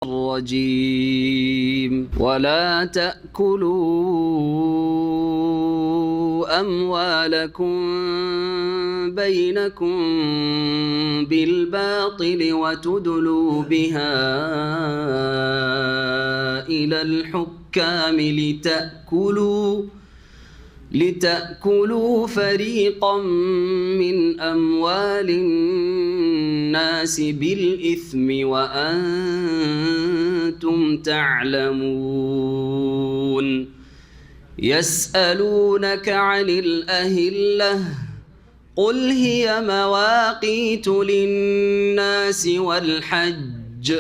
الرجيم ولا تأكلوا أموالكم بينكم بالباطل وتدلوا بها إلى الحكام لتأكلوا فريقا من أموال الناس بالإثم وأنتم تعلمون يسألونك عن الأهلة قل هي مواقيت للناس والحج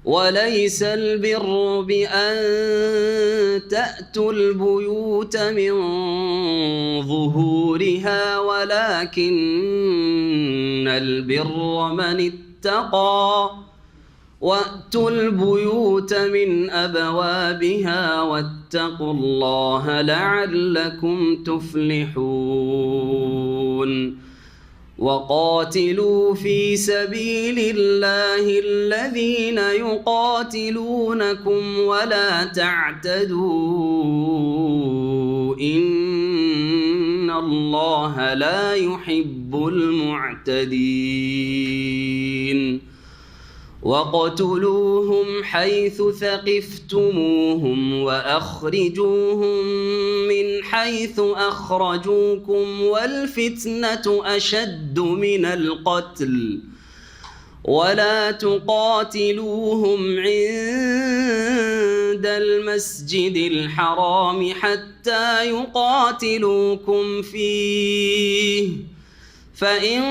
وليس البر بأن تأتوا البيوت من ظهورها ولكن البر من اتقى وأتوا البيوت من أبوابها واتقوا الله لعلكم تفلحون وقاتلوا في سبيل الله الذين يقاتلونكم ولا تعتدوا إن الله لا يحب المعتدين وقتلوهم حيث ثقفتموهم وأخرجوهم من حيث أخرجوكم والفتنة أشد من القتل ولا تقاتلوهم عند المسجد الحرام حتى يقاتلوكم فيه فإن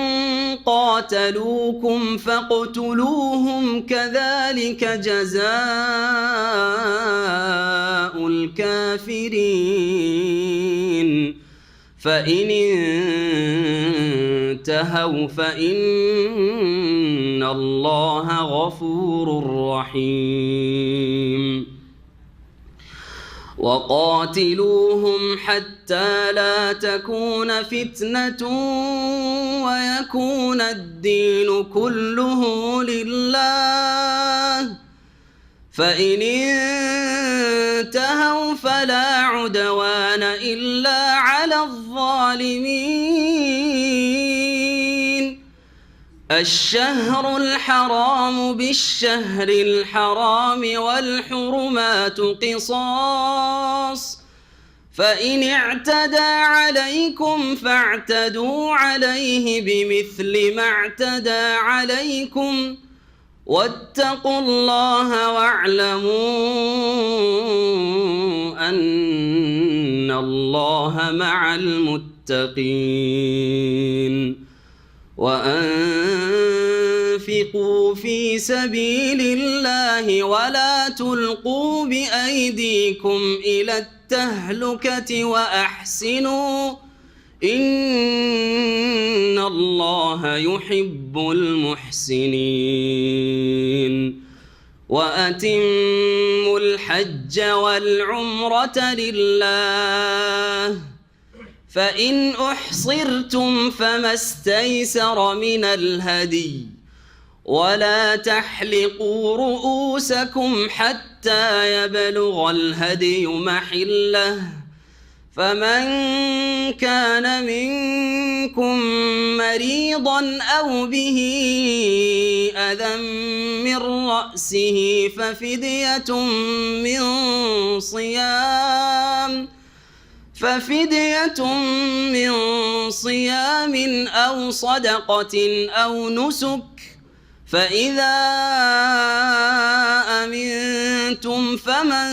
قاتلوكم فاقتلوهم كذلك جزاء الكافرين فإن انتهوا فإن الله غفور رحيم وقاتلوهم حتى لا تكون فتنة ويكون الدين كله لله فإن انتهوا فلا عدوان إلا على الظالمين الشهر الحرام بالشهر الحرام والحرمات قصاص فإن اعتدى عليكم فاعتدوا عليه بمثل ما اعتدى عليكم واتقوا الله واعلموا أن الله مع المتقين وأنفقوا في سبيل الله ولا تلقوا بأيديكم إلى التهلكة وأحسنوا إن الله يحب المحسنين وأتموا الحج والعمرة لله فإن أحصرتم فما استيسر من الهدي ولا تحلقوا رؤوسكم حتى يبلغ الهدي محله فمن كان منكم مريضا أو به أذى من رأسه ففدية من صيام أو صدقة أو نسك فإذا أمنتم فمن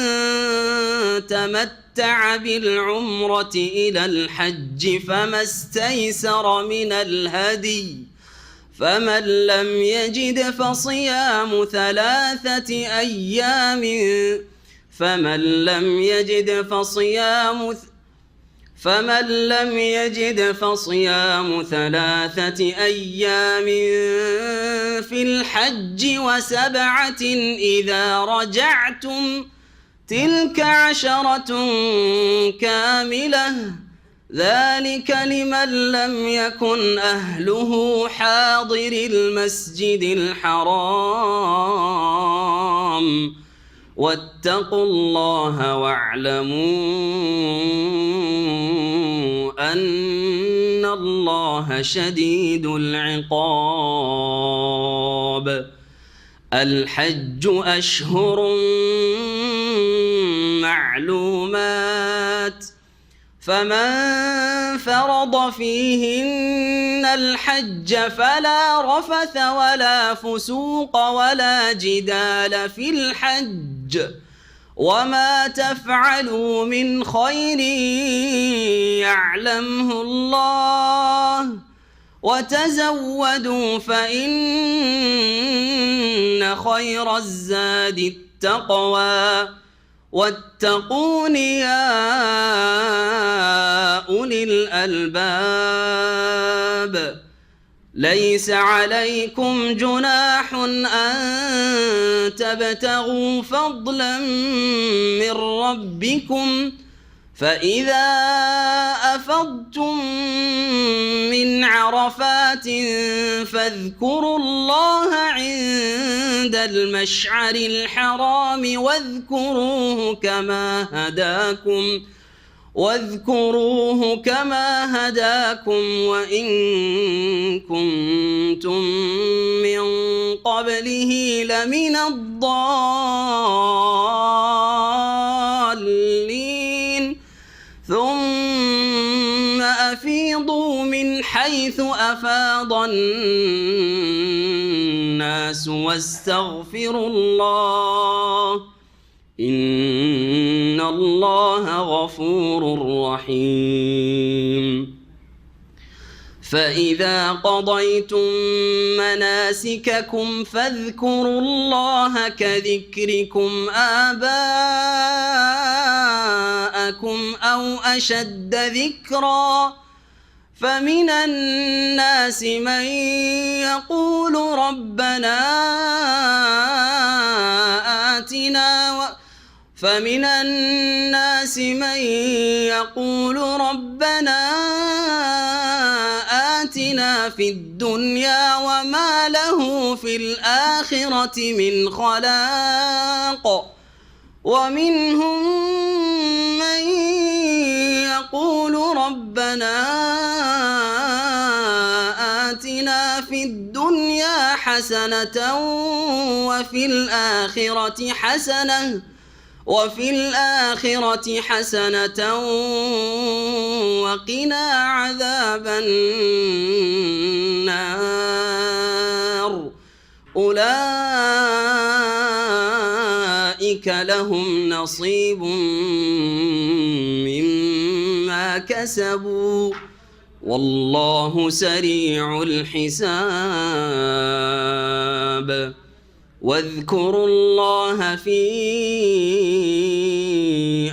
تمتع بالعمرة إلى الحج فما استيسر من الهدي فمن لم يجد فصيام 3 أيام فمن لم يجد فصيام 3 أيام في الحج و7 إذا رجعتم تلك 10 كاملة ذلك لمن لم يكن أهله حاضر المسجد الحرام الحرام واتقوا الله واعلموا أن الله شديد العقاب الحج أشهر معلومات فمن فرض فيهن الحج فلا رفث ولا فسوق ولا جدال في الحج وما تفعلوا من خير يعلمه الله وتزودوا فإن خير الزاد التقوى واتقون يا أولي الألباب ليس عليكم جناح أن تبتغوا فضلا من ربكم فإذا أفضتم من عرفات فاذكروا الله عند المشعر الحرام واذكروه كما هداكم وإن كنتم من قبله لمن الضالين ثم أفيضوا من حيث أفاض الناس واستغفروا الله إن الله غفور رحيم فإذا قضيتم مناسككم فاذكروا الله كذكركم آباءكم أو أشد ذكرا فمن الناس من يقول ربنا آتنا في الدنيا وما له في الآخرة من خلاق ومنهم من يقول ربنا آتنا في الدنيا حسنة وفي الآخرة حسنة وقنا عذاب النار أولئك لهم نصيب مما كسبوا والله سريع الحساب واذكروا الله في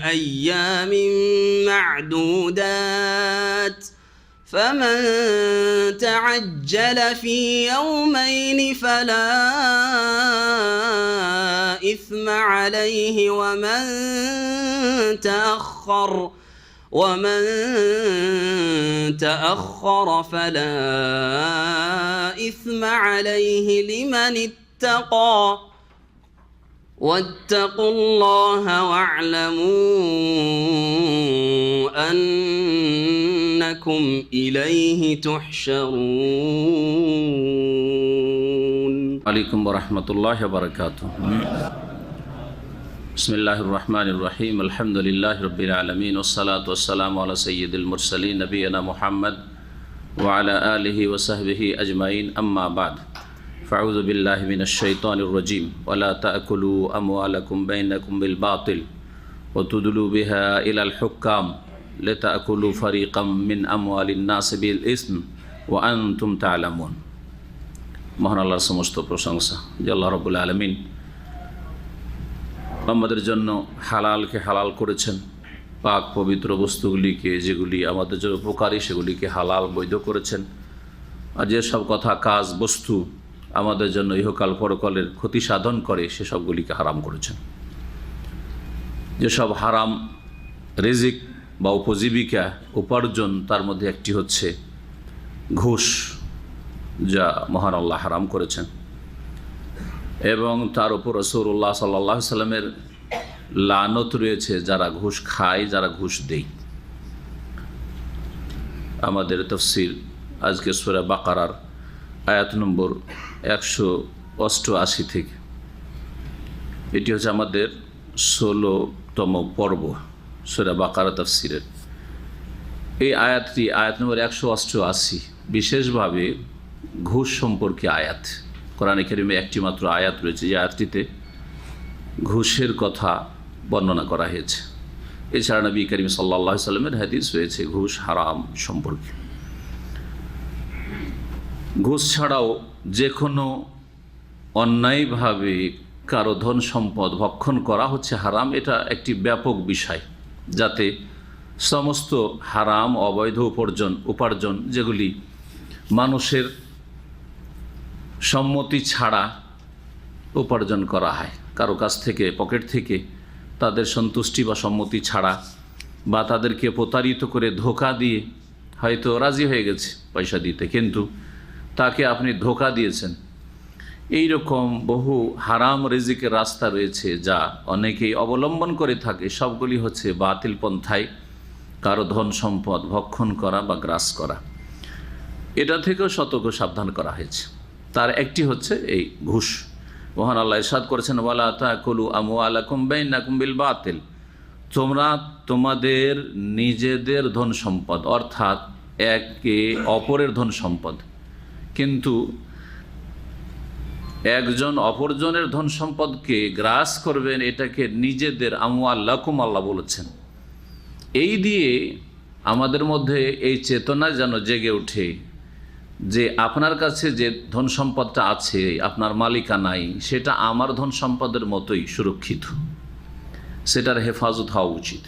أيام معدودات فمن تعجل في يومين فلا إثم عليه ومن تأخر فلا إثم عليه لمن اتقى واتقوا الله واعلموا أنكم إليه تحشرون. عليكم ورحمة الله وبركاته. بسم الله الرحمن الرحيم. الحمد لله رب العالمين والصلاة والسلام على سيد المرسلين نبينا محمد وعلى آله وصحبه أجمعين. أما بعد فأعوذ بالله من الشيطان الرجيم. ولا تأكلوا أموالكم بينكم بالباطل وتدلوا بها إلى الحكام لتأكلوا فريقا من أموال الناس بالإثم وأنتم تعلمون. মহান আল্লাহর সমস্ত প্রশংসা যে আল্লাহ রাব্বুল আলামিন আমাদের জন্য হালালকে হালাল করেছেন, পাক পবিত্র বস্তুগুলিকে যেগুলি আমাদের জন্য উপকারী সেগুলিকে হালাল বৈধ করেছেন, আর যেসব কথা কাজ বস্তু আমাদের জন্য ইহকাল পরকালের ক্ষতি সাধন করে সেসবগুলিকে হারাম করেছেন। যেসব হারাম রিজিক বা উপজীবিকা উপার্জন তার মধ্যে একটি হচ্ছে ঘুষ, যা মহান আল্লাহ হারাম করেছেন। এবং তার উপর রাসূলুল্লাহ সাল্লাল্লাহু আলাইহি সাল্লামের লানত রয়েছে যারা ঘুষ খায়, যারা ঘুষ দেয়। আমাদের তাফসীর আজকে সূরা বাকারার আয়াত নম্বর 188 থেকে, এটি হচ্ছে আমাদের 16তম পর্ব সূরা বাকারা তাফসীরের। এই আয়াতটি আয়াত নম্বর 188 বিশেষভাবে ঘুষ সম্পর্কে আয়াত। কোরআনে কারিমে একটি মাত্র আয়াত রয়েছে যে আয়াতটিতে ঘুষের কথা বর্ণনা করা হয়েছে। এছাড়া নবী করিম সাল্লাল্লাহু আলাইহি সাল্লামের হাদিস রয়েছে ঘুষ হারাম সম্পর্কে। ঘুষ ছাড়াও যে কোনো অন্যায়ভাবে কারো ধন সম্পদ ভক্ষণ করা হচ্ছে হারাম। এটা একটি ব্যাপক বিষয়, যাতে সমস্ত হারাম অবৈধ উপার্জন যেগুলি মানুষের সম্মতি ছাড়া উপার্জন করা হয়, কারো কাছ থেকে পকেট থেকে তাদের সন্তুষ্টি বা সম্মতি ছাড়া, বা তাদেরকে প্রতারিত করে ধোঁকা দিয়ে হয়তো রাজি হয়ে গেছে পয়সা দিতে, কিন্তু তাকে আপনি ধোঁকা দিয়েছেন। এই রকম বহু হারাম রিজিকের রাস্তা রয়েছে যা অনেকেই অবলম্বন করে থাকে। সবগুলি হচ্ছে বাতিল পন্থায় কারো ধন সম্পদ ভক্ষণ করা বা গ্রাস করা। এটা থেকেও সতর্ক সাবধান করা হয়েছে। তার একটি হচ্ছে এই ঘুষ। মহান আল্লাহ ইরশাদ করেছেন, ওয়ালা তাকুলু আমওয়ালাকুম বাইনাকুম বিল বাতিল, তোমরা তোমাদের নিজেদের ধন সম্পদ অর্থাৎ একে অপরের ধন সম্পদ, কিন্তু একজন অপরজনের ধন সম্পদকে গ্রাস করবেন, এটাকে নিজেদের আমওয়ালাকুম আল্লাহ বলেছেন। এই দিয়ে আমাদের মধ্যে এই চেতনা যেন জেগে ওঠে যে আপনার কাছে যে ধন সম্পদটা আছে, আপনার মালিকানাই, সেটা আমার ধন সম্পদের মতোই সুরক্ষিত, সেটার হেফাজত হওয়া উচিত।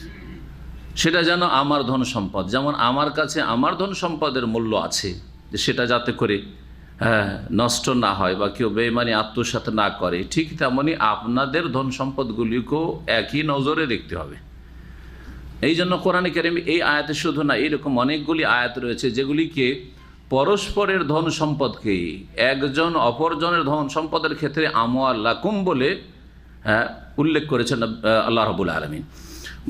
সেটা যেন আমার ধন সম্পদ, যেমন আমার কাছে আমার ধন সম্পদের মূল্য আছে, যে সেটা যাতে করে নষ্ট না হয় বা কেউ বেঈমানি আত্মসাৎ না করে, ঠিক তেমনি আপনাদের ধন সম্পদগুলিকেও একই নজরে দেখতে হবে। এই জন্য কোরআনে কারিমে এই আয়াতে শুধু না, এইরকম অনেকগুলি আয়াত রয়েছে যেগুলিকে পরস্পরের ধন সম্পদকে একজন অপরজনের ধন সম্পদের ক্ষেত্রে আমওয়ালাকুম বলে উল্লেখ করেছেন আল্লাহ রাব্বুল আলামিন।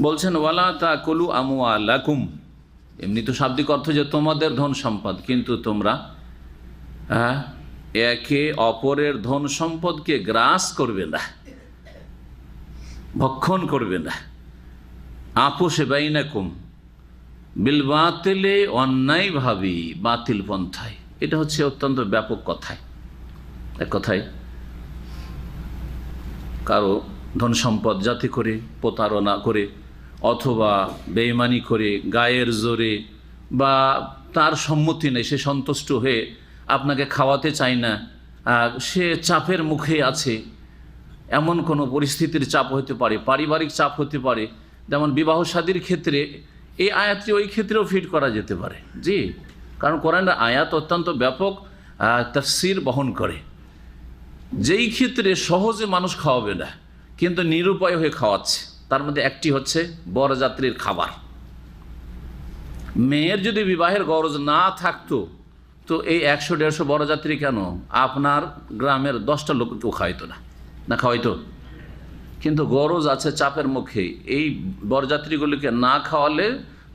বলছেন ওয়ালা তাকুলু আমওয়ালাকুম, এমনি তো শাব্দিক অর্থ যে তোমাদের ধন সম্পদ, কিন্তু তোমরা একে অপরের ধন সম্পদকে গ্রাস করবে না, ভক্ষণ করবে না। আপোষে বাইনাকুম বিল বাতিলে, অন্যায়ভাবে বাতিল পন্থায়। এটা হচ্ছে অত্যন্ত ব্যাপক কথায়। এক কথায় কারো ধন সম্পদ যাতে করে প্রতারণা করে অথবা বেঈমানি করে গায়ের জোরে বা তার সম্মতি নেই, সে সন্তুষ্ট হয়ে আপনাকে খাওয়াতে চায় না, সে চাপের মুখে আছে, এমন কোনো পরিস্থিতির চাপ হতে পারে, পারিবারিক চাপ হতে পারে। যেমন বিবাহ শাদীর ক্ষেত্রে এই আয়াতটি ওই ক্ষেত্রেও ফিট করা যেতে পারে। জি, কারণ কোরআনের আয়াত অত্যন্ত ব্যাপক তাফসীর বহন করে। যেই ক্ষেত্রে সহজে মানুষ খাওয়াবে না কিন্তু নিরুপায় হয়ে খাওয়াচ্ছে, তার মধ্যে একটি হচ্ছে বরযাত্রীর খাবার। মেয়ের যদি বিবাহের গরজ না থাকতো তো এই 100-150 বরযাত্রী কেন আপনার গ্রামের 10টা লোককেও খাওয়াইতো না খাওয়াইতো? কিন্তু গরজ আছে চাপের মুখে, এই বরযাত্রীগুলিকে না খাওয়ালে,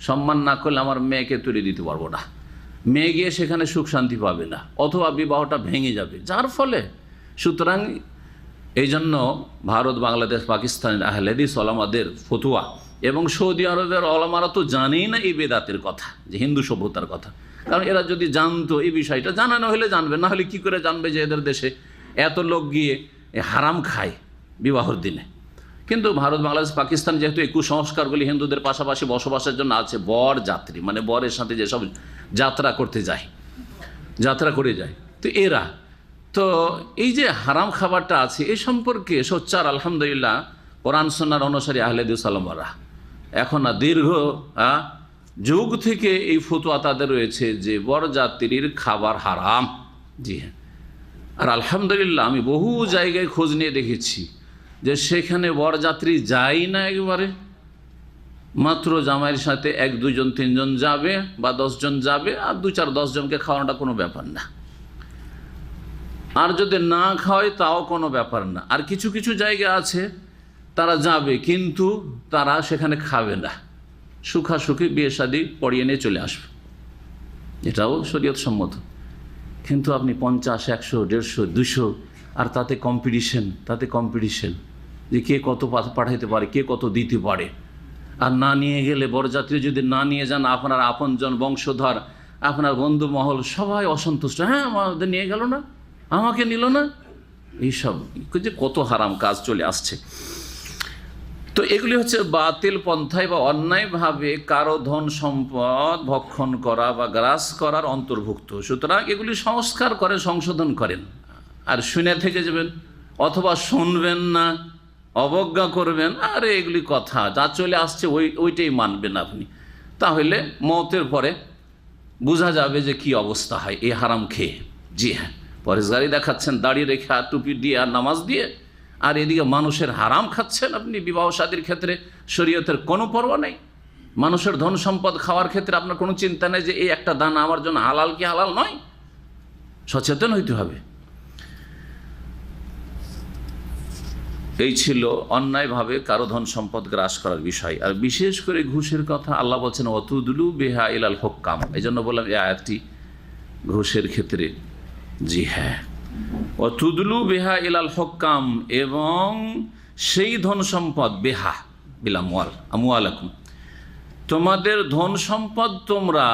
সম্মান না করলে আমার মেয়েকে তুলে দিতে পারবো না, মেয়ে গিয়ে সেখানে সুখ শান্তি পাবে না, অথবা বিবাহটা ভেঙে যাবে। যার ফলে সুতরাং এই জন্য ভারত, বাংলাদেশ, পাকিস্তানের আহলে হাদিস ওলামাদের ফতোয়া এবং সৌদি আরবের ওলামারা তো জানেই না এই বেদাতের কথা, যে হিন্দু সভ্যতার কথা। কারণ এরা যদি জানতো এই বিষয়টা, জানানো হলে জানবে, না হলে কী করে জানবে যে এদের দেশে এত লোক গিয়ে হারাম খায় বিবাহর দিনে। কিন্তু ভারত, বাংলাদেশ, পাকিস্তান যেহেতু এই কুসংস্কারগুলি হিন্দুদের পাশাপাশি বসবাসের জন্য আছে, বর যাত্রী মানে বরের সাথে যেসব যাত্রা করে যায়, তো এরা তো এই যে হারাম খাবারটা আছে এই সম্পর্কে সোচ্চার আলহামদুলিল্লাহ কোরআন সুন্নাহর অনুসারী আহলে হাদিস ওলামারা এখন না, দীর্ঘ যুগ থেকে এই ফতোয়া তাদের রয়েছে যে বরযাত্রীর খাবার হারাম। জি হ্যাঁ, আর আলহামদুলিল্লাহ আমি বহু জায়গায় খোঁজ নিয়ে দেখেছি যে সেখানে বরযাত্রী যায় না, একেবারে মাত্র জামাইয়ের সাথে 1, 2 জন 3 জন যাবে বা 10 জন যাবে, আর 2, 4, 10 জনকে খাওয়ানোটা কোনো ব্যাপার না। আর যদি না খাওয়ায় তাও কোনো ব্যাপার না। আর কিছু কিছু জায়গা আছে তারা যাবে কিন্তু তারা সেখানে খাবে না, সুখাসুখি বিয়ে শাদী পড়িয়ে নিয়ে চলে আসবে, এটাও শরীয়ত সম্মত। কিন্তু আপনি 50, 100, 150, 200 আর তাতে কম্পিটিশন যে কে কত পাঠাইতে পারে, কে কত দিতে পারে। আর না নিয়ে গেলে, বরযাত্রী যদি না নিয়ে যান, আপনার আপনজন, বংশধর, আপনার বন্ধু মহল সবাই অসন্তুষ্ট, হ্যাঁ আমাদের নিয়ে গেল না, আমাকে নিল না, এইসব যে কত হারাম কাজ চলে আসছে। তো এগুলি হচ্ছে বাতিল পন্থায় বা অন্যায়ভাবে কারো ধন সম্পদ ভক্ষণ করা বা গ্রাস করার অন্তর্ভুক্ত। সুতরাং এগুলি সংস্কার করেন, সংশোধন করেন। আর শুনে থেকে যাবেন অথবা শুনবেন না, অবজ্ঞা করবেন, আরে এগুলি কথা যা চলে আসছে ওইটাই মানবেন আপনি, তাহলে মওতের পরে বোঝা যাবে যে কি অবস্থা হয় এই হারাম খেয়ে। জি হ্যাঁ, পরেশগারি দেখাচ্ছেন দাড়ি রেখে আর টুপি দিয়ে আর নামাজ দিয়ে, আর এদিকে মানুষের হারাম খাচ্ছেন আপনি। বিবাহ শাদীর ক্ষেত্রে শরীয়তের কোনো পরোয়া নেই। মানুষের ধন সম্পদ খাওয়ার ক্ষেত্রে আপনার কোনো চিন্তা নেই যে এই একটা দানা আমার জন্য হালাল কি হালাল নয়। সচেতন হইতে হবে। এই ছিল অন্যায়ভাবে কারো ধন সম্পদ গ্রাস করার বিষয়। আর বিশেষ করে ঘুষের কথা আল্লাহ বলছেন ওয়াতুদলু বিহা ইলাল হুক্কাম। এই জন্য বললাম এই আয়াতটি ঘুষের ক্ষেত্রে। জি হ্যাঁ, ওয়াতুদলু বিহা ইলাল হুক্কাম, এবং সেই ধন সম্পদ, বেহা বিল আমওয়ালাকুম, তোমাদের ধন সম্পদ তোমরা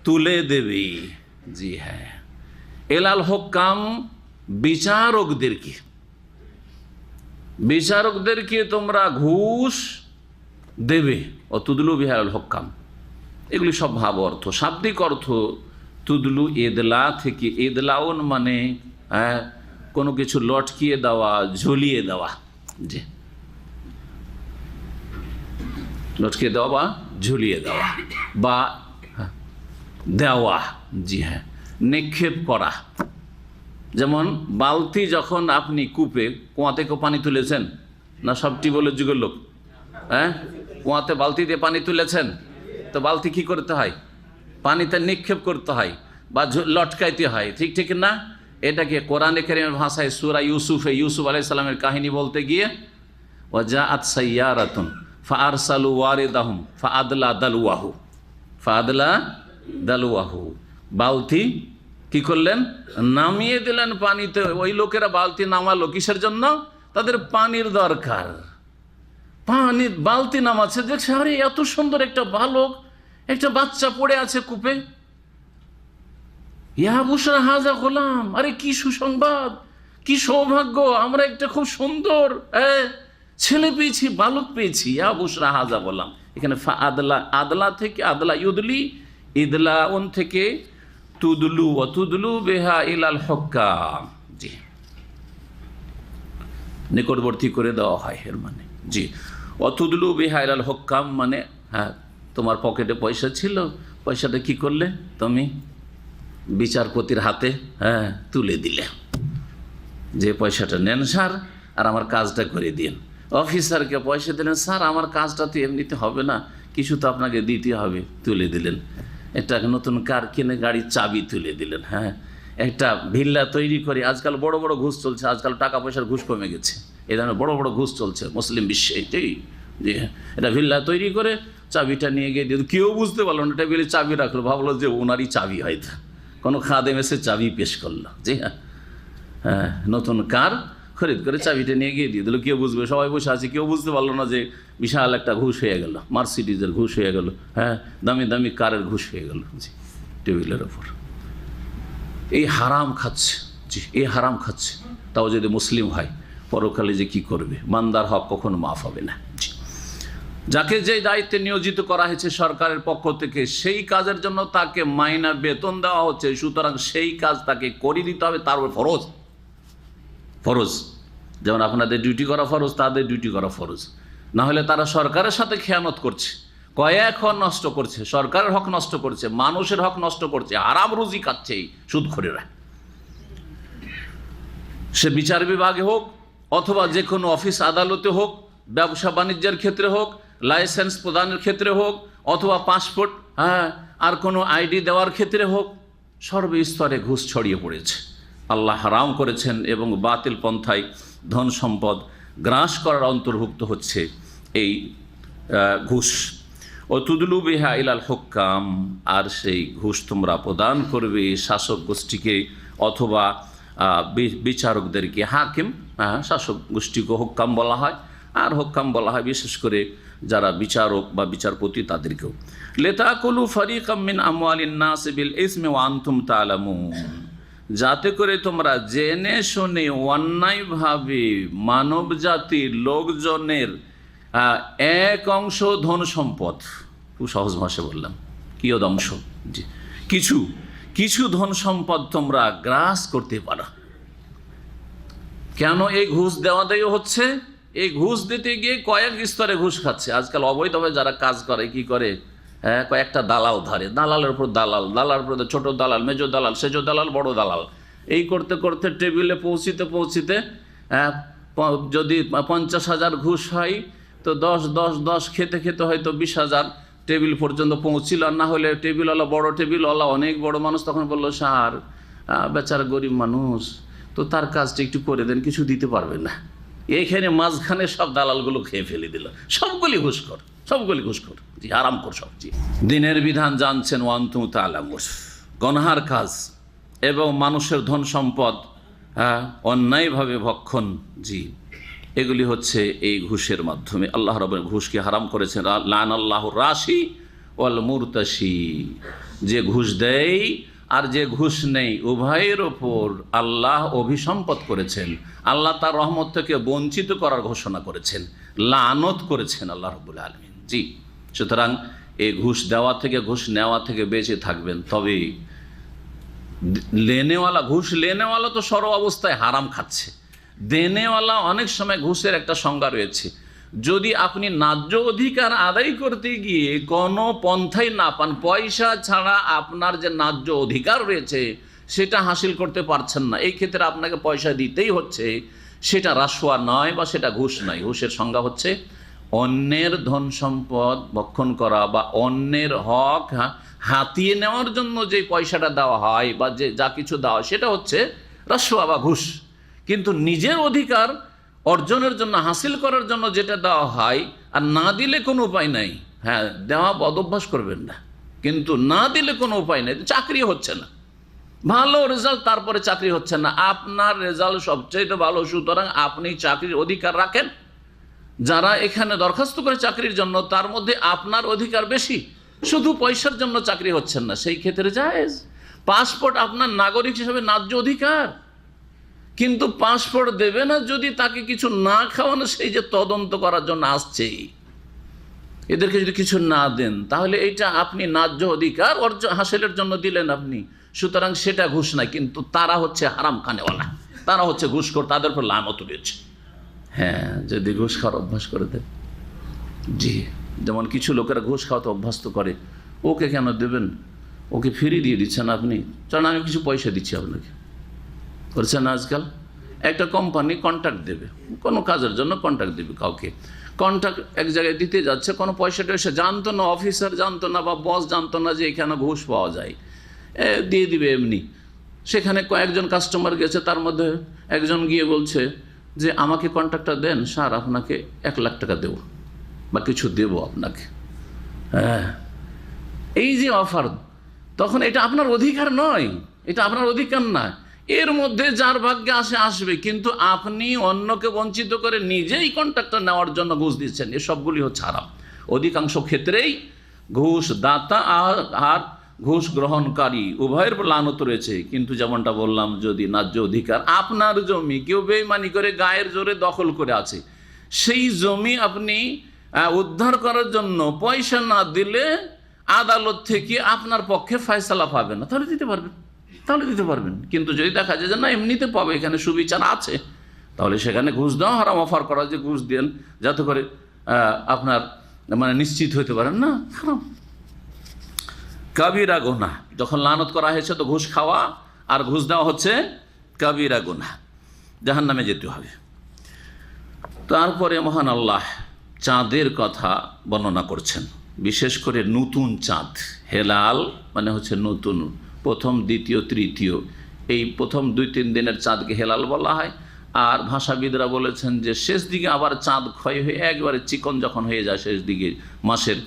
তুলে দেবে। জি হ্যাঁ, ইলাল হুক্কাম, বিচারকদেরকে তোমরা ঘুষ দেবে। অতুদলু বিহাল হক্কাম, এগুলি সব ভাব অর্থ। শাব্দিক অর্থ তুদলু এদলা থেকে, এদলাউন মানে কোনো কিছু লটকিয়ে দেওয়া, ঝুলিয়ে দেওয়া। জি, লটকিয়ে দেওয়া বা ঝুলিয়ে দেওয়া বা দেওয়া। জি হ্যাঁ, নিক্ষেপ করা। যেমন বালতি যখন আপনি কূপে, কুয়া থেকে পানি তুলেছেন না, সব টিউবওয়েলের যুগের লোক, হ্যাঁ কুয়াতে বালতি দিয়ে পানি তুলেছেন, তো বালতি কি করতে হয়, পানিতে নিক্ষেপ করতে হয় বা লটকাইতে হয়, ঠিক ঠিক না। এটাকে কোরআনে কারীমের ভাষায় সূরা ইউসুফে ইউসুফ আলাইহিস সালামের কাহিনী বলতে গিয়ে ওয়াজাআত সাইয়ারাতুন ফাআরসালু ওয়ারিদাহুম ফাআদলা দালওয়াহু, বালতি কি করলেন, নামিয়ে দিলেন পানিতে। ওই লোকেরা বালতি নামালো কিসের জন্য, তাদের পানির দরকার। পানি বালতি নামাচ্ছে, দেখছে আরে এত সুন্দর একটা বালক, একটা বাচ্চা পড়ে আছে কূপে, ইয়া বুশরা হাজা গোলাম, আরে কি সুসংবাদ, কি সৌভাগ্য, আমরা একটা খুব সুন্দর ছেলে পেয়েছি, বালক পেয়েছি। ইয়া বুশরা হাজা গোলাম, এখানে আদলা, আদলা থেকে আদলা ইউদলি, ইদলাউন থেকে তুদলু, ওয়াতুদলু বিহা ইলাল হুক্কাম। জি, নিকটবর্তী করে দেওয়া হয় এর মানে। জি, ওয়াতুদলু বিহা ইলাল হুক্কাম মানে হ্যাঁ, তোমার পকেটে পয়সা ছিল, পয়সাটা কি করলে তুমি বিচারপতির হাতে তুলে দিলে, যে পয়সাটা নেন স্যার আর আমার কাজটা করে দিন। অফিসারকে পয়সা দিলেন, স্যার আমার কাজটা তো এমনিতে হবে না, কিছু তো আপনাকে দিতে হবে, তুলে দিলেন। একটা নতুন কার কিনে গাড়ির চাবি তুলে দিলেন। হ্যাঁ, একটা ভিল্লা তৈরি করে, আজকাল বড় বড় ঘুষ চলছে, আজকাল টাকা পয়সার ঘুষ কমে গেছে, এই ধরনের বড় বড় ঘুষ চলছে মুসলিম বিশ্বে। এটাই যে এটা ভিল্লা তৈরি করে চাবিটা নিয়ে গিয়ে দিয়ে, কেউ বুঝতে পারলো না টেবিলে চাবি রাখলো, ভাবলো যে ওনারই চাবি, হয়তো কোনো খাদেম এসে চাবি পেশ করলো। জি হ্যাঁ, নতুন কার খরিদ করে চাবিটা নিয়ে গিয়ে দিয়ে দিল, কেউ বুঝবে, সবাই বসে আছে, কেউ বুঝতে পারলো না যে বিশাল একটা ঘুষ হয়ে গেল, মার্সিডিজের ঘুষ হয়ে গেল, হ্যাঁ দামি দামি কারের ঘুষ হয়ে গেল। জি, টেবিলের ওপর এই হারাম খাচ্ছে। জি, এই হারাম খাচ্ছে, তাও যদি মুসলিম হয়, পরকালে যে কি করবে, বান্দার হক কখনো মাফ হবে না। জি, যাকে যে দায়িত্বে নিয়োজিত করা হয়েছে সরকারের পক্ষ থেকে, সেই কাজের জন্য তাকে মাইনা বেতন দেওয়া হচ্ছে, সুতরাং সেই কাজ তাকে করে দিতে হবে, তার উপর ফরজ। যেমন আপনাদের ডিউটি করা ফরজ, তাদের ডিউটি করা ফরজ। না হলে তারা সরকারের সাথে খেয়ানত করছে, কয়েক হক নষ্ট করছে, সরকারের হক নষ্ট করছে, মানুষের হক নষ্ট করছে, আরাম রুজি খাচ্ছে এই সুদখোরেরা। সে বিচার বিভাগে হোক অথবা যে কোনো অফিস আদালতে হোক, ব্যবসা বাণিজ্যের ক্ষেত্রে হোক, লাইসেন্স প্রদানের ক্ষেত্রে হোক, অথবা পাসপোর্ট আর কোনো আইডি দেওয়ার ক্ষেত্রে হোক, সর্বস্তরে ঘুষ ছড়িয়ে পড়েছে। আল্লাহ হারাম করেছেন এবং বাতিল পন্থায় ধন সম্পদ গ্রাস করার অন্তর্ভুক্ত হচ্ছে এই ঘুষ। ও তুদলু বিহা ইলাল হুক্কাম, আর সেই ঘুষ তোমরা প্রদান করবে শাসক গোষ্ঠীকে অথবা বিচারকদেরকে। হাকিম, শাসক গোষ্ঠীকে হুক্কাম বলা হয়, আর হুক্কাম বলা হয় বিশেষ করে যারা বিচারক বা বিচারপতি তাদেরকেও। লিতাকুলু ফারিকাম মিন আমওয়ালিন নাস বিল ইসমি ওয়া আনতুম তা'লামুন, যাতে করে তোমরা জেনে শুনে অন্যায়ভাবে মানব জাতির লোকজনের এক অংশ ধন সম্পদ, খুব সহজ ভাষায় বললাম, কিয়দ অংশ, জি, কিছু ধন সম্পদ তোমরা গ্রাস করতে পারো। কেন এই ঘুষ দেওয়া দেয় হচ্ছে? এই ঘুষ দিতে গিয়ে কয়েক স্তরে ঘুষ খাচ্ছে। আজকাল অবৈধভাবে যারা কাজ করে কি করে, কয়েকটা দালাল ধরে, দালালের উপর দালাল, দালালের উপর ছোট দালাল, মেজো দালাল, সেজো দালাল, বড় দালাল, এই করতে করতে টেবিলে পৌঁছিতে যদি 50,000 ঘুষ হয় তো 10 খেতে হয়তো 20,000 টেবিল পর্যন্ত পৌঁছিল। আর না হলে টেবিলওয়ালা, বড় টেবিলওয়ালা, অনেক বড় মানুষ তখন বললো, স্যার বেচারা গরিব মানুষ, তো তার কাজটা একটু করে দেন, কিছু দিতে পারবে না। এইখানে মাঝখানে সব দালালগুলো খেয়ে ফেলে দিল, সবগুলি ঘুষখোর, জি, আরাম কর সব। জি, দিনের বিধান জানছেন, ওয়া আনতুম তা'লামুন, গনহার কাজ এবং মানুষের ধন সম্পদ অন্যায়ভাবে ভক্ষণ, জি, এগুলি হচ্ছে এই ঘুষের মাধ্যমে। আল্লাহ রাব্বুল ঘুষকে হারাম করেছেন। লানাল্লাহুর রাশি ওয়াল মুরতাশি, যে ঘুষ দেয় আর যে ঘুষ নেই উভয়ের ওপর আল্লাহ অভিসম্পদ করেছেন। আল্লাহ তার রহমত থেকে বঞ্চিত করার ঘোষণা করেছেন, লানত করেছেন আল্লাহ রাব্বুল আলামিন। জি, সুতরাং এই ঘুষ দেওয়া থেকে, ঘুষ নেওয়া থেকে বেঁচে থাকবেন। তবে ঘুষ লেনেওয়ালা তো সর্ব অবস্থায় হারাম খাচ্ছে। দেনেওয়ালা অনেক সময় ঘুষের একটা সংজ্ঞা রয়েছে। যদি আপনি ন্যায্য অধিকার আদায় করতে গিয়ে কোনো পন্থাই না পান, পয়সা ছাড়া আপনার যে ন্যায্য অধিকার রয়েছে সেটা হাসিল করতে পারছেন না, এই ক্ষেত্রে আপনাকে পয়সা দিতেই হচ্ছে, সেটা রাশওয়া নয় বা সেটা ঘুষ নয়। ঘুষের সংজ্ঞা হচ্ছে অন্যের ধন সম্পদ ভক্ষণ করা বা অন্যের হক হাতিয়ে নেওয়ার জন্য যে পয়সাটা দেওয়া হয় বা যে যা কিছু দেওয়া হয় সেটা হচ্ছে রাশওয়া বা ঘুষ। কিন্তু নিজের অধিকার অর্জনের জন্য, হাসিল করার জন্য যেটা দেওয়া হয়, আর না দিলে কোনো উপায় নাই, দেওয়া বদভ্যাস করবেন না, কিন্তু না দিলে কোনো উপায় নেই, চাকরি হচ্ছে না, ভালো রেজাল্ট তারপরে চাকরি হচ্ছে না, আপনার রেজাল্ট সবচেয়ে ভালো, সুতরাং আপনি চাকরির অধিকার রাখেন। যারা এখানে দরখাস্ত করে চাকরির জন্য তার মধ্যে আপনার অধিকার বেশি, শুধু পয়সার জন্য চাকরি হচ্ছেন না, সেই ক্ষেত্রে জায়েজ। পাসপোর্ট আপনার নাগরিক হিসেবে ন্যায্য অধিকার, কিন্তু পাসপোর্ট দেবে না যদি তাকে কিছু না খাওয়ানো, সেই যে তদন্ত করার জন্য আসছে, এদেরকে যদি কিছু না দেন তাহলে এইটা আপনি ন্যায্য অধিকার হাসিলের জন্য দিলেন আপনি, সুতরাং সেটা ঘুষ নাই। কিন্তু তারা হচ্ছে হারাম খানেওয়ালা, তারা হচ্ছে ঘুষখোর, তাদের উপর লানত রয়েছে। যদি ঘুষ খাওয়ার অভ্যাস করে দেন, জি, যেমন কিছু লোকেরা ঘুষ খাওয়াতে অভ্যস্ত করে, ওকে কেন দেবেন, ওকে ফিরিয়ে দিয়ে দিচ্ছেন আপনি, কারণ আমি কিছু পয়সা দিচ্ছি আপনাকে, করছেন না আজকাল। একটা কোম্পানি কন্ট্রাক্ট দেবে, কোনো কাজের জন্য কন্ট্রাক্ট দেবে কাউকে, কন্ট্রাক্ট এক জায়গায় দিতে যাচ্ছে, কোনো পয়সা টয়সা জানতো না, অফিসার জানতো না বা বস জানতো না যে এখানে ঘুষ পাওয়া যায়, দিয়ে দিবে এমনি। সেখানে কয়েকজন কাস্টমার গেছে, তার মধ্যে একজন গিয়ে বলছে যে আমাকে কন্ট্রাক্টটা দেন স্যার, আপনাকে 1 লাখ টাকা দেবো বা কিছু দেবো আপনাকে। এই যে অফার, তখন এটা আপনার অধিকার নয়, এটা আপনার অধিকার না, এর মধ্যে যার ভাগ্যে আসবে, কিন্তু আপনি অন্যকে বঞ্চিত করে নিজেই কন্ট্রাক্টটা নেওয়ার জন্য ঘুষ দিচ্ছেন, এসবগুলি হচ্ছে হারাম। অধিকাংশ ক্ষেত্রেই ঘুষ দাতা আর ঘুষ গ্রহণকারী উভয়ের লানত রয়েছে। কিন্তু যেমনটা বললাম, যদি ন্যায্য অধিকার, আপনার জমি কেউ বেইমানি করে গায়ের জোরে দখল করে আছে, সেই জমি আপনি উদ্ধার করার জন্য পয়সা না দিলে আদালত থেকে আপনার পক্ষে ফয়সালা পাবেন না, তাহলে দিতে পারবেন। কিন্তু যদি দেখা যায় যে না এমনিতে পাবে, এখানে সুবিচার আছে, তাহলে সেখানে ঘুষ দেওয়া হারাম। অফার করা যে ঘুষ দেন যাতে করে আপনার নিশ্চিত হতে পারেন না, হারাম, কাবিরা গুনাহ। যখন লানত করা হয়েছে তো ঘুষ খাওয়া আর ঘুষ দেওয়া হচ্ছে কাবিরা গুনাহ, জাহান্নামে যেতে হবে। তারপরে মহান আল্লাহ চাঁদের কথা বর্ণনা করছেন, বিশেষ করে নতুন চাঁদ। হেলাল মানে হচ্ছে নতুন, প্রথম, দ্বিতীয়, তৃতীয়, এই প্রথম 2-3 দিনের চাঁদকে হেলাল বলা হয়। আর ভাষাবিদরা বলেছেন যে শেষ দিকে আবার চাঁদ ক্ষয় হয়ে একবারে চিকন যখন হয়ে যায় শেষ দিকে মাসের,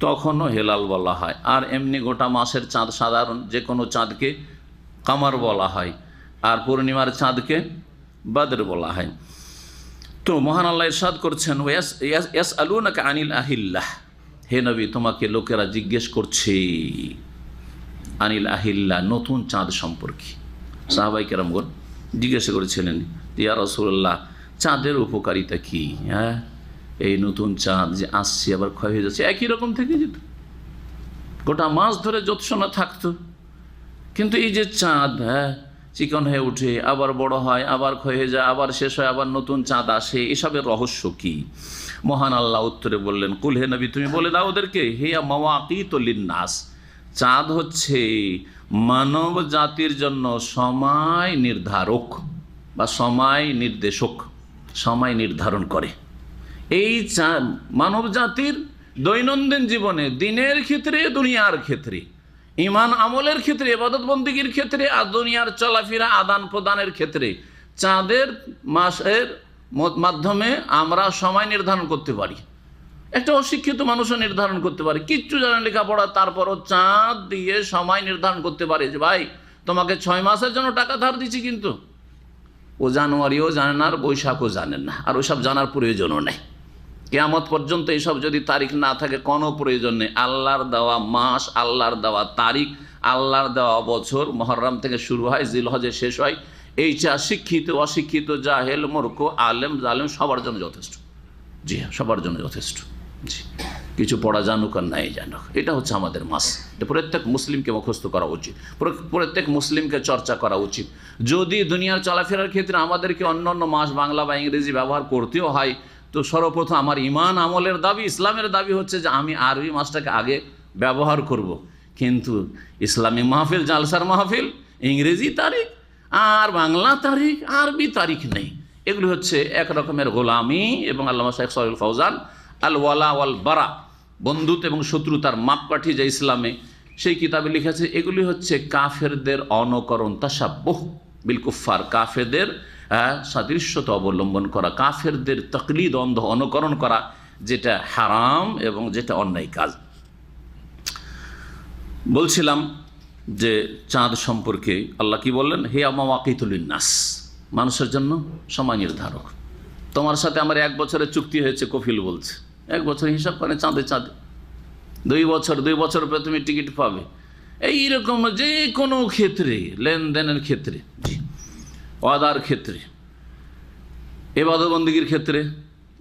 তখনও হেলাল বলা হয়। আর এমনি গোটা মাসের চাঁদ সাধারণ যে কোনো চাঁদকে কামার বলা হয়, আর পূর্ণিমার চাঁদকে বদর বলা হয়। তো মহান আল্লাহ ইরশাদ করছেন, ইয়াসআলুনাকা আনিল আহিল্লাহ, হে নবী তোমাকে লোকেরা জিজ্ঞেস করছে আনিল আহিল্লাহ, নতুন চাঁদ সম্পর্কে। সাহাবায়ে কেরামগণ জিজ্ঞাসা করেছিলেন, ইয়া রাসূলুল্লাহ চাঁদের উপকারিতা কি? হ্যাঁ, এই নতুন চাঁদ যে আসছে আবার ক্ষয় হয়ে যাচ্ছে, একই রকম থেকে যেত, গোটা মাস ধরে যৎসনা থাকতো, কিন্তু এই যে চাঁদ চিকন হয়ে উঠে আবার বড় হয়, আবার ক্ষয় হয়ে যায়, আবার শেষ হয়, আবার নতুন চাঁদ আসে, এসবের রহস্য কি? মহান আল্লাহ উত্তরে বললেন, কুল হে নবী তুমি বলে দাও ওদেরকে, হিয়া মাওয়াকিতুল লিন্নাস, চাঁদ হচ্ছে মানব জাতির জন্য সময় নির্ধারক বা সময় নির্দেশক, সময় নির্ধারণ করে। এই মানব জাতির দৈনন্দিন জীবনে, দিনের ক্ষেত্রে, দুনিয়ার ক্ষেত্রে, ঈমান আমলের ক্ষেত্রে, ইবাদত বন্দেগীর ক্ষেত্রে, আর দুনিয়ার চলাফেরা আদান প্রদানের ক্ষেত্রে চাঁদের মাসের মাধ্যমে আমরা সময় নির্ধারণ করতে পারি। একটা অশিক্ষিত মানুষও নির্ধারণ করতে পারে, কিচ্ছু জানে লেখাপড়া, তারপরও চাঁদ দিয়ে সময় নির্ধারণ করতে পারে যে ভাই তোমাকে 6 মাসের জন্য টাকা ধার দিচ্ছি, কিন্তু ও জানুয়ারিও জানে না আর বৈশাখও জানেন না, আর ওইসব জানার প্রয়োজনও নেই। কিয়ামত পর্যন্ত এইসব যদি তারিখ না থাকে কোনো প্রয়োজন নেই। আল্লাহর দেওয়া মাস, আল্লাহর দেওয়া তারিখ, আল্লাহর দেওয়া বছর, মুহররম থেকে শুরু হয়, জিলহজে শেষ হয়, এইটা শিক্ষিত অশিক্ষিত, জাহেল মূর্খ, আলেম জালেম সবার জন্য যথেষ্ট। জি হ্যাঁ, সবার জন্য যথেষ্ট। জি, কিছু পড়া জানুক আর নাই জানুক, এটা হচ্ছে আমাদের মাস। এটা প্রত্যেক মুসলিমকে মুখস্থ করা উচিত, প্রত্যেক মুসলিমকে চর্চা করা উচিত। যদি দুনিয়ার চলাফেরার ক্ষেত্রে আমাদেরকে অন্য অন্য মাস বাংলা বা ইংরেজি ব্যবহার করতেও হয়, তো সর্বপ্রথম আমার ঈমান আমলের দাবি, ইসলামের দাবি হচ্ছে যে আমি আরবি মাসটাকে আগে ব্যবহার করব। কিন্তু ইসলামী মাহফিল, জালসার মাহফিল, ইংরেজি তারিখ আর বাংলা তারিখ, আরবি তারিখ নেই। এগুলি হচ্ছে এক রকমের গোলামি। এবং আল্লামা শাইখ সালেহুল ফাওজান আল ওয়ালা ওয়াল বারা, বন্ধুত্ব এবং শত্রুতার মাপকাঠি যে ইসলামে, সেই কিতাবে লিখেছে এগুলি হচ্ছে কাফেরদের অনুকরণ, তাশাব্বুহ বিল কুফফার, কাফেরদের সাদৃশ্যতা অবলম্বন করা, কাফেরদের তাকলিদ, অন্ধ অনুকরণ করা, যেটা হারাম এবং যেটা অন্যায় কাজ। বলছিলাম যে চাঁদ সম্পর্কে আল্লাহ কি বললেন, হিয়া মাওয়াকিতুল লিন্নাস, মানুষের জন্য সময় নির্ধারক। তোমার সাথে আমার 1 বছরের চুক্তি হয়েছে, কফিল বলছে 1 বছর হিসাব করে চাঁদে চাঁদে, 2 বছর পরে তুমি টিকিট পাবে। এইরকম যে কোনো ক্ষেত্রে, লেনদেনের ক্ষেত্রে, ওয়াদার ক্ষেত্রে, ইবাদত বন্দেগীর ক্ষেত্রে,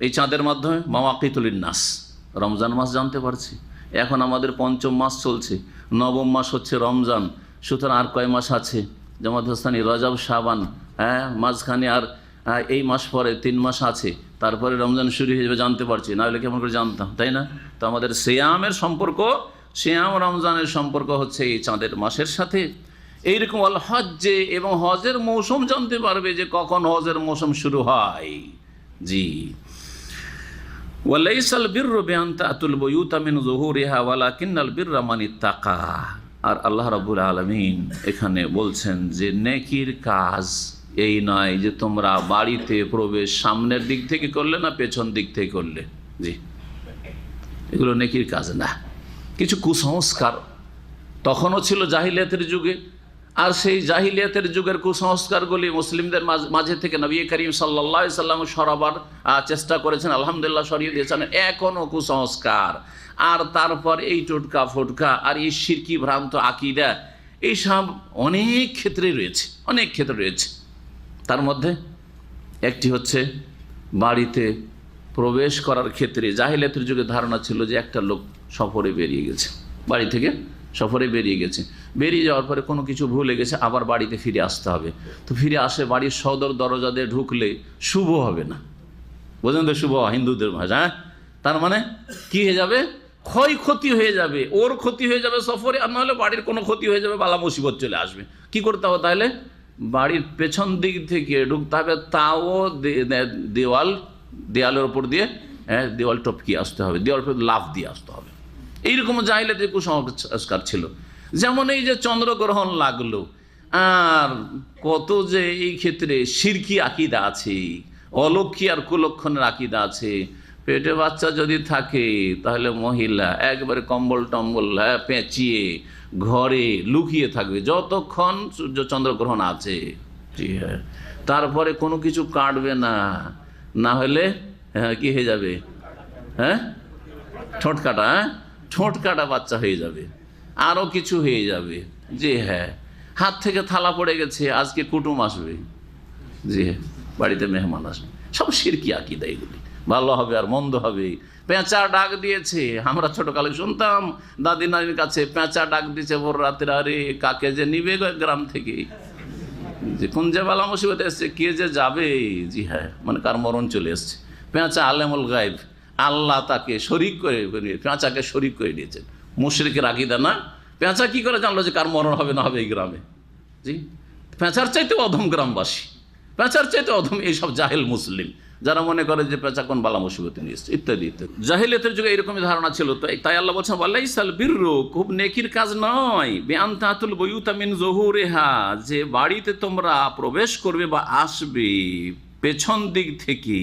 এই চাঁদের মাধ্যমে মাওয়াকিতুল লিন্নাস। রমজান মাস জানতে পারছি, এখন আমাদের 5ম মাস চলছে, 9ম মাস হচ্ছে রমজান, সুতরাং আর কয় মাস আছে? জামাতস্থানি রজব শাবান, মাঝখানে আর এই মাস পরে 3 মাস আছে, তারপরে রমজান শুরু হয়ে যাবে, জানতে পারছি, না হলে কেমন করে জানতাম, তাই না? তো আমাদের সিয়ামের সম্পর্ক, সিয়াম রমজানের সম্পর্ক হচ্ছে এই চাঁদের মাসের সাথে। এইরকম আল হজ্জে, এবং হজের মৌসুম জানতে পারবে যে কখন হজের মৌসুম শুরু হয়। জি, ওয়ালাইসাল বিররু বিআন তাতুল বুয়ুতা মিন যুহুরিহা ওয়ালাকিন্নাল বিররা মান ইত্তাকা। আর আল্লাহ রাব্বুল আলামিন এখানে বলছেন যে নেকির কাজ এই নয় যে তোমরা বাড়িতে প্রবেশ সামনের দিক থেকে করলে না পেছন দিক থেকে করলে। জি, এগুলো নেকির কাজ না। কিছু কুসংস্কার তখনও ছিল জাহিলিয়াতের যুগে, আর সেই জাহিলিয়াতের যুগের কুসংস্কারগুলি মুসলিমদের মাঝে থেকে নবী করিম সাল্লাল্লাহু আলাইহি সাল্লাম সরাবার চেষ্টা করেছেন, আলহামদুলিল্লাহ সরিয়ে দিয়েছেন। এখনও কুসংস্কার, আর তারপর এই টোটকা ফোটকা আর এই শিরকি ভ্রান্ত আকীদা, এইসব অনেক ক্ষেত্রে রয়েছে, অনেক ক্ষেত্রে রয়েছে। তার মধ্যে একটি হচ্ছে বাড়িতে প্রবেশ করার ক্ষেত্রে জাহিলিয়াতের যুগে ধারণা ছিল যে একটা লোক সফরে বেরিয়ে গেছে, বাড়ি থেকে সফরে বেরিয়ে গেছে, বেরিয়ে যাওয়ার পরে কোনো কিছু ভুলে গেছে, আবার বাড়িতে ফিরে আসতে হবে। তো ফিরে আসে বাড়ির সদর দরজা দিয়ে ঢুকলে শুভ হবে না, বোঝেন তো? শুভ হিন্দুদের ভাষা, তার মানে কি হয়ে যাবে? ক্ষয়ক্ষতি হয়ে যাবে, ওর ক্ষতি হয়ে যাবে সফরে, আর নাহলে বাড়ির কোনো ক্ষতি হয়ে যাবে, বালা মুসিবত চলে আসবে। কি করতে হবে তাহলে? বাড়ির পেছন দিক থেকে ঢুকতে হবে, তাও দেওয়ালের উপর দিয়ে দেওয়াল টপকিয়ে আসতে হবে, দেওয়াল লাফ দিয়ে আসতে হবে। এইরকম জাহিলিয়াতের কুসংস্কার ছিল। যেমন এই যে চন্দ্রগ্রহণ লাগলো, আর কত যে এই ক্ষেত্রে শিরকি আকিদা আছে, অলক্ষী আর কুলক্ষণের আকিদা আছে। পেটে বাচ্চা যদি থাকে তাহলে মহিলা একবারে কম্বল টম্বল পেঁচিয়ে ঘরে লুকিয়ে থাকবে যতক্ষণ সূর্য চন্দ্রগ্রহণ আছে। জি হ্যাঁ, তারপরে কোনো কিছু কাটবে না, না হলে কি হয়ে যাবে, হ্যাঁ ঠোঁট কাটা, ঠোঁট কাটা বাচ্চা হয়ে যাবে, আরও কিছু হয়ে যাবে। জি হ্যাঁ, হাত থেকে থালা পড়ে গেছে, আজকে কুটুম আসবে, জি বাড়িতে মেহমান আসবে, সব শিরকি আকিদা এগুলি। ভালো হবে আর মন্দ হবে। পেঁচা ডাক দিয়েছে, আমরা ছোটকালে শুনতাম দাদি নানির কাছে, পেঁচা ডাক দিয়েছে ভোর রাতের, আরে কাকে যে নিবে গ্রাম থেকে, যে কোন যে বালা মুসিবত এসছে, কে যে যাবে। জি হ্যাঁ, মানে কার মরণ চলে এসছে। পেঁচা আলেমুল গায়েব, আল্লাহ তাকে শরিক করে, পেঁচাকে শরিক করে দিয়েছেন। মুশরিকের আকীদা না? পেঁচা কি করে জানলো যে কার মরণ হবে না হবে এই গ্রামে? জি, পেঁচার চাইতে অধম গ্রামবাসী, পেঁচার চাইতে অধম এইসব জাহেল মুসলিম, যারা মনে করে যে পেঁচা কোন বালা মুসিবতে নিয়ে এসছে, ইত্যাদি ইত্যাদি। জাহিলিয়াতের যুগে এরকমই ধারণা ছিল। তাই আল্লাহ বলছেন ওয়ালাইসাল বিররু, খুব নেকির কাজ নয়, বিআন তাতুল বুয়ুতা মিন যুহুরিহা, যে বাড়িতে তোমরা প্রবেশ করবে বা আসবে পেছন দিক থেকে,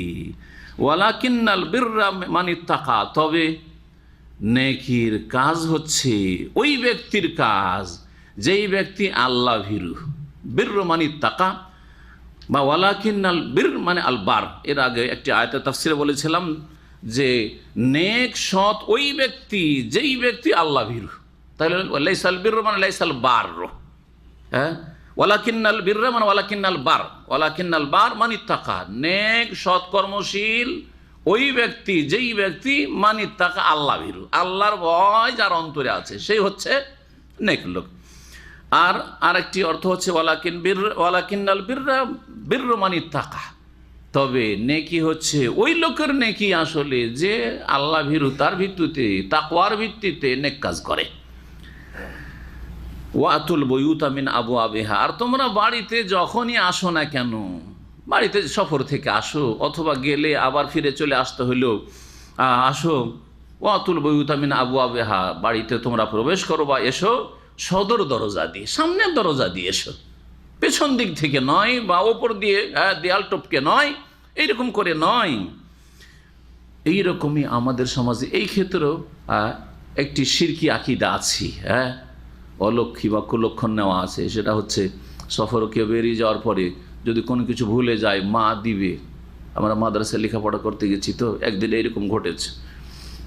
ওয়ালাকিন্নাল বিররা মানিত্তাকা, তবে নেকির কাজ হচ্ছে ওই ব্যক্তির কাজ যেই ব্যক্তি আল্লাহ ভীরু। বিররু মানিত্তাকা বা ওয়ালাকিন্নাল বির মানে আল বার। এর আগে একটি আয়াতে তাফসিরে বলেছিলাম যে নেক সৎ ওই ব্যক্তি যেই ব্যক্তি আল্লাহ ভীরু। তাহলে লাইসাল বির মানে লাইসাল বার, হ্যাঁ, ওয়ালাকিন্নাল বির মানে ওয়ালাকিন্নাল বার, ওয়ালাকিন্নাল বার মানিত্তাকা, নেক সৎ কর্মশীল ওই ব্যক্তি যেই ব্যক্তি মানিত্তাকা আল্লাহ ভীরু, আল্লাহর ভয় যার অন্তরে আছে সেই হচ্ছে নেক লোক। আর আরেকটি অর্থ হচ্ছে ওয়ালাকিন্নাল বিররা বিররু মানিত্তাকা, তবে নেকি হচ্ছে ওই লোকের নেকি আসলে যে আল্লাহ ভীরু, তার ভিত্তিতে তাকওয়ার ভিত্তিতে নেক কাজ করে। ওয়াতুল বুয়ুতা মিন আবওয়াবিহা, আর তোমরা বাড়িতে যখনই আসো না কেন, বাড়িতে সফর থেকে আসো অথবা গেলে আবার ফিরে চলে আসতে হইলেও আসো, ওয়াতুল বুয়ুতা মিন আবওয়াবিহা, বাড়িতে তোমরা প্রবেশ করো বা এসো সদর দরজা দিয়ে, সামনের দরজা দিয়ে এসো, পেছন দিক থেকে নয় বা ওপর দিয়ে দেয়াল টপকে নয়, এইরকম করে নয়। এইরকমই আমাদের সমাজে এই ক্ষেত্রেও একটি শিরকি আকিদা আছে, হ্যাঁ, অলক্ষী বা কুলক্ষণ নেওয়া আছে। সেটা হচ্ছে সফরে কেউ বেরিয়ে যাওয়ার পরে যদি কোনো কিছু ভুলে যায়, মা দিবে। আমরা মাদ্রাসায় লেখাপড়া করতে গেছি, তো একদিন এইরকম ঘটেছে।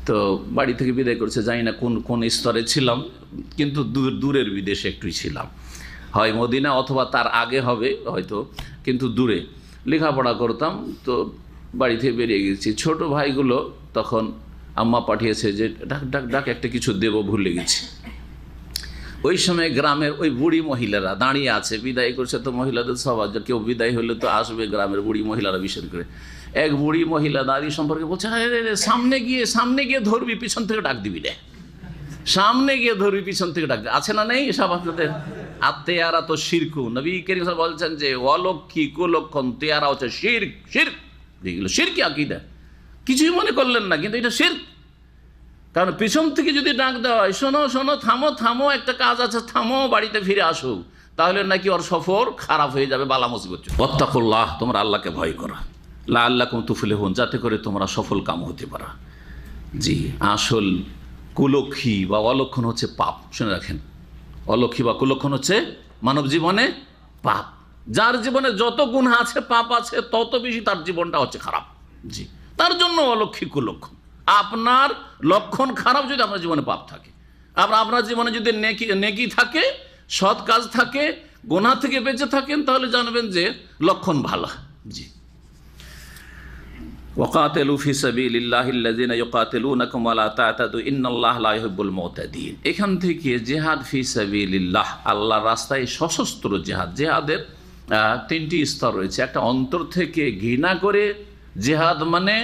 তো বাড়ি থেকে বিদায় করেছে, জানি না কোন স্তরে ছিলাম, কিন্তু দূরের বিদেশে একটুই ছিলাম, হয় মদিনা অথবা তার আগে হবে হয়তো, কিন্তু দূরে লেখাপড়া করতাম। তো বাড়ি থেকে বেরিয়ে গেছি, ছোট ভাইগুলো তখন আম্মা পাঠিয়েছে যে ডাক ডাক ডাক একটা কিছু দেব, ভুলে গেছি। ওই সময় গ্রামের ওই বুড়ি মহিলারা দাঁড়িয়ে আছে, বিদায় করছে। তো মহিলাদের সবার কেউ বিদায় হলে তো আসবে গ্রামের বুড়ি মহিলারা, বিশেষ করে এক বুড়ি মহিলা দাঁড়িয়ে সম্পর্কে বলছে, আরে সামনে গিয়ে ধরবি, পিছন থেকে ডাক দিবি রে, সামনে গিয়ে ধরবি, পিছন থেকে ডাক দিবি। আছে না নেই এসব আপনাদের? আর তেয়ারা তো শিরকু, নবী করিম সাল্লাল্লাহু আলাইহি ওয়াসাল্লাম বলছেন যে অলক্ষী কুলক্ষণ তেয়ারা হচ্ছে শিরক, শিরক, যেগুলো শিরকি আকীদা, কিছুই মনে করলেন না, কিন্তু এটা শিরক। কারণ পিছন থেকে যদি ডাক দেওয়া হয়, শোনো শোনো, থামো থামো, একটা কাজ আছে, থামো, বাড়িতে ফিরে আসো, তাহলে নাকি ওর সফর খারাপ হয়ে যাবে, বালা মুসিবত। ওয়াত্তাকুল্লাহ, তোমরা আল্লাহকে ভয় করো, লাআল্লাকুম তুফলিহুন, যাতে করে তোমরা সফল কাম হতে পারো। জি, আসল কুলক্ষী বা অলক্ষণ হচ্ছে পাপ। শুনে রাখেন, অলক্ষী বা কুলক্ষণ হচ্ছে মানব জীবনে পাপ। যার জীবনে যত গুনাহ আছে, পাপ আছে, তত বেশি তার জীবনটা হচ্ছে খারাপ। জি, তার জন্য অলক্ষী কুলক্ষণ। আপনার লক্ষণ খারাপ যদি আপনার জীবনে পাপ থাকে, আপনার জীবনে যদি নেকি থাকে, সৎ কাজ থাকে, গুনাহ থেকে বেঁচে থাকেন, তাহলে জানবেন যে লক্ষণ ভালো। জি, ওয়াকাতিলু ফি সাবিলিল্লাহিল্লাযিনা ইউকাতিলুনাকুম ওয়া লা তা'তাদু ইন্নাল্লাহা লা ইউহিব্বুল মু'তাদিন। এখান থেকে জিহাদ ফি সাবিলিল্লাহ, আল্লাহর রাস্তায় সশস্ত্র জিহাদ। জিহাদের তিনটি স্তর রয়েছে। একটা অন্তর থেকে ঘৃণা করে জিহাদ, মানে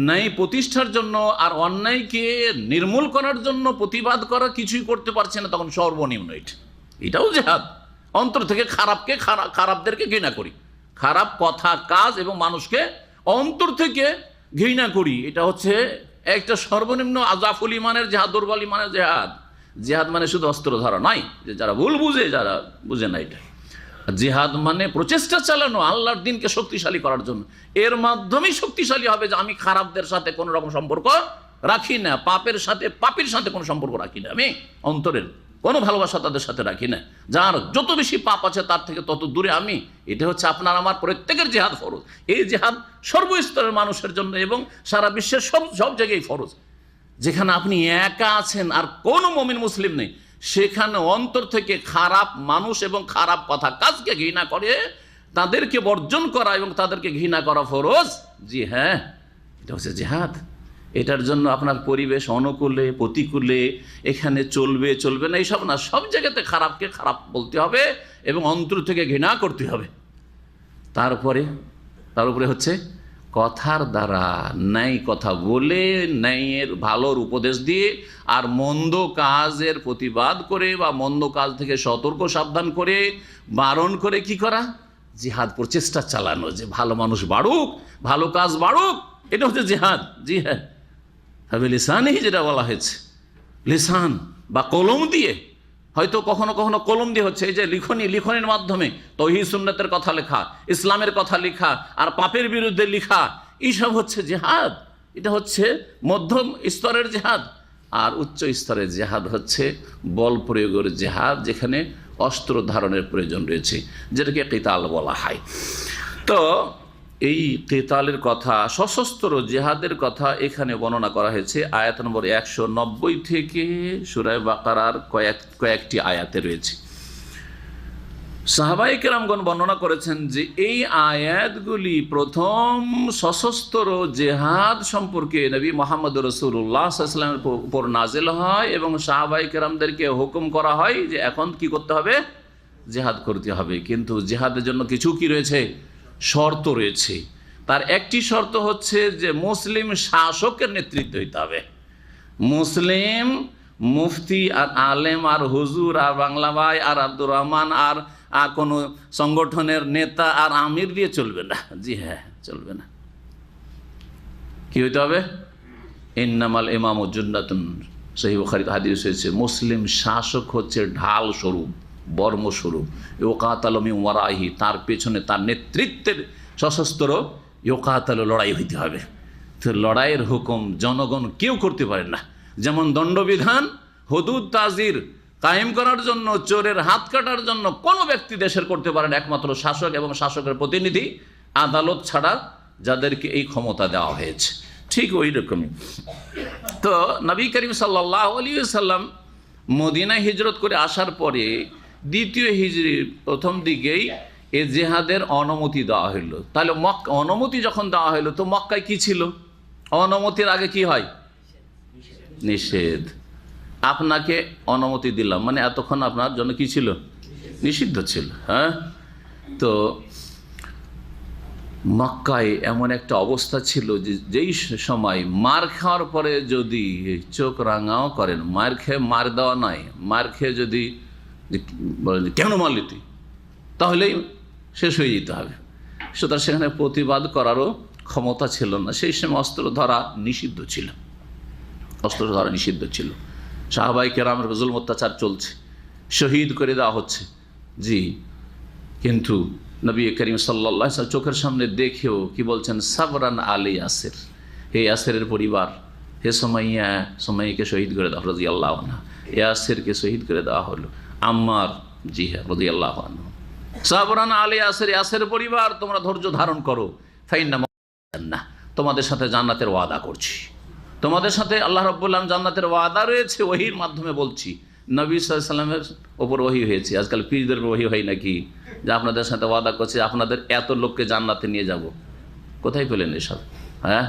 ন্যায় প্রতিষ্ঠার জন্য আর অন্যায়কে নির্মূল করার জন্য প্রতিবাদ করা, কিছুই করতে পারছে না, তখন সর্বনিম্ন এটাও জিহাদ। অন্তর থেকে খারাপদেরকে ঘৃণা করি, খারাপ কথা কাজ এবং মানুষকে অন্তর থেকে ঘৃণা করি, এটা হচ্ছে একটা সর্বনিম্ন আজাফুল ইমানের জিহাদ, দুর্বল ইমানের জিহাদ। জিহাদ মানে শুধু অস্ত্র ধরা নয়, যে যারা ভুল বুঝে, যারা বুঝে না এটা। জিহাদ মানে প্রচেষ্টা চালানো আল্লাহর দিনকে শক্তিশালী করার জন্য। এর মাধ্যমেই শক্তিশালী হবে যে আমি খারাপদের সাথে কোনো রকম সম্পর্ক রাখি না, পাপের সাথে কোনো সম্পর্ক রাখি না, আমি অন্তরের কোনো ভালোবাসা তাদের সাথে রাখি না। যার যত বেশি পাপ আছে তার থেকে তত দূরে আমি। এটা হচ্ছে আপনার আমার প্রত্যেকের জিহাদ ফরজ। এই জিহাদ সর্বস্তরের মানুষের জন্য এবং সারা বিশ্বের সব জায়গায় ফরজ। যেখানে আপনি একা আছেন আর কোনো মুমিন মুসলিম নেই, সেখানে অন্তর থেকে খারাপ মানুষ এবং খারাপ কথা কাজকে ঘৃণা করে তাদেরকে বর্জন করা এবং তাদেরকে ঘৃণা করা ফরজ। জি হ্যাঁ, এটা হচ্ছে জিহাদ। এটার জন্য আপনার পরিবেশ অনুকূলে প্রতিকূলে এখানে চলবে না এইসব না, সব জায়গাতে খারাপকে খারাপ বলতে হবে এবং অন্তর থেকে ঘৃণা করতে হবে। তার উপরে হচ্ছে কথার দ্বারা ন্যায় কথা বলে, ন্যায়ের ভালোর উপদেশ দিয়ে আর মন্দ কাজের প্রতিবাদ করে বা মন্দ কাজ থেকে সতর্ক সাবধান করে বারণ করে কি করা, জিহাদ প্রচেষ্টা চালানো যে ভালো মানুষ বাড়ুক, ভালো কাজ বাড়ুক, এটা হচ্ছে জিহাদ। জি হ্যাঁ, তবে লিসানেই যেটা বলা হয়েছে, লিসান বা কলম দিয়ে, হয়তো কখনো কখনো কলম দিয়ে হচ্ছে এই যে লিখনির মাধ্যমে তৌহিদ সুন্নাতের কথা লেখা, ইসলামের কথা লেখা আর পাপের বিরুদ্ধে লেখা, এইসব হচ্ছে জিহাদ। এটা হচ্ছে মধ্যম স্তরের জিহাদ। আর উচ্চ স্তরের জিহাদ হচ্ছে বল প্রয়োগের জিহাদ, যেখানে অস্ত্র ধারণের প্রয়োজন রয়েছে, যেটাকে কিতাল বলা হয়। তো এই কিতালের কথা, সশস্ত্র জিহাদের কথা এখানে বর্ণনা করা হয়েছে আয়াত নম্বর 190 থেকে সূরা বাকারার কয়েকটি আয়াতে রয়েছে। সাহাবায়ে কেরামগণ বর্ণনা করেছেন যে এই আয়াতগুলি প্রথম সশস্ত্র জিহাদ সম্পর্কে নবী মুহাম্মদ রাসূলুল্লাহ সাল্লাল্লাহু আলাইহি ওয়াসাল্লামের উপর নাজিল হয় এবং সাহাবায়ে কেরামদেরকে হুকুম করা হয় যে এখন কি করতে হবে, জিহাদ করতে হবে। কিন্তু জিহাদের জন্য কিছু কি রয়েছে, শর্ত রয়েছে। তার একটি শর্ত হচ্ছে যে মুসলিম শাসকের নেতৃত্ব হইতে হবে। মুসলিম মুফতি আর আলেম আর হুজুর আর বাংলা ভাই আর আব্দুর রহমান আর কোনো সংগঠনের নেতা আর আমির দিয়ে চলবে না। জি হ্যাঁ, চলবে না। কি হইতে হবে, ইন্নামাল ইমামু জুন্নাতুন, সহিহ বুখারীতে হাদিস হয়েছে, মুসলিম শাসক হচ্ছে ঢাল স্বরূপ, বর্মস্বরূপ। ইউকাতালু মিন ওয়ারাইহি, তার পেছনে তার নেতৃত্বের সশস্ত্র ইউকাতালু, লড়াই হইতে হবে। তো লড়াইয়ের হুকুম জনগণ কেউ করতে পারে না। যেমন দণ্ডবিধান, হুদুদ তাজির কায়েম করার জন্য, চোরের হাত কাটার জন্য কোনো ব্যক্তি দেশের করতে পারে না, একমাত্র শাসক এবং শাসকের প্রতিনিধি আদালত ছাড়া যাদেরকে এই ক্ষমতা দেওয়া হয়েছে। ঠিক ওই রকমই তো নবী করিম সাল্লাল্লাহু আলাইহি ওয়াসাল্লাম মদিনায় হিজরত করে আসার পরে দ্বিতীয় হিজরির প্রথম দিকেই এ জিহাদের অনুমতি দেওয়া হইল। তাহলে অনুমতি যখন দেওয়া হইল তো মক্কায় কি ছিল, অনুমতির আগে কি হয়, নিষেধ। আপনাকে অনুমতি দিলাম মানে এতক্ষণ আপনার জন্য কি ছিল, নিষিদ্ধ ছিল। হ্যাঁ, তো মক্কায় এমন একটা অবস্থা ছিল যে যেই সময় মার খাওয়ার পরে যদি চোখ রাঙাও করেন, মার খেয়ে মার দেওয়া নয়, মার খেয়ে যদি বলেন কেন মারলি তুই, তাহলেই শেষ হয়ে যেতে হবে। সুতরাং সেখানে প্রতিবাদ করারও ক্ষমতা ছিল না। সেই সময় অস্ত্র ধরা নিষিদ্ধ ছিল, অস্ত্র ধরা নিষিদ্ধ ছিল। সাহাবায়ে কেরামের জুলম অত্যাচার চলছে, শহীদ করে দেওয়া হচ্ছে। জি, কিন্তু নবী করিম সাল্লাল্লাহু আলাইহি ওয়াসাল্লাম চোখের সামনে দেখেও কি বলছেন, সাবরান আলী ইয়াসির, হে ইয়াসিরের পরিবার, হে সুমাইয়াকে শহীদ করে দেওয়া রাদিয়াল্লাহু আনহা, ইয়াসিরকে শহীদ করে দেওয়া হলো। আম্মার, জি হ্যাঁ, রাদিয়াল্লাহু আনহু, সাবরান আলী ইয়াসির, ইয়াসিরের পরিবার তোমরা ধৈর্য ধারণ করো, ফাইন্না জান্নাহ, তোমাদের সাথে জান্নাতের ওয়াদা করছি, তোমাদের সাথে আল্লাহ রাব্বুল আলামিন জান্নাতের ওয়াদা রয়েছে। ওহীর মাধ্যমে বলছি, নবী সাল্লাল্লাহু আলাইহি ওয়াসাল্লামের ওপর ওহী হয়েছে। আজকাল পীরদের ওহী হয় নাকি যে আপনাদের সাথে ওয়াদা করছে আপনাদের এত লোককে জান্নাতে নিয়ে যাব। কোথায় পেলেন এসব? হ্যাঁ,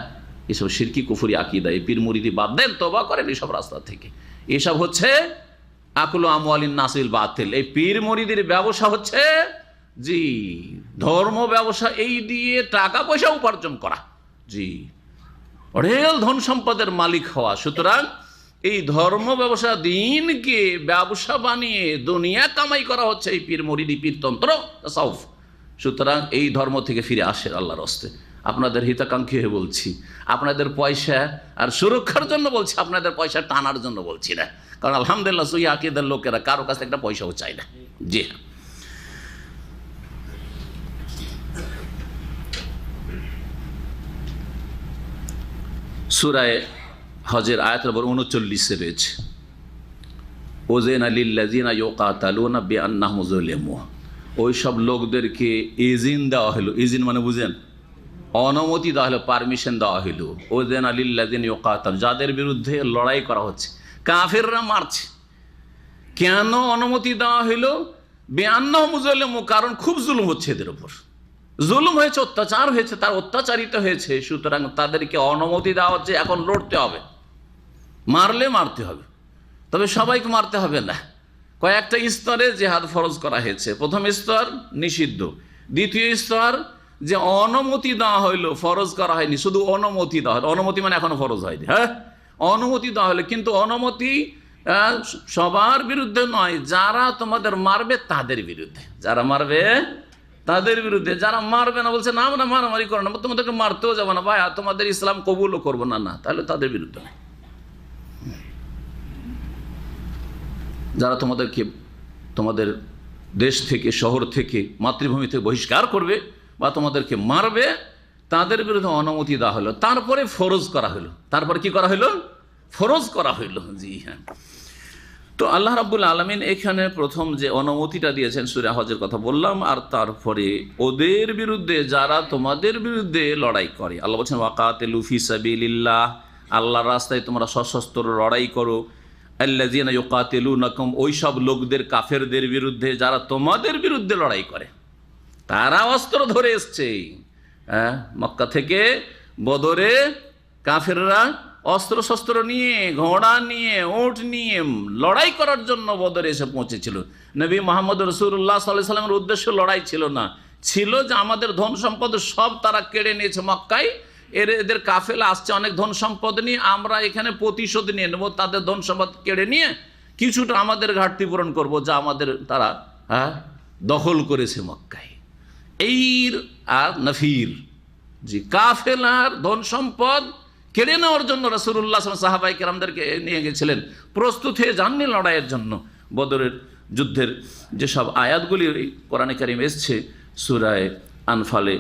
এসব শিরকি কুফরি আকীদা। এই পীর মুরিদি বাদ দেন, তওবা করেন এসব রাস্তা থেকে। এসব হচ্ছে আকুলু আমওয়ালিন নাসিল বাতিল। এই পীর মুরিদির ব্যবসা হচ্ছে জি ধর্ম ব্যবসা, এই দিয়ে টাকা পয়সা উপার্জন করা, জি অঢেল ধন সম্পদের মালিক হওয়া। সুতরাং এই ধর্ম ব্যবসা, দিনকে ব্যবসা বানিয়ে দুনিয়া কামাই করা হচ্ছে এই পীর মুরিদি, পীরতন্ত্র, তাসাউফ। সুতরাং এই ধর্ম থেকে ফিরে আসে আল্লাহর রাস্তে। আপনাদের হিতাকাঙ্ক্ষী হয়ে বলছি, আপনাদের পয়সা আর সুরক্ষার জন্য বলছি, আপনাদের পয়সা টানার জন্য বলছি না। কারণ আলহামদুলিল্লাহ সহি আকীদার লোকেরা কারো কাছে একটা পয়সাও চায় না। জি হ্যাঁ, সূরায়ে হজের আয়াত নম্বর 39 রয়েছে, ওযায়না লিল্লাযিনা ইউকাতালুনা বিআন্নাহুম যুলিমু। ওই সব লোকদেরকে ইজিন দেওয়া হলো, ইজিন মানে বুঝেন, অনুমতি দেওয়া হলো, পারমিশন দেওয়া হলো। ওযায়না লিল্লাযিনা ইউকাতালুন, যাদের বিরুদ্ধে লড়াই করা হচ্ছে, কাফেররা মারছে। কেন অনুমতি দেওয়া হইল? বিআন্নাহুম যুলিমু, কারণ খুব জুলুম হচ্ছে এদের উপর, জুলুম হয়েছে, অত্যাচার হয়েছে, তার অত্যাচারিত হয়েছে, সুতরাং তাদেরকে অনুমতি দেওয়া হচ্ছে এখন লড়তে হবে, মারলে মারতে হবে, তবে সবাইকে মারতে হবে না। কয়েকটা স্তরে জিহাদ ফরজ করা হয়েছে। প্রথম স্তর নিষিদ্ধ, দ্বিতীয় স্তর যে অনুমতি দেওয়া হইলো, ফরজ করা হয়নি, শুধু অনুমতি দেওয়া হলো। অনুমতি মানে এখনো ফরজ হয়নি, হ্যাঁ, অনুমতি দেওয়া হলো, কিন্তু অনুমতি সবার বিরুদ্ধে নয়, যারা তোমাদের মারবে তাদের বিরুদ্ধে, যারা মারবে তাদের বিরুদ্ধে। যারা মারবে না বলছে না আমরা মারামারি করো না, তোমাদেরকে মারতেও যাবো না ভাই, তোমাদের ইসলাম কবুলও করবো না, না, তাহলে তাদের বিরুদ্ধে নয়। যারা তোমাদেরকে তোমাদের দেশ থেকে, শহর থেকে, মাতৃভূমি থেকে বহিষ্কার করবে বা তোমাদেরকে মারবে, তাদের বিরুদ্ধে অনুমতি দেওয়া হলো। তারপরে ফরজ করা হলো, তারপরে কি করা হলো? ফরজ করা হইল। জি হ্যাঁ। তো আল্লাহ রাব্বুল আলামিন এখানে প্রথম যে অনুমতিটা দিয়েছেন, সূরা হজের কথা বললাম, আর তারপরে ওদের বিরুদ্ধে যারা তোমাদের বিরুদ্ধে লড়াই করে, আল্লাহ বলছেন ওয়াকাতিলু ফি সাবিলিল্লাহ, আল্লাহর রাস্তায় তোমরা সশস্ত্র লড়াই করো। আল্লাযিনা ইউকাতিলুনাকুম, ওই সব লোকদের, কাফেরদের বিরুদ্ধে যারা তোমাদের বিরুদ্ধে লড়াই করে, তারা অস্ত্র ধরে এসছে। হ্যাঁ, মক্কা থেকে বদরে কাফেররা অস্ত্র শস্ত্র নিয়ে, ঘোড়া নিয়ে, উট নিয়ে লড়াই করার জন্য বদরে এসে পৌঁছেছিল। নবী মুহাম্মদ রাসূলুল্লাহ সাল্লাল্লাহু আলাইহি ওয়াসাল্লামের উদ্দেশ্য লড়াই ছিল না, ছিল যে আমাদের ধন সম্পদ সব তারা কেড়ে নিয়েছে মক্কায়, এদের কাফেলা আসছে অনেক ধন সম্পদ নিয়ে, আমরা এখানে প্রতিশোধ নিয়ে নেব, তাদের ধন সম্পদ কেড়ে নিয়ে কিছুটা আমাদের ঘাটতি পূরণ করব, যা আমাদের তারা দখল করেছে মক্কায়। এই আর নফির, জি, কাফেলার ধন সম্পদ কেড়ে নেওয়ার জন্য রাসূলুল্লাহ সাহাবাই কেরামদেরকে নিয়ে গেছিলেন, প্রস্তুত হয়ে যাননি লড়াইয়ের জন্য। বদরের যুদ্ধের যেসব আয়াতগুলি কোরআনে কারিম এসছে সূরা আনফালে,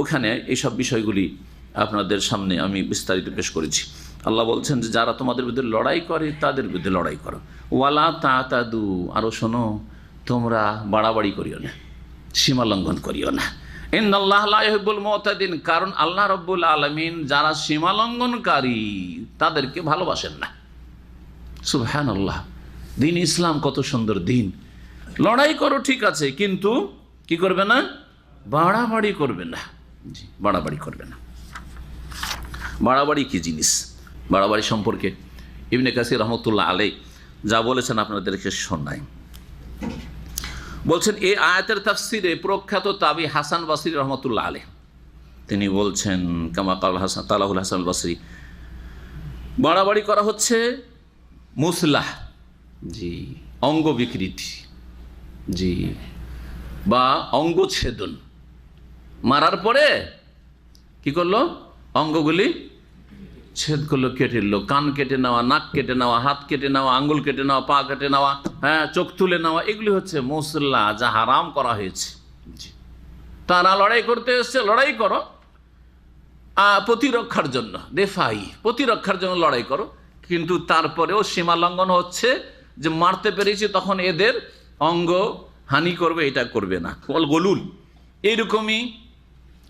ওখানে এইসব বিষয়গুলি আপনাদের সামনে আমি বিস্তারিত পেশ করেছি। আল্লাহ বলছেন যে যারা তোমাদের বিরুদ্ধে লড়াই করে তাদের বিরুদ্ধে লড়াই করো। ওয়ালা তাতাদু, আরও শোনো, তোমরা বাড়াবাড়ি করিও না, সীমা লঙ্ঘন করিও না। ইন্নাল্লাহ লা ইউহিব্বুল মুতাদিন, কারণ আল্লাহ রাব্বুল আলামিন যারা সীমা লঙ্ঘনকারী তাদেরকে ভালোবাসেন না। সুবহানাল্লাহ, দিন ইসলাম কত সুন্দর দিন। লড়াই করো ঠিক আছে, কিন্তু কি করবে না? বাড়াবাড়ি করবে না। জি, বাড়াবাড়ি করবে না। বাড়াবাড়ি কি জিনিস? বাড়াবাড়ি সম্পর্কে ইবনে কাসির রহমতুল্লাহ আলাইহি যা বলেছেন আপনাদেরকে শোনাই। বলছেন এই আয়াতের তাফসিরে প্রখ্যাত তাবি হাসান বসরি রহমতুল্লাহ আলাইহি তিনি বলছেন, কামা কাল হাসান তালাহুল হাসান বসরি, বাড়াবাড়ি করা হচ্ছে মুসলাহ, জি, অঙ্গ বিকৃতি, জি, বা অঙ্গছেদন। মারার পরে কি করলো? অঙ্গগুলি ছেদ করলো, কেটে নিল, কান কেটে নেওয়া, নাক কেটে নেওয়া, হাত কেটে নেওয়া, আঙ্গুল কেটে নেওয়া, পা কেটে নেওয়া, হ্যাঁ, চোখ তুলে নেওয়া, এগুলি হচ্ছে মুসল্লা, যা হারাম করা হয়েছে। তারা লড়াই করতে এসছে, লড়াই করো প্রতিরক্ষার জন্য, দেফাই, প্রতিরক্ষার জন্য লড়াই করো, কিন্তু তারপরেও সীমা লঙ্ঘন হচ্ছে যে মারতে পেরেছি তখন এদের অঙ্গ হানি করবে, এটা করবে না। গলুল, এইরকমই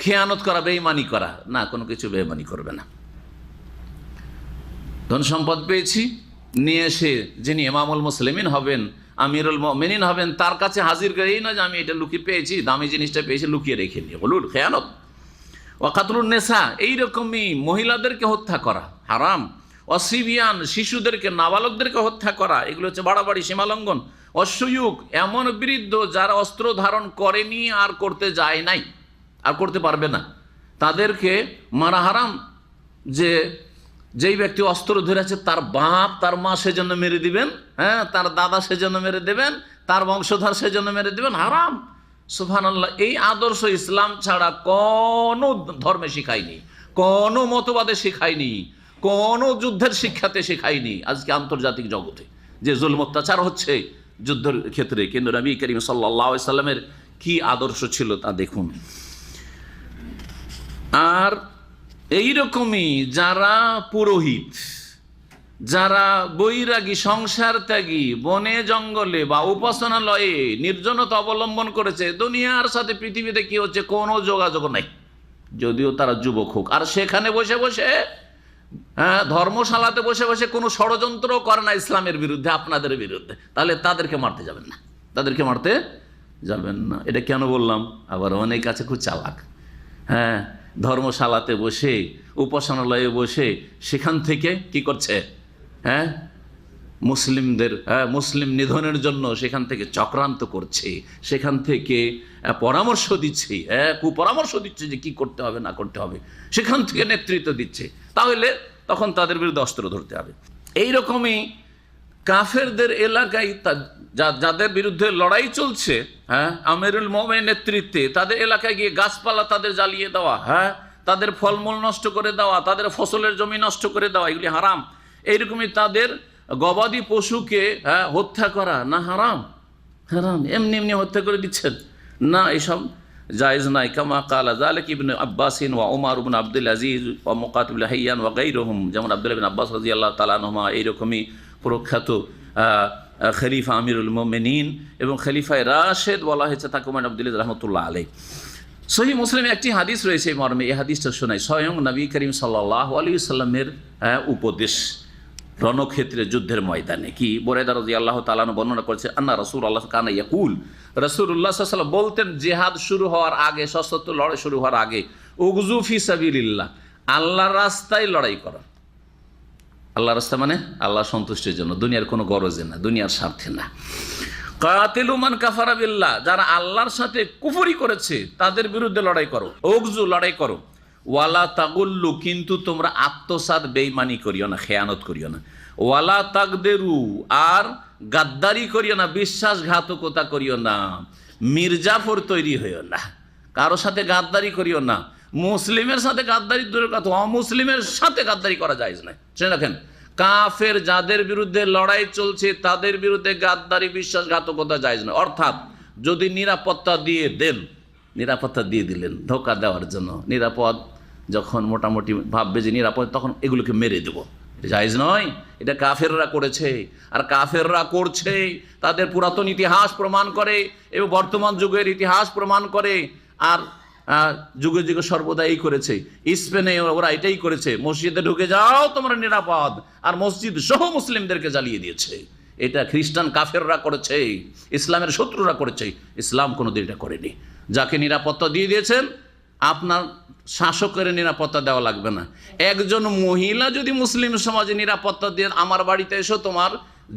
খেয়ানত করা, বেঈমানি করা, না, কোনো কিছু বেঈমানি করবে না। ধন সম্পদ পেয়েছি, নিয়ে এসে যিনি ইমামুল মুসলিমিন হবেন, আমিরুল মুমিনিন হবেন, তার কাছে হাজির করে, এই না যে আমি এটা লুকিয়ে পেয়েছি, দামি জিনিসটা পেয়েছি, লুকিয়ে রেখে নিয়ে, বলুন খেয়ানত। ওয়াকাতুলুন নেসা, এইরকমই মহিলাদেরকে হত্যা করা হারাম। অসিবিয়ান, শিশুদেরকে, নাবালকদেরকে হত্যা করা, এগুলো হচ্ছে বাড়াবাড়ি, সীমালঙ্ঘন। অসুয়ুক, এমন বৃদ্ধ যারা অস্ত্র ধারণ করেনি আর করতে যায় নাই, আর করতে পারবে না, তাদেরকে মারা হারাম। যেই ব্যক্তি অস্ত্র ধরে আছে তার বাপ, তার মা সেজন্য মেরে দিবেন, হ্যাঁ, তার দাদা সেজন্য মেরে দেবেন, তার বংশধর সেজন্য মেরে দেবেন, হারাম। সুবহানাল্লাহ, এই আদর্শ ইসলাম ছাড়া কোনো ধর্মে শিখায়নি, কোনো মতবাদে শিখায়নি, কোনো যুদ্ধের শিক্ষাতে শিখায়নি। আজকে আন্তর্জাতিক জগতে যে জুলম অত্যাচার হচ্ছে যুদ্ধের ক্ষেত্রে, কিন্তু নবী করিম সাল্লাল্লাহু আলাইহি সাল্লামের কি আদর্শ ছিল তা দেখুন। আর এইরকমই যারা পুরোহিত, যারা বৈরাগী, সংসার ত্যাগী, বনে জঙ্গলে বা উপাসনালয়ে নির্জনতা অবলম্বন করেছে, দুনিয়ার সাথে পৃথিবীতে কি হচ্ছে কোনো যোগাযোগ নাই, যদিও তারা যুবক হোক, আর সেখানে বসে বসে ধর্মশালাতে বসে বসে কোনো ষড়যন্ত্র করে না ইসলামের বিরুদ্ধে, আপনাদের বিরুদ্ধে, তাহলে তাদেরকে মারতে যাবেন না, তাদেরকে মারতে যাবেন না। এটা কেন বললাম? আবার অনেক আছে খুব চালাক, ধর্মশালাতে বসে, উপাসনালয়ে বসে সেখান থেকে কি করছে, মুসলিমদের মুসলিম নিধনের জন্য সেখান থেকে চক্রান্ত করছে, সেখান থেকে পরামর্শ দিচ্ছে, কুপরামর্শ দিচ্ছে যে কি করতে হবে না করতে হবে, সেখান থেকে নেতৃত্ব দিচ্ছে। তাহলে তখন তাদের বিরুদ্ধে অস্ত্র ধরতে হবে। এইরকমই কাফেরদের এলাকায় যাদের বিরুদ্ধে লড়াই চলছে, আমিরুল মুমিনের নেতৃত্বে, তাদের এলাকায় গিয়ে গাছপালা তাদের জ্বালিয়ে দেওয়া, তাদের ফলমূল নষ্ট করে দেওয়া, তাদের ফসলের জমি নষ্ট করে দেওয়া, এগুলি হারাম। এইরকমই তাদের গবাদি পশুকে হত্যা করা না হারাম? হারাম। এমনি এমনি হত্যা করে দিচ্ছেন না, এসব জায়েজ নাই। কামা কালা যালিক ইবনে আব্বাসিন ওয়া উমর ইবনে আব্দুল আজিজ ওয়া মুকাতিবুল হাইয়ান ওয়া গায়রুহুম, যেমন আব্দুল্লাহ ইবনে আব্বাস রাদিয়াল্লাহু তাআলা আনহুমা এইরকমই প্রখ্যাত খলিফা আমিরুল মুমিনিন এবং খলিফায়ে রাশেদ বলা হয়েছে তাকে উমর আব্দুল্লাহ রাহমাতুল্লাহ আলাইহি। সহিহ মুসলিমে একটি হাদিস রয়েছে এই মর্মে, এই হাদিসটা শোনাই। স্বয়ং নবী করিম সাল্লাল্লাহু আলাইহি ওয়াসাল্লামের উপদেশ রণক্ষেত্রে, যুদ্ধের ময়দানে। কি বুরায়দা রাদিয়াল্লাহু তাআলা আনহু বর্ণনা করেছে, আন্না রাসূলুল্লাহ কানা ইয়াকুল, রাসূলুল্লাহ সাল্লাল্লাহু আলাইহি ওয়াসাল্লাম বলতেন জিহাদ শুরু হওয়ার আগে, সশস্ত্র লড়াই শুরু হওয়ার আগে, উগজু ফি সাবিলিল্লাহ, আল্লাহর রাস্তায় লড়াই করা। আল্লাহর রাস্তা মানে আল্লাহ সন্তুষ্টির জন্য, দুনিয়ার কোনো গরজে না, দুনিয়ার স্বার্থে না। কাতিলু মান কাফারা বিল্লাহ, যারা আল্লাহর সাথে কুফরি করেছে তাদের বিরুদ্ধে লড়াই করো, উগজু লড়াই করো। ওয়ালা তাগুল্লু, কিন্তু তোমরা আত্মসাৎ বেঈমানি করিও না, খেয়ানত করিও না। ওয়ালা তাকদেরু, আর গাদ্দারি করিও না, বিশ্বাসঘাতকতা করিও না, মির্জাফর তৈরি হইও না, কারো সাথে গাদ্দারি করিও না। মুসলিমের সাথে গাদ্দারি দূরের কথা, অমুসলিমের সাথে গাদ্দারি করা যায় না। শুনে রাখেন, কাফের যাদের বিরুদ্ধে লড়াই চলছে তাদের বিরুদ্ধে গাদ্দারি, বিশ্বাসঘাতকতা জায়েজ না। অর্থাৎ যদি নিরাপত্তা দিয়ে দেন, নিরাপত্তা দিয়ে দিলেন ধোঁকা দেওয়ার জন্য, নিরাপদ যখন মোটামুটি ভাববে যে নিরাপদ, তখন এগুলোকে মেরে দেবো, এটা জায়েজ নয়। এটা কাফেররা করেছে, আর কাফেররা করছে, তাদের পুরাতন ইতিহাস প্রমাণ করে এবং বর্তমান যুগের ইতিহাস প্রমাণ করে, আর যুগে যুগে সর্বদা এই করেছে। স্পেনে ওরা এটাই করেছে, মসজিদে ঢুকে যাও তোমরা নিরাপদ, আর মসজিদ সহ মুসলিমদেরকে জ্বালিয়ে দিয়েছে। এটা খ্রিস্টান কাফেররা করেছে, ইসলামের শত্রুরা করেছে, ইসলাম কোনোদিন এটা করেনি। যাকে নিরাপত্তা দিয়ে দিয়েছেন, আপনার শাসকের নিরাপত্তা দেওয়া লাগবে না। একজন মহিলা যদি মুসলিম সমাজে নিরাপত্তা দিয়ে আমার বাড়িতে এসো তোমার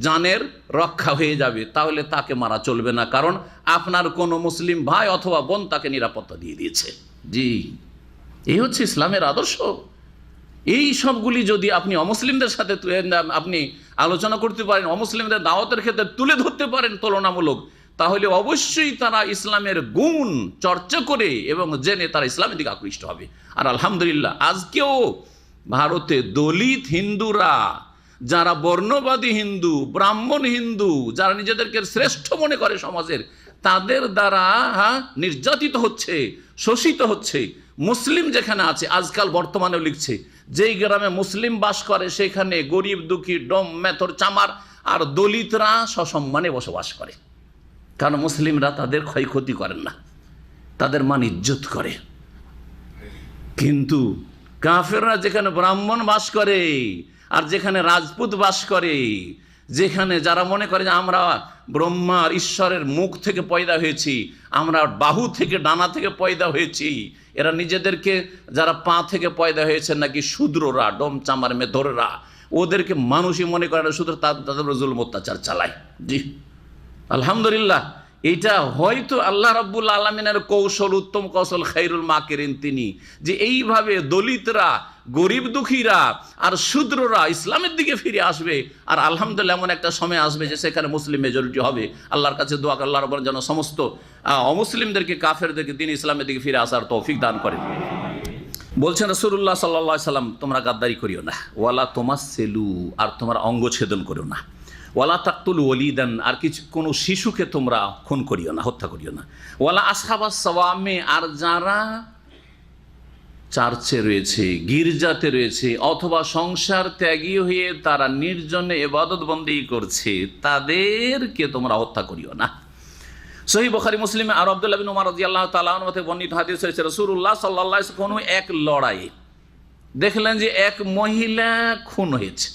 জানের রক্ষা হয়ে যাবে, তাহলে তাকে মারা চলবে না, কারণ আপনার কোনো মুসলিম ভাই অথবা বোন তাকে নিরাপত্তা দিয়ে দিয়েছে। জি, এই হচ্ছে ইসলামের আদর্শ। এই সবগুলি যদি আপনি অমুসলিমদের সাথে আপনি আলোচনা করতে পারেন, অমুসলিমদের দাওয়াতের ক্ষেত্রে তুলে ধরতে পারেন তুলনামূলক, তাহলে অবশ্যই তারা ইসলামের গুণ চর্চা করে এবং জেনে তারা ইসলামের দিকে আকৃষ্ট হবে। আর আলহামদুলিল্লাহ, আজকেও ভারতে দলিত হিন্দুরা, যারা বর্ণবাদী হিন্দু, ব্রাহ্মণ হিন্দু, যারা নিজেদেরকে শ্রেষ্ঠ মনে করে সমাজের, তাদের দ্বারা নির্যাতিত হচ্ছে, শোষিত হচ্ছে। মুসলিম যেখানে আছে, আজকাল বর্তমানেও লিখছে, যেই গ্রামে মুসলিম বাস করে সেখানে গরিব দুঃখী, ডোম মেথর চামার আর দলিতরা সসম্মানে বসবাস করে, কারণ মুসলিমরা তাদের ক্ষয়ক্ষতি করেন না, তাদের মান ইজ্জত করে। কিন্তু কাফেররা যেখানে ব্রাহ্মণ বাস করে আর যেখানে রাজপুত বাস করে, যেখানে যারা মনে করে যে আমরা ব্রহ্মার ঈশ্বরের মুখ থেকে পয়দা হয়েছি, আমরা বাহু থেকে ডানা থেকে পয়দা হয়েছি, এরা নিজেদেরকে যারা পা থেকে পয়দা হয়েছে নাকি শূদ্ররা, ডোম চামার মেধররা, ওদেরকে মানুষই মনে করে না, শুধু তাদের জুলুম অত্যাচার চালায়। জি আলহামদুলিল্লাহ, এইটা হয়তো আল্লাহ রাব্বুল আলামিনের কৌশল, উত্তম কৌশল, খায়রুল মাকিরিন তিনি, যে এইভাবে দলিতরা, গরিব দুঃখীরা আর শূদ্ররা ইসলামের দিকে ফিরে আসবে। আর আলহামদুলিল্লাহ এমন একটা সময় আসবে যে সেখানে মুসলিম মেজরিটি হবে। আল্লাহর কাছে দোয়া করে আল্লাহ রাব্বুল যেন সমস্ত অমুসলিমদেরকে, কাফেরদেরকে দিন ইসলামের দিকে ফিরে আসার তৌফিক দান করেন। বলছেন রাসূলুল্লাহ সাল্লাল্লাহু আলাইহি সাল্লাম, তোমরা গাদ্দারি করিও না, ওয়ালা তুমাসসিলু, আর তোমরা অঙ্গ ছেদন করো না, ওয়ালা তাকতুল ওয়ালিদান, আর কোনো শিশুকে তোমরা খুন করিও না, হত্যা করিও না, ওয়ালা আসহাবাস সাওয়ামে, আর যারা চার্চে রয়েছে, গির্জাতে রয়েছে, অথবা সংসার ত্যাগী হয়ে তারা নির্জনে ইবাদত বন্দেগী করছে, তাদেরকে তোমরা হত্যা করিও না। সহিহ বুখারী মুসলিমে আর আব্দুল্লাহ বিন উমর রাদিয়াল্লাহু তাআলা আনহু হতে বর্ণিত হাদিস হয়েছে, রাসূলুল্লাহ সাল্লাল্লাহু আলাইহি ওয়াসাল্লাম কোনো এক লড়াইয়ে দেখলেন যে এক মহিলা খুন হয়েছে,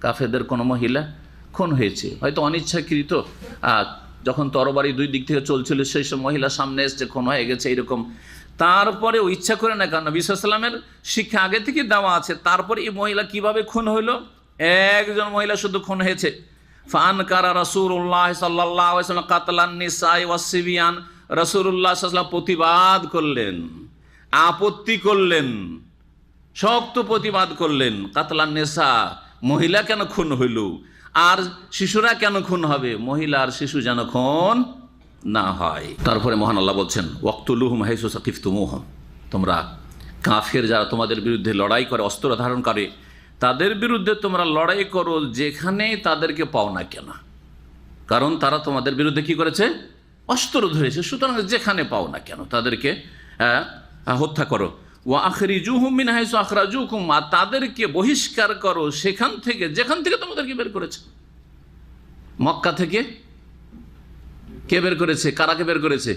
কাফেরদের কোনো মহিলা খুন হয়েছে, হয়তো অনিচ্ছাকৃত, যখন তরবারি দুই দিক থেকে চলছিল সেই সব মহিলা সামনে এসছে, খুন হয়ে গেছে এরকম। তারপরে ইচ্ছা করে না, কারণ নবী সাল্লাল্লাহু আলাইহি ওয়াসাল্লামের শিক্ষা আগে থেকে দেওয়া আছে। তারপরে এই মহিলা কিভাবে খুন হইল? একজন মহিলা শুধু খুন হয়েছে। ফানকারা রাসূলুল্লাহ সাল্লাল্লাহু আলাইহি ওয়াসাল্লাম কাতলান নিসাই ওয়াস সিবিয়ান, রাসূলুল্লাহ সাল্লাল্লাহু আলাইহি ওয়াসাল্লাম প্রতিবাদ করলেন, আপত্তি করলেন, শক্ত প্রতিবাদ করলেন। কাতলান নিসা, মহিলা কেন খুন হইল, আর শিশুরা কেন খুন হবে? মহিলা আর শিশু যেন খুন না হয়। তারপরে মহান আল্লাহ বলছেন, ওয়াকতুলুহুম হাইসু সাকিফতুমুহুম, তোমরা কাফের যারা তোমাদের বিরুদ্ধে লড়াই করে, অস্ত্র ধারণ করে, তাদের বিরুদ্ধে তোমরা লড়াই করো যেখানে তাদেরকে পাও না কেন, কারণ তারা তোমাদের বিরুদ্ধে কি করেছে? অস্ত্র ধরেছে। সুতরাং যেখানে পাও না কেন তাদেরকে হত্যা করো। ওয়া আখরিজুহুম মিন হাইসু আখরাজুকুম, আর তাদেরকে বহিষ্কার করো সেখান থেকে যেখান থেকে তোমাদেরকে বের করেছে। মক্কা থেকে কে বের করেছে? কারাকে বের করেছে?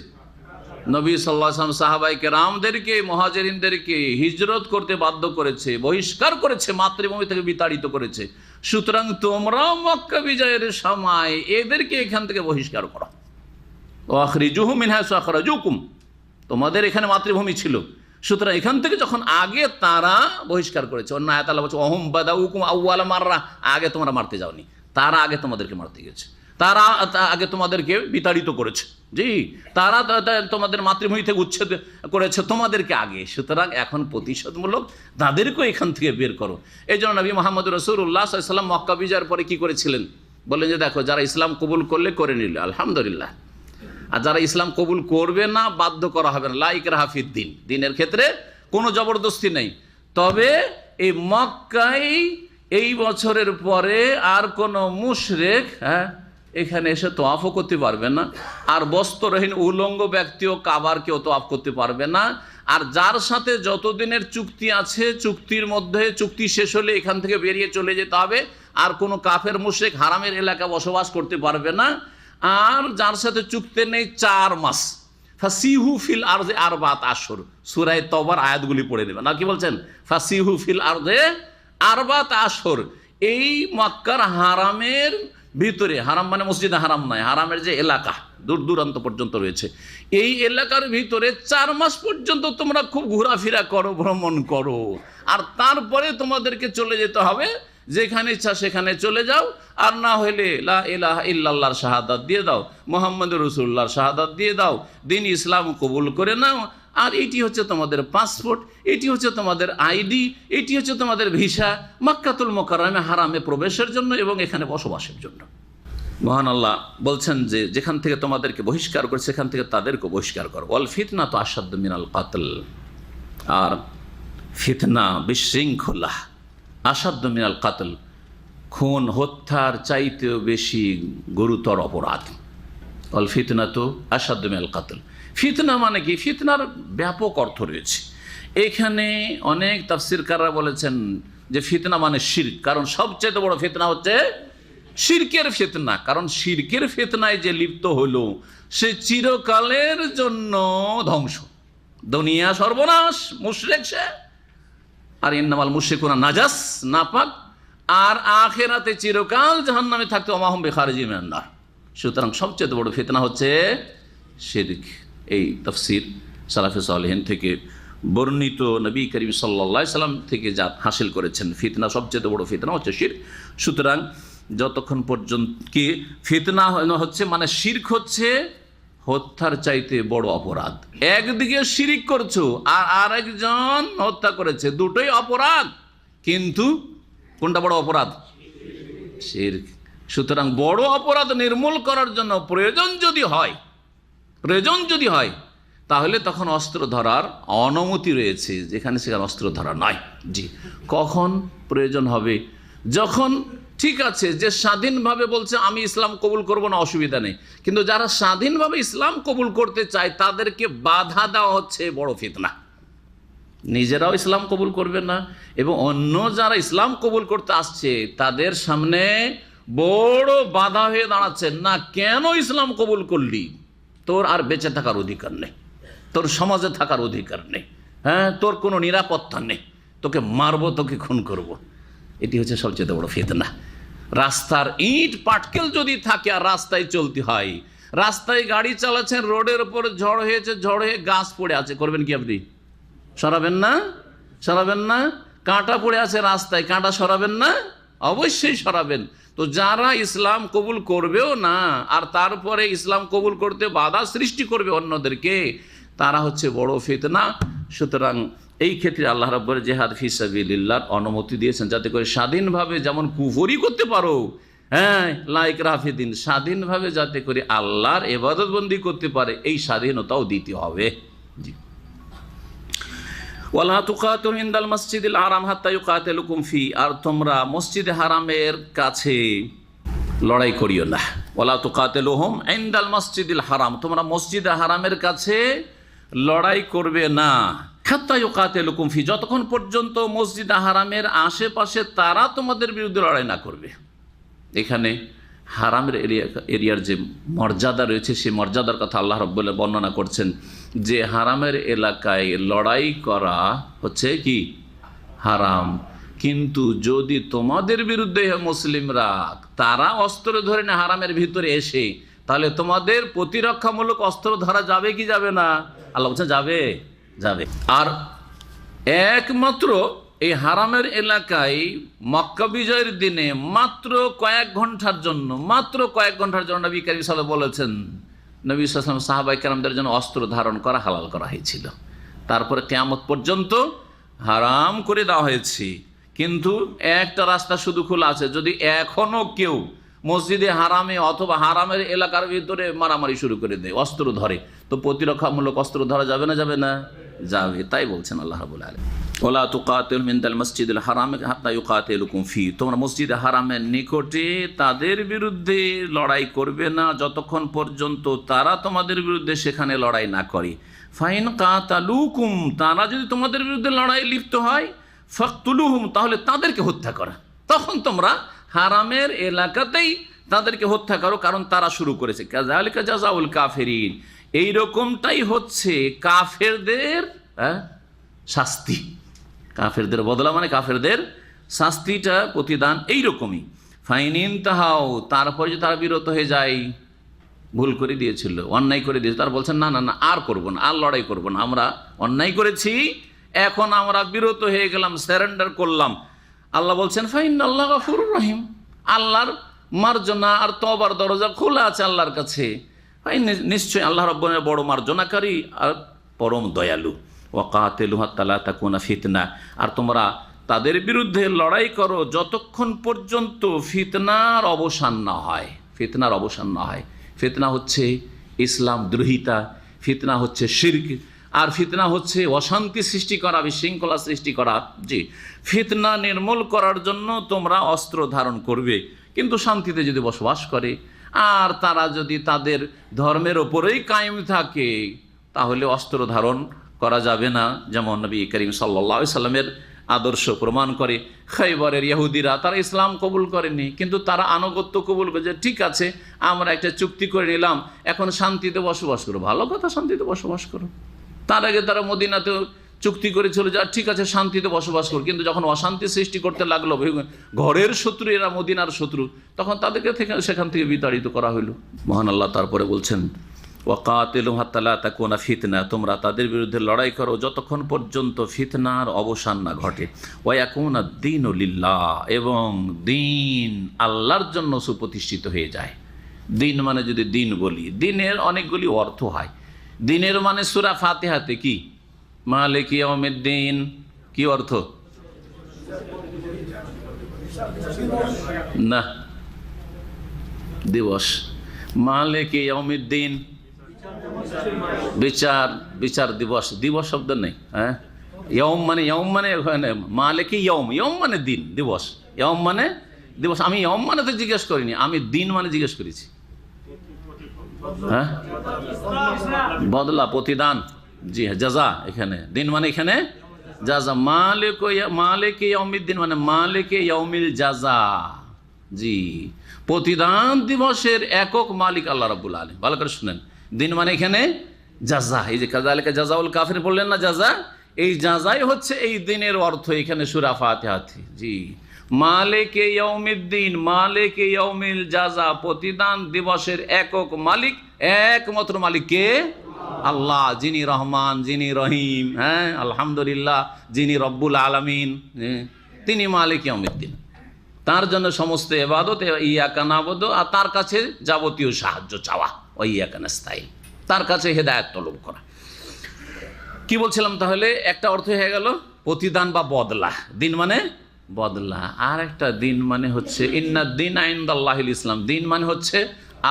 নবী সাল্লাল্লাহু আলাইহি ওয়াসাল্লাম সাহাবায়ে কেরামদেরকে, মুহাজিরিনদেরকে হিজরত করতে বাধ্য করেছে, বহিষ্কার করেছে, মাতৃভূমি থেকে বিতাড়িত করেছে। সুতরাং তোমরাও মক্কা বিজয়ের সময় এদেরকে এখান থেকে বহিষ্কার করো। ওয়া আখরিজুহুম মিন হাইসু আখরাজুকুম, তোমাদের এখানে মাতৃভূমি ছিল, সুতরাং এখান থেকে যখন আগে তারা বহিষ্কার করেছে। অন্য আয়াত আল্লাহ বলছে, ওহুম বাদাউকুম আউয়ালা মাররা, আগে তোমরা মারতে যাওনি, তারা আগে তোমাদেরকে মারতে গেছে, তারা আগে তোমাদেরকে বিতাড়িত করেছে, জি, তারা তোমাদের মাতৃভূমি থেকে উচ্ছেদ করেছে তোমাদেরকে আগে। সুতরাং এখন প্রতিশোধমূলক তাদেরকেও এখান থেকে বের করো। এই জন্য নবী মুহাম্মদ রাসূলুল্লাহ সাল্লাল্লাহু আলাইহি ওয়াসাল্লাম মক্কা বিজয়ের পরে কি করেছিলেন? বললেন যে দেখো, যারা ইসলাম কবুল করলে করে নিলে আলহামদুলিল্লাহ, আর যারা ইসলাম কবুল করবে না বাধ্য করা হবে না। লা ইকরাহা ফিদ্দিন, দিনের ক্ষেত্রে কোনো জবরদস্তি নেই। তবে এই মক্কায় এই বছরের পরে আর কোনো মুশরিক এখানে এসে তোয়াফও করতে পারবে না, আর বস্ত্রহীন উলঙ্গ ব্যক্তিও কাবার কেউ তোয়াফ করতে পারবে না। আর যার সাথে যতদিনের চুক্তি আছে, চুক্তির মধ্যে চুক্তি শেষ হলে এখান থেকে বেরিয়ে চলে যেতে হবে। আর কোনো কাফের মুশরিক হারামের এলাকা বসবাস করতে পারবে না। আর যার সাথে চুক্তি নেই 4 মাস, ফাসিহু ফিল আরদে আরবাত আশহুর, সূরা তাওবার আয়াতগুলি পড়ে নেবেন। না কি বলছেন? ফাসিহু ফিল আরদে আরবাত আশহুর, এই মক্কার হারামের ভিতরে, হারাম মানে মসজিদে হারাম নয়, হারামের যে এলাকা দূর দূরান্ত পর্যন্ত রয়েছে, এই এলাকার ভিতরে 4 মাস পর্যন্ত তোমরা খুব ঘোরাফেরা করো, ভ্রমণ করো, আর তারপরে তোমাদেরকে চলে যেতে হবে যেখানে ইচ্ছা সেখানে চলে যাও। আর না হইলে লা ইলাহা ইল্লাল্লাহর শাহাদাত দিয়ে দাও, মুহাম্মদুর রাসূলুল্লাহর শাহাদাত দিয়ে দাও, দিন ইসলাম কবুল করে নাও। আর এটি হচ্ছে তোমাদের পাসপোর্ট, এটি হচ্ছে তোমাদের আইডি, এটি হচ্ছে তোমাদের ভিসা মক্কাতুল মুকাররমে হারামে প্রবেশের জন্য এবং এখানে বসবাসের জন্য। মহান আল্লাহ বলছেন যে যেখান থেকে তোমাদেরকে বহিষ্কার করে সেখান থেকে তাদেরকে বহিষ্কার করো। ওয়াল ফিতনাতু আশাদ্দু মিনাল কাতল, আর ফিতনা, বিশৃঙ্খলা, আশাদ্দু মিনাল কাতল, খুন হত্যার চাইতেও বেশি গুরুতর অপরাধ। ওয়াল ফিতনাতু আশাদ্দু মিনাল কাতল, ফিতনা মানে কি? ফিতনার ব্যাপক অর্থ রয়েছে। এখানে অনেক তাফসীরকাররা বলেছেন যে ফিতনা মানে শিরক, কারণ সবচেয়ে বড় ফিতনা হচ্ছে শিরকের ফিতনা। কারণ শিরকের ফিতনায় যে লিপ্ত হলো সে চিরকালের জন্য ধ্বংস, দুনিয়া সর্বনাশ, মুশরিক সে। আর ইন্নামাল মুশরিকুনা নাজাস, নাপাক, আর আখিরাতে চিরকাল জাহান্নামে থাকতে ওয়া মা হুম বিখারিজিন মিনান নার। সুতরাং সবচেয়ে বড় ফিতনা হচ্ছে শিরক। এই তাফসীর সালাফে সালেহিন থেকে বর্ণিত নবী করিম সাল্লাল্লাহু আলাইহি সাল্লাম থেকে যা হাসিল করেছেন, ফিতনা সবচেয়ে বড় ফিতনা হচ্ছে শিরক। সুতরাং যতক্ষণ পর্যন্ত কি ফিতনা হচ্ছে মানে শিরক হচ্ছে হত্যার চাইতে বড় অপরাধ। একদিকে শিরক করছো আর আরেকজন হত্যা করেছে, দুটোই অপরাধ, কিন্তু কোনটা বড় অপরাধ? শিরক। সুতরাং বড় অপরাধ নির্মূল করার জন্য প্রয়োজন যদি হয় তাহলে তখন অস্ত্র ধরার অনুমতি রয়েছে, যেখানে সেখানে অস্ত্র ধরা নয়। জি, কখন প্রয়োজন হবে? যখন ঠিক আছে যে স্বাধীনভাবে বলছে আমি ইসলাম কবুল করব না, অসুবিধা নেই, কিন্তু যারা স্বাধীনভাবে ইসলাম কবুল করতে চায় তাদেরকে বাধা দেওয়া হচ্ছে বড় ফিতনা। নিজেরাও ইসলাম কবুল করবে না এবং অন্য যারা ইসলাম কবুল করতে আসছে তাদের সামনে বড় বাধা হয়ে দাঁড়াচ্ছে, না কেন ইসলাম কবুল করলি, তোর আর বেঁচে থাকার অধিকার নেই, তোর সমাজে থাকার অধিকার নেই, হ্যাঁ তোর কোনো নিরাপত্তা নেই, তোকে মারবো, তোকে খুন করব। এটি হচ্ছে সবচেয়ে বড় ফিতনা। রাস্তার ইট পাটকেল যদি থাকে আর রাস্তায় চলতে হয়, রাস্তায় গাড়ি চালাচ্ছেন, রোডের উপর ঝড় হয়েছে, ঝড় হয়ে গাছ পড়ে আছে, করবেন কি আপনি? সরাবেন না? সরাবেন না? কাঁটা পড়ে আছে রাস্তায়, কাঁটা সরাবেন না? অবশ্যই সরাবেন। তো যারা ইসলাম কবুল করবেও না আর তারপরে ইসলাম কবুল করতে বাধা সৃষ্টি করবে অন্যদেরকে, তারা হচ্ছে বড় ফিতনা। সুতরাং এই ক্ষেত্রে আল্লাহ রাব্বুল জিহাদ ফি সাবিলিল্লাহর অনুমতি দিয়েছেন, যাতে করে স্বাধীনভাবে যেমন কুফরি করতে পারো, হ্যাঁ লাইক রাফিদিন, স্বাধীনভাবে যাতে করে আল্লাহর ইবাদত বন্দি করতে পারে, এই স্বাধীনতাও দিতে হবে। জি। ওয়ালা তুকাতিলু ইনদাল মসজিদিল হারাম হাত্তা ইউকাতিলুকুম ফি, আর তোমরা মসজিদে হারামের কাছে লড়াই করিও না। ওয়ালা তুকাতিলুহুম ইনদাল মসজিদিল হারাম, তোমরা মসজিদে হারামের কাছে লড়াই করবে না। হাত্তা ইউকাতিলুকুম ফি, যতক্ষণ পর্যন্ত মসজিদে হারামের আশেপাশে তারা তোমাদের বিরুদ্ধে লড়াই না করবে। এখানে হারামের এরিয়ার যে মর্যাদা রয়েছে, সেই মর্যাদার কথা আল্লাহ রাব্বুল বর্ণনা করছেন যে হারামের এলাকায় লড়াই করা হচ্ছে কি হারাম, কিন্তু যদি তোমাদের বিরুদ্ধে মুসলিমরা তারা অস্ত্র ধরে না হারামের ভিতরে এসে, তাহলে তোমাদের প্রতিরক্ষামূলক অস্ত্র ধরা যাবে কি যাবে না? আল্লাহ বলছেন যাবে, যাবে। আর একমাত্র এই হারামের এলাকায় মক্কা বিজয়ের দিনে মাত্র কয়েক ঘন্টার জন্য নবী কারীম সাল্লাল্লাহু আলাইহি ওয়াসাল্লাম বলেছেন, নবী সাল্লাল্লাহু আলাইহি ওয়াসাল্লাম সাহাবায়ে কেরামদের জন্য অস্ত্র ধারণ করা হালাল করা হয়েছিল। তারপরে কিয়ামত পর্যন্ত হারাম করে দেওয়া হয়েছে। কিন্তু একটা রাস্তা শুধু খোলা আছে, যদি এখনো কেউ মসজিদে হারামে অথবা হারামের এলাকার ভিতরে মারামারি শুরু করে দেয়, অস্ত্র ধরে, তো প্রতিরক্ষামূলক অস্ত্র ধরা যাবে না? যাবে না? যাবে। তাই বলছেন আল্লাহ রাব্বুল আলামিন, ওয়ালা তুকাতিলু মিনাল মসজিদিল হারাম হাত্তা ইউকাতিলুকুম ফি, তোমরা মসজিদে হারামের নিকটে তাদের বিরুদ্ধে লড়াই করবে না যতক্ষণ পর্যন্ত তারা তোমাদের বিরুদ্ধে সেখানে লড়াই না করে। ফাইন কাতালুকুম, তারা যদি তোমাদের বিরুদ্ধে লড়াই লিপ্ত হয়, ফাকতুলুহুম, তাহলে তাদেরকে হত্যা করা। তখন তোমরা হারামের এলাকাতেই তাদেরকে হত্যা করো, কারণ তারা শুরু করেছে। কাযালিকা জাযাউল কাফিরিন, এইরকমটাই হচ্ছে কাফেরদের শাস্তি। কাফেরদের বদলা মানে কাফেরদের শাস্তিটা, প্রতিদান এইরকমই। ফাইনিন তাহাও, তারপরে যে তারা বিরত হয়ে যায়, ভুল করে দিয়েছিল, অন্যায় করে দিয়েছে, তারা বলছেন না না না আর করবো না, আর লড়াই করবো না, আমরা অন্যায় করেছি, এখন আমরা বিরত হয়ে গেলাম, সারেন্ডার করলাম। আল্লাহ বলছেন ফাইনাল্লাহ গফুরুর রহিম, আল্লাহর মার্জনা আর তওবার দরজা খোলা আছে আল্লাহর কাছে। নিশ্চয়ই আল্লাহ রাব্বুল বড় মার্জনাকারী আর পরম দয়ালু। ওয়াকাতিলু হাত্তা লা তাকুনা ফিতনা, আর তোমরা তাদের বিরুদ্ধে লড়াই করো যতক্ষণ পর্যন্ত ফিতনার অবসান না হয়। ফিতনার অবসান না হয়। ফিতনা হচ্ছে ইসলাম দ্রোহিতা, ফিতনা হচ্ছে শিরক, আর ফিতনা হচ্ছে অশান্তি সৃষ্টি করা, বিশৃঙ্খলা সৃষ্টি করা। জি, ফিতনা নির্মূল করার জন্য তোমরা অস্ত্র ধারণ করবে, কিন্তু শান্তিতে যদি বসবাস করে আর তারা যদি তাদের ধর্মের ওপরেই কায়েম থাকে, তাহলে অস্ত্র ধারণ করা যাবে না। যেমন নবী করিম সাল্লাল্লাহু আলাইহি সাল্লামের আদর্শ প্রমাণ করে। খাইবারের ইহুদিরা তারা ইসলাম কবুল করেনি, কিন্তু তারা আনুগত্য কবুল করে, যে ঠিক আছে আমরা একটা চুক্তি করে নিলাম, এখন শান্তিতে বসবাস করো। ভালো কথা, শান্তিতে বসবাস করো। তার আগে তারা মদিনাতেও চুক্তি করেছিল যে ঠিক আছে শান্তিতে বসবাস করো, কিন্তু যখন অশান্তি সৃষ্টি করতে লাগলো, ঘরের শত্রু এরা মদিনার শত্রু, তখন তাদেরকে সেখান থেকে বিতাড়িত করা হইল। মহান আল্লাহ তারপরে বলছেন ওয়াকাতিলু হাত্তা লা তাকুনা ফিতনা, তোমরা তাদের বিরুদ্ধে লড়াই করো যতক্ষণ পর্যন্ত ফিতনার অবসান না ঘটে। ওয়া ইয়াকুনা দ্বীনু লিল্লাহ, এবং দিন আল্লাহর জন্য সুপ্রতিষ্ঠিত হয়ে যায়। দিন মানে যদি দিন বলি, দিনের অনেকগুলি অর্থ হয়। দিনের মানে সূরা ফাতিহাতে কি মালিক ইয়াউমিদ্দিন, কি অর্থ? না, দিবস। মালিক ইয়াউমিদ্দিন বিচার দিবস। দিবস শব্দ নেই। হ্যাঁ, ইয়ম মানে ওখানে মালিক ইয়ম মানে দিন, দিবস। ইয়ম মানে দিবস। আমি ইয়ম মানে তো জিজ্ঞেস করিনি, আমি দিন মানে জিজ্ঞেস করেছি। হ্যাঁ, বদলা, প্রতিদান। জি হ্যাঁ, জাযা। এখানে দিন মানে এখানে জাজা, মালিক ইয়াউমিদ্দিন মানে মালিক ইয়াউমিল জাজা। জি, প্রতিদান দিবসের একক মালিক আল্লাহ রাব্বুল আলামিন। ভালো করে শুনেন, দিন মানে এখানে জাজা। এই যে কাযালিকা জাযাউল কাফির বললেন না, জাজা, এই জাজাই হচ্ছে এই দিনের অর্থ এখানে সূরা ফাতিহাতে। জি, মালিক ইয়াউমিদ্দিন, মালিক ইয়াউমিল জাজা, প্রতিদান দিবসের একক মালিক, একমাত্র মালিক কে? আল্লাহ, যিনি রহমান, যিনি রহিম, হ্যাঁ আলহামদুলিল্লাহ, যিনি রব্বুল আলামিন, তিনি মালিক ইয়াউমিদ্দিন। তার জন্য সমস্ত ইবাদত, ইয়াকা নাবুদু, আর তার কাছে যাবতীয় সাহায্য চাওয়া, ওয়া ইয়াকা নাস্তাইন, তার কাছে হেদায়েত তলব করা। কি বলছিলাম তাহলে? একটা অর্থ হয়ে গেল প্রতিদান বা বদলা, দিন মানে বদলা। আর একটা দিন মানে হচ্ছে ইন্নাদ-দীন ইনদাল্লাহিল ইসলাম, দিন মানে হচ্ছে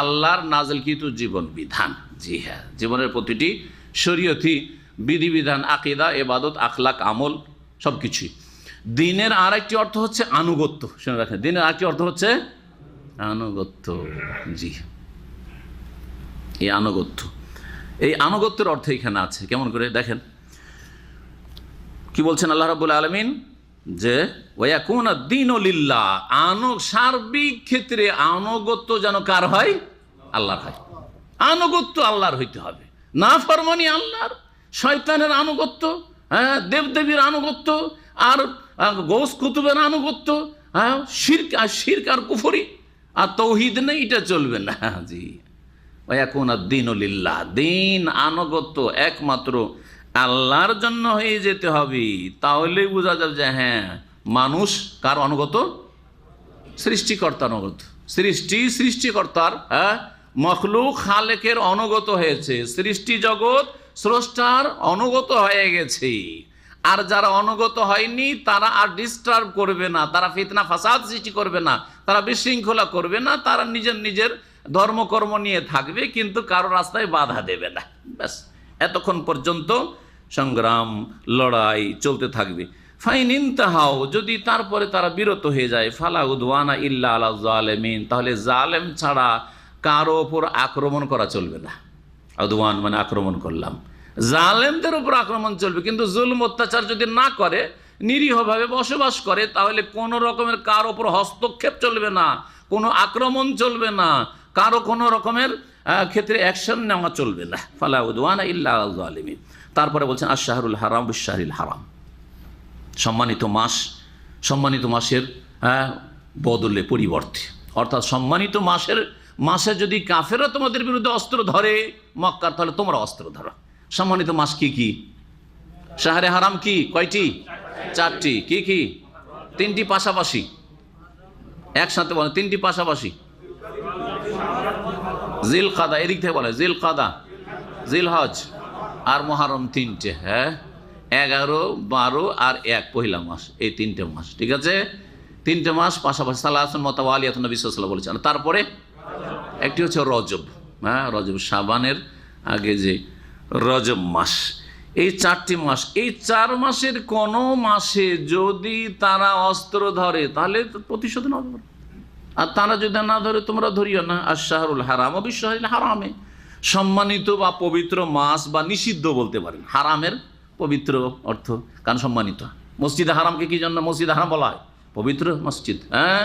আল্লাহর নাযিলকৃত জীবন বিধান। জি হ্যাঁ, জীবনের প্রতিটি শরীয়তি বিধিবিধান, আকীদা, ইবাদত, আখলাক, আমল সবকিছুই। দিনের আর একটি অর্থ হচ্ছে আনুগত্য। শুনে রাখেন, দিনের আরেকটি অর্থ হচ্ছে আনুগত্য। জি, এই আনুগত্য, এই আনুগত্যের অর্থ এখানে আছে। কেমন করে দেখেন, কি বলছেন আল্লাহ রাব্বুল আলামিন? যে ওয়ায়াকুনা দ্বীনু লিল্লাহ, সার্বিক ক্ষেত্রে আনুগত্য যেন কার হয়? আল্লাহর হয়। আনুগত্য আল্লাহর হইতে হবে, না ফরমানি আল্লাহর, শয়তানের আনুগত্য, হ্যাঁ দেবদেবীর আনুগত্য, আর গৌস কুতুবের আনুগত্য, হ্যাঁ শিরক আর কুফরি আর তৌহিদ নেই, এটা চলবে না। জি, ওয়ায়াকুনা দ্বীনু লিল্লাহ, দিন আনুগত্য একমাত্র আল্লাহর জন্য হয়ে যেতে হবে। তাহলে বোঝা যাবে যে হ্যাঁ, মানুষ কার অনুগত? সৃষ্টিকর্তার অনুগত। সৃষ্টিকর্তার, হ্যাঁ মখলুক খালেকের অনুগত হয়েছে, সৃষ্টি জগৎ স্রষ্টার অনুগত হয়ে গেছে। আর যারা অনুগত হয়নি তারা আর ডিস্টার্ব করবে না, তারা ফিতনা ফাসাদ সৃষ্টি করবে না, তারা বিশৃঙ্খলা করবে না, তারা নিজের ধর্মকর্ম নিয়ে থাকবে, কিন্তু কারো রাস্তায় বাধা দেবে না। ব্যাস, এতক্ষণ পর্যন্ত সংগ্রাম, লড়াই চলতে থাকবে। ফাইন ইনতাহাও, যদি তারপরে তারা বিরত হয়ে যায়, ফালা উদওয়ানা ইল্লা আলা যালিমিন, তাহলে জালেম ছাড়া কারো ওপর আক্রমণ করা চলবে না। উদওয়ান মানে আক্রমণ করলাম, জালেমদের উপর আক্রমণ চলবে, কিন্তু জুলম অত্যাচার যদি না করে, নিরীহভাবে বসবাস করে, তাহলে কোনো রকমের কারো ওপর হস্তক্ষেপ চলবে না, কোনো আক্রমণ চলবে না, কারো কোনো রকমের ক্ষেত্রে অ্যাকশন নেওয়া চলবে না। ফালা উদওয়ানা ইল্লা আলা যালিমিন। তারপরে বলছেন আশ-শাহরুল হারাম বিশ-শাহরিল হারাম, সম্মানিত মাসের বদলে পরিবর্তে, অর্থাৎ সম্মানিত মাসে যদি কাফেররা তোমাদের বিরুদ্ধে অস্ত্র ধরে মক্কার, তাহলে তোমরা অস্ত্র ধরো। সম্মানিত মাস কি কি? শাহরে হারাম কি কয়টি? 4টি। কি কি? 3টি পাশাপাশি, একসাথে বলে 3টি পাশাপাশি। জিলকাদা, এদিক থেকে বলে জিলকাদা, জিলহজ আর মুহররম, 3টে। হ্যাঁ, 11, 12 আর 1 পহিলা মাস, এই 3টে মাস। ঠিক আছে, 3টে মাস পাশাপাশি, সালাসুন মুতাওয়ালিয়াতুন, নবী সাল্লাল্লাহু আলাইহি ওয়াসাল্লাম বলেছেন। তারপরে একটি হচ্ছে রজব, হ্যাঁ রজব, শাবানের আগে যে রজব মাস। এই 4টি মাস, এই 4 মাসের কোনো মাসে যদি তারা অস্ত্র ধরে তাহলে প্রতিশোধ নেওয়া হবে, আর তারা যদি না ধরে তোমরা ধরিও না। আশ-শাহরুল হারাম বিশ-শাহরিল হারামে, সম্মানিত বা পবিত্র মাস, বা নিষিদ্ধ বলতে পারেন। হারামের পবিত্র অর্থ, কারণ সম্মানিত। মসজিদে হারামকে কি জন্য মসজিদে হারাম বলা হয়? পবিত্র মসজিদ, হ্যাঁ,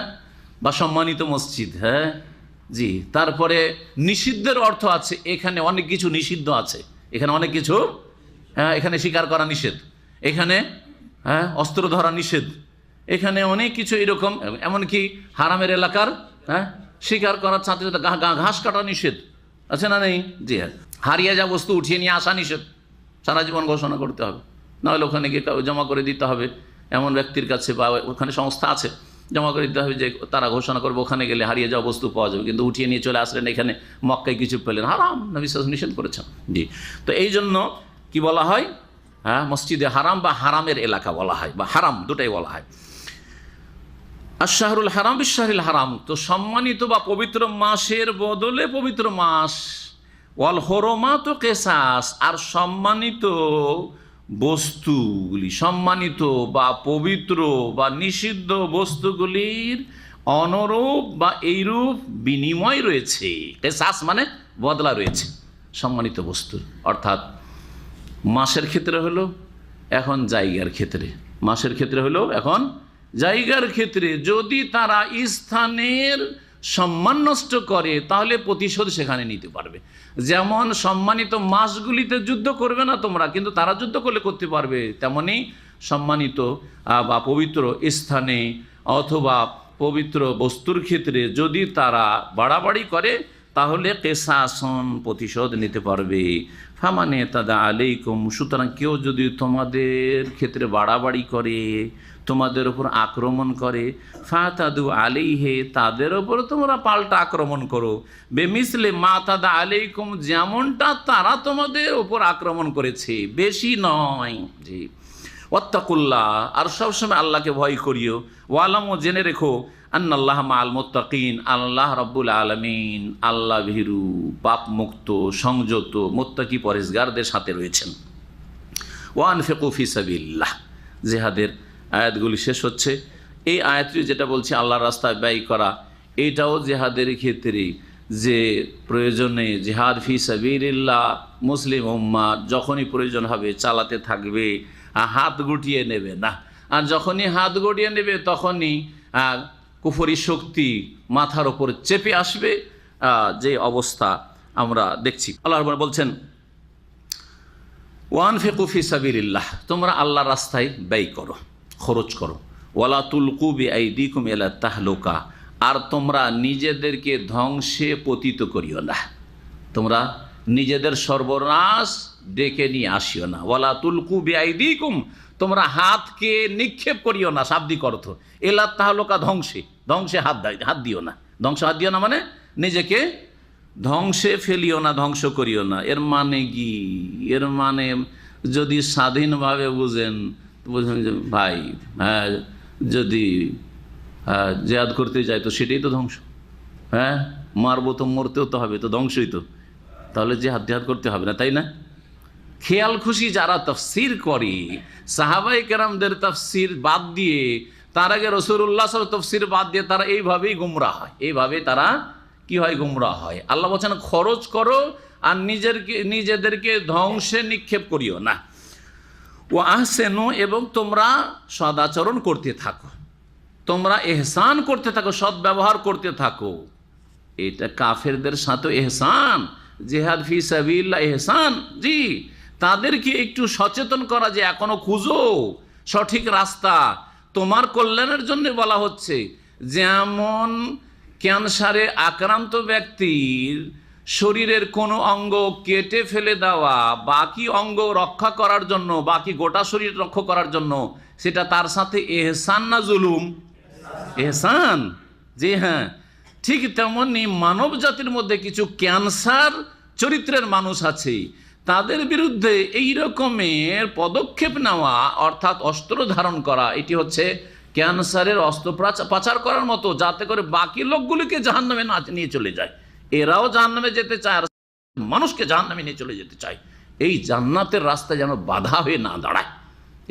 বা সম্মানিত মসজিদ। হ্যাঁ জি। তারপরে নিষিদ্ধের অর্থ আছে, এখানে অনেক কিছু নিষিদ্ধ আছে, এখানে অনেক কিছু, হ্যাঁ, এখানে শিকার করা নিষেধ, এখানে হ্যাঁ অস্ত্র ধরা নিষেধ, এখানে অনেক কিছু এরকম, এমনকি হারামের এলাকার হ্যাঁ শিকার করার সাথে সাথে ঘাস কাটা নিষেধ আছে না নেই? জি হ্যাঁ। হারিয়ে যা বস্তু উঠিয়ে নিয়ে আসা নিষেধ, সারা জীবন ঘোষণা করতে হবে, নাহলে ওখানে গিয়ে জমা করে দিতে হবে এমন ব্যক্তির কাছে, বা ওখানে সংস্থা আছে, জমা করে দিতে হবে যে তারা ঘোষণা করবে ওখানে গেলে হারিয়ে যাওয়া বস্তু পাওয়া যাবে, কিন্তু উঠিয়ে নিয়ে চলে আসলেন এখানে মক্কায় কিছু পেলেন, হারাম, নবী সাল্লাল্লাহু আলাইহি ওয়াসাল্লাম নিষেধ করেছেন। জি, তো এই জন্য কি বলা হয়, হ্যাঁ মসজিদে হারাম বা হারামের এলাকা বলা হয়, বা হারাম দুটাই বলা হয়। আশ-শাহরুল হারাম বিশ-শাহরিল হারাম, তো সম্মানিত বা পবিত্র মাসের বদলে পবিত্র মাস। ওয়াল হুরুমাতু কিসাস, আর সম্মানিত বস্তুগুলি, সম্মানিত বা পবিত্র বা নিষিদ্ধ বস্তুগুলির অনুরূপ বা এইরূপ বিনিময় রয়েছে। কিসাস মানে বদলা রয়েছে সম্মানিত বস্তুর, অর্থাৎ মাসের ক্ষেত্রে হলো এখন জায়গার ক্ষেত্রে, মাসের ক্ষেত্রে হলো এখন জায়গার ক্ষেত্রে যদি তারা স্থানের সম্মান নষ্ট করে তাহলে প্রতিশোধ সেখানে নিতে পারবে। যেমন সম্মানিত মাসগুলিতে যুদ্ধ করবে না তোমরা, কিন্তু তারা যুদ্ধ করলে করতে পারবে, তেমনি সম্মানিত বা পবিত্র স্থানে অথবা পবিত্র বস্তুর ক্ষেত্রে যদি তারা বাড়াবাড়ি করে তাহলে কেসাসন প্রতিশোধ নিতে পারবে। ফামানে তাদা আলাইকুম, সুতরাং কেউ যদি তোমাদের ক্ষেত্রে বাড়াবাড়ি করে, তোমাদের ওপর আক্রমণ করে, ফাতাদু আলাইহে, তাদের ওপর তোমরা পাল্টা আক্রমণ করো, বেমিসলে মা তাদা আলাইকুম, যেমনটা তারা তোমাদের ওপর আক্রমণ করেছে, বেশি নয়। জি, ওয়াত্তাকুল্লাহ, আর সবসময় আল্লাহকে ভয় করিও। ওয়ালামু, জেনে রেখো, আন্নাল্লাহ মাআল মুত্তাকিন, আল্লাহ রাব্বুল আলামিন আল্লাহ ভীরু, পাপ মুক্ত, সংযত, মুত্তাকি পরহেজগারদের সাথে রয়েছেন। ওয়ানফিকু ফি সাবিলিল্লাহ, জিহাদের আয়াতগুলি শেষ হচ্ছে। এই আয়াতটি যেটা বলছে আল্লাহর রাস্তায় ব্যয় করা, এটাও জিহাদের ক্ষেত্রে যে প্রয়োজনে জিহাদ ফি সাবিলিল্লাহ মুসলিম উম্মাহ যখনই প্রয়োজন হবে চালাতে থাকবে, হাত গুটিয়ে নেবে না। আর যখনই হাত গুটিয়ে নেবে তখনই কুফরি শক্তি মাথার ওপর চেপে আসবে, যে অবস্থা আমরা দেখছি। আল্লাহ রাব্বুল বলছেন ওয়ানফিকু ফি সাবিলিল্লাহ, তোমরা আল্লাহর রাস্তায় ব্যয় করো, খরচ করো। ওয়ালা তুলকু বিআইদিকুম ইলা তাহলুকা, আর তোমরা নিজেদেরকে ধ্বংসে পতিত করিও না, তোমরা নিজেদের সর্বনাশ ডেকে নিয়ে আসিও না। ওয়ালা তুলকু বিআইদিকুম, তোমরা হাতকে নিক্ষেপ করিও না, শাব্দিক অর্থ ইলা তাহলুকা, ধ্বংসে, ধ্বংসে হাত দিও না। ধ্বংস হাত দিও না মানে নিজেকে ধ্বংসে ফেলিও না, ধ্বংস করিও না। এর মানে কি? এর মানে যদি স্বাধীনভাবে বুঝেন যে ভাই, হ্যাঁ, যদি জেহাদ করতে যায় তো সেটাই তো ধ্বংস। হ্যাঁ, মারবো তো মরতেও তো হবে, তো ধ্বংসই তো, তাহলে জেহাদ করতে হবে না, তাই না? খেয়াল খুশি যারা তাফসির করে, সাহাবায়ে কেরামদের তাফসির বাদ দিয়ে, তার আগে রাসূলুল্লাহ সাল্লাল্লাহু আলাইহি ওয়াসাল্লাম তাফসির বাদ দিয়ে তারা এইভাবেই গুমরাহ হয়। এইভাবে তারা কি হয়? গুমরাহ হয়। আল্লাহ বলছেন খরচ করো আর নিজেদেরকে ধ্বংসে নিক্ষেপ করিও না। ও আহসেনু, এবং তোমরা সদাচরণ করতে থাকো, তোমরা এহসান করতে থাকো, সৎ ব্যবহার করতে থাকো। এটা কাফেরদের সাথে এহসান, জিহাদ ফি সাবিলিল্লাহ এহসান। জি, তাদেরকে একটু সচেতন করা যে এখনো খুঁজো সঠিক রাস্তা, তোমার কল্যাণের জন্য বলা হচ্ছে। যেমন ক্যান্সারে আক্রান্ত ব্যক্তির শরীরের কোনো অঙ্গ কেটে ফেলে দেওয়া, বাকি অঙ্গ রক্ষা করার জন্য, বাকি গোটা শরীর রক্ষা করার জন্য, সেটা তার সাথে এহসান না জুলুম? এহসান। জি হ্যাঁ, ঠিক তেমনি মানব জাতির মধ্যে কিছু ক্যান্সার চরিত্রের মানুষ আছে, তাদের বিরুদ্ধে এই রকমের পদক্ষেপ নেওয়া, অর্থাৎ অস্ত্র ধারণ করা, এটি হচ্ছে ক্যান্সারের অস্ত্রোপচার করার মতো, যাতে করে বাকি লোকগুলিকে জাহান্নামে না নিয়ে চলে যায়। এরাও জাহান্নামে যেতে চায় আর মানুষকে জাহান্নামে নিয়ে চলে যেতে চায়। এই জান্নাতের রাস্তায় যেন বাধা হয়ে না দাঁড়ায়,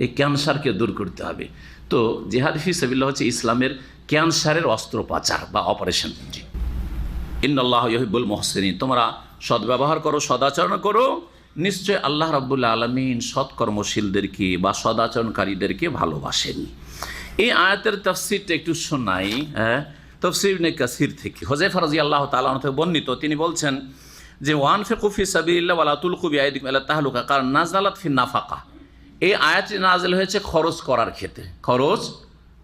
এই ক্যান্সারকে দূর করতে হবে। তো জিহাদ ফি সাবিলিল্লাহ হচ্ছে ইসলামের ক্যান্সারের অস্ত্রোপচার বা অপারেশন। ইন্নাল্লাহ ইউহিব্বুল মুহসিনিন, তোমরা সদ্ব্যবহার করো, সদাচরণ করো, নিশ্চয় আল্লাহ রাব্বুল আলামিন সৎকর্মশীলদেরকে বা সদাচরণকারীদেরকে ভালোবাসেন। এই আয়াতের তাফসীরটা একটু শোনাই। তাফসীর ইবনে কাসির থেকে হুযায়ফা রাদিয়াল্লাহু তাআলা আনহু থেকে বর্ণিত, তিনি বলছেন যে ওয়ানফিকু ফি সাবিলিল্লাহ ওয়ালা তুলকু বিআইদিকুম ইলা তাহলুকা, কারণ নাযালাত ফি নাফাকা, এই আয়াতটি নাযিল হয়েছে খরচ করার ক্ষেত্রে। খরচ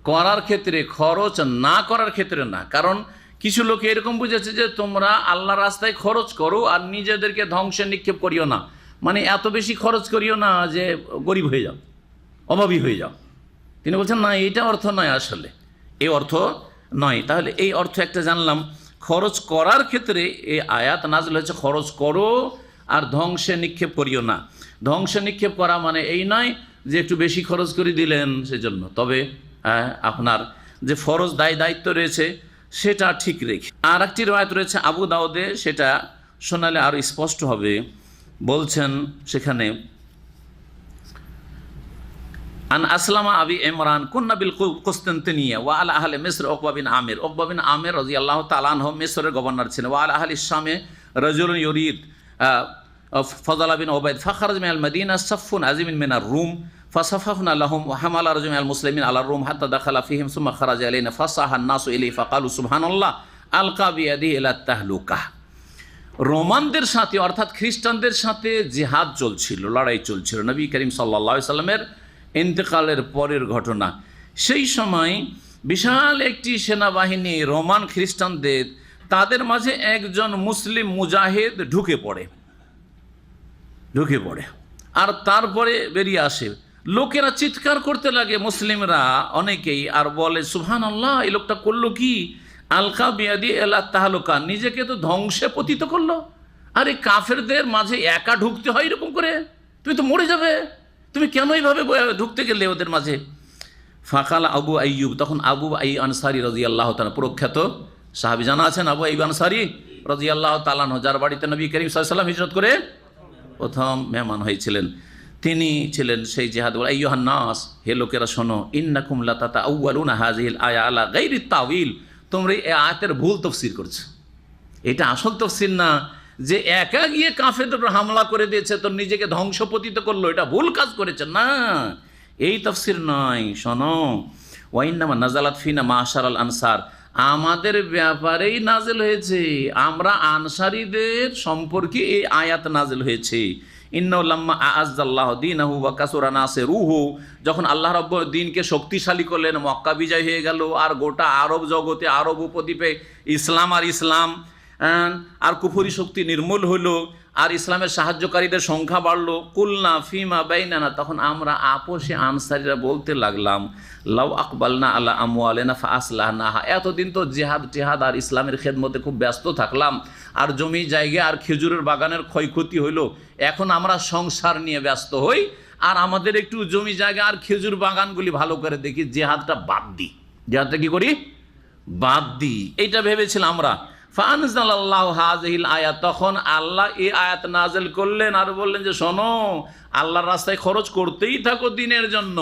করার ক্ষেত্রে, খরচ না করার ক্ষেত্রে না। কারণ কিছু লোক এরকম বুঝেছে যে তোমরা আল্লাহর রাস্তায় খরচ করো আর নিজেদেরকে ধ্বংসে নিক্ষেপ করিও না, মানে এত বেশি খরচ করিও না যে গরিব হয়ে যাও, অভাবী হয়ে যাও। তিনি বলছেন না, এটা অর্থ নয়, আসলে এই অর্থ নয়। তাহলে এই অর্থ একটা জানলাম। খরচ করার ক্ষেত্রে এই আয়াত নাযিল হয়েছে খরচ করো আর ধ্বংসে নিক্ষেপ করিও না। ধ্বংসে নিক্ষেপ করা মানে এই নয় যে একটু বেশি খরচ করে দিলেন সেজন্য, তবে আপনার যে ফরজ দায়িত্ব রয়েছে সেটা ঠিক রেখে। আর একটি রওয়ায়াত রয়েছে আবু দাউদে, সেটা শোনালে আরও স্পষ্ট হবে। বলছেন সেখানে আন আসলামা আবি ইমরান কুন্না বিল কুসতান্তিনিয়া ওয়া আলা আহলি মিসর উকবা বিন আমির। উকবা বিন আমির রাদিয়াল্লাহু তাআলা আনহু মিসরের গভর্নর ছিলেন। ওয়া আলা আহলি শামে রাজুলুন ইউরিদ ফাদালা বিন উবাইদ ফাখরাজ মিনাল মদিনা সাফুন আযীমিন মিনার রুম ফাসাফাহনা লাহুম ওয়া হামালা রাজুল মিনাল মুসলিমিন আলা রুম হাত্তা দাখালা ফিহিম সুম্মা খারাজা ইলাইনা ফাসাহান নাসু ইলাইহি ফাকালু সুবহানাল্লাহ আলকা বিয়াদিহি ইলা তাহলুকা। রোমানদের সাথে অর্থাৎ খ্রিস্টানদের সাথে জিহাদ চলছিল, লড়াই চলছিল, নবী করিম সাল্লাল্লাহু আলাইহি সাল্লামের ইন্তেকালের পরের ঘটনা। সেই সময় বিশাল একটি সেনাবাহিনী রোমান খ্রিস্টানদের, তাদের মাঝে একজন মুসলিম মুজাহিদ ঢুকে পড়ে আর তারপরে বেরিয়ে আসে। লোকেরা চিৎকার করতে লাগে, মুসলিমরা অনেকেই, আর বলে সুবহানাল্লাহ, এই লোকটা করলো কি? আলকা বিয়াদি এলা তাহলুকা, নিজেকে তো ধ্বংসে পতিত করলো। আরে কাফেরদের মাঝে একা ঢুকতে হয় এরকম করে? তুমি তো মরে যাবে, তুমি কেন এইভাবে ঢুকতে গেলে ওদের মাঝে? ফাকাল আবু আইয়ুব, তখন আবু আইয়ুব আনসারী রাদিয়াল্লাহু তাআলা, প্রখ্যাত সাহাবী জানা আছেন আবু আইয়ুব আনসারী রাদিয়াল্লাহু তাআলা, যার বাড়িতে নবী করিম সাল্লাল্লাহু আলাইহি ওয়াসাল্লাম হিজরত করে প্রথম মেহমান হয়েছিলেন, তিনি ছিলেন সেই জিহাদ। আইয়ুহান নাস, হে লোকেরা শোনো, ইন্নাকুম লাতাতাআউয়ালুনা হাযিহিল আয়া আলা গায়রি তাওয়িল, তোমরা এই আয়াতের ভুল তাফসীর করছো। এটা আসল তাফসীর না যে একা গিয়ে কাফেরদের উপর হামলা করে দিয়েছে তো নিজেকে ধ্বংসপতিত করলো, এটা ভুল কাজ করেছে, না, এই তাফসীর নয়। শোনো, ওয়াইন্নামা নাজালাত ফিনা মাশারাল আনসার, আমাদের ব্যাপারেই নাজিল হয়েছে, আমরা আনসারীদের সম্পর্কে এই আয়াত নাজিল হয়েছে। ইন্নাহু লাম্মা আ'আজ্জাল্লাহু দীনাহু ওয়া কাসুরা নাসিরুহু, যখন আল্লাহ রাব্বুল দ্বীনকে শক্তিশালী করলেন, মক্কা বিজয় হয়ে গেল, আর গোটা আরব জগতে, আরব উপদ্বীপে ইসলাম আর কুফরি শক্তি নির্মূল হলো, আর ইসলামের সাহায্যকারীদের সংখ্যা বাড়লো, কুলনা ফিমা বাইনানা, তখন আমরা আপোষে আনসারীরা বলতে লাগলাম, লাউ আকবালনা আলা আমওয়ালিনা ফাআসলাহনাহা, এতদিন তো জিহাদ টিহাদ আর ইসলামের খেদমতে খুব ব্যস্ত থাকলাম, আর জমি জায়গা আর খেজুরের বাগানের ক্ষয়ক্ষতি হইলো, এখন আমরা সংসার নিয়ে ব্যস্ত হই, আর আমাদের একটু জমি জায়গা আর খেজুর বাগানগুলি ভালো করে দেখি, জিহাদটা বাদ দিই, জিহাদটা কি করি? বাদ দিই, এইটা ভেবেছিলাম আমরা। ফাআনজালাল্লাহু হাযিহিল আয়াত, তখন আল্লাহ এই আয়াত নাযিল করলেন আর বললেন যে শোনো, আল্লাহর রাস্তায় খরচ করতেই থাকো দিনের জন্য,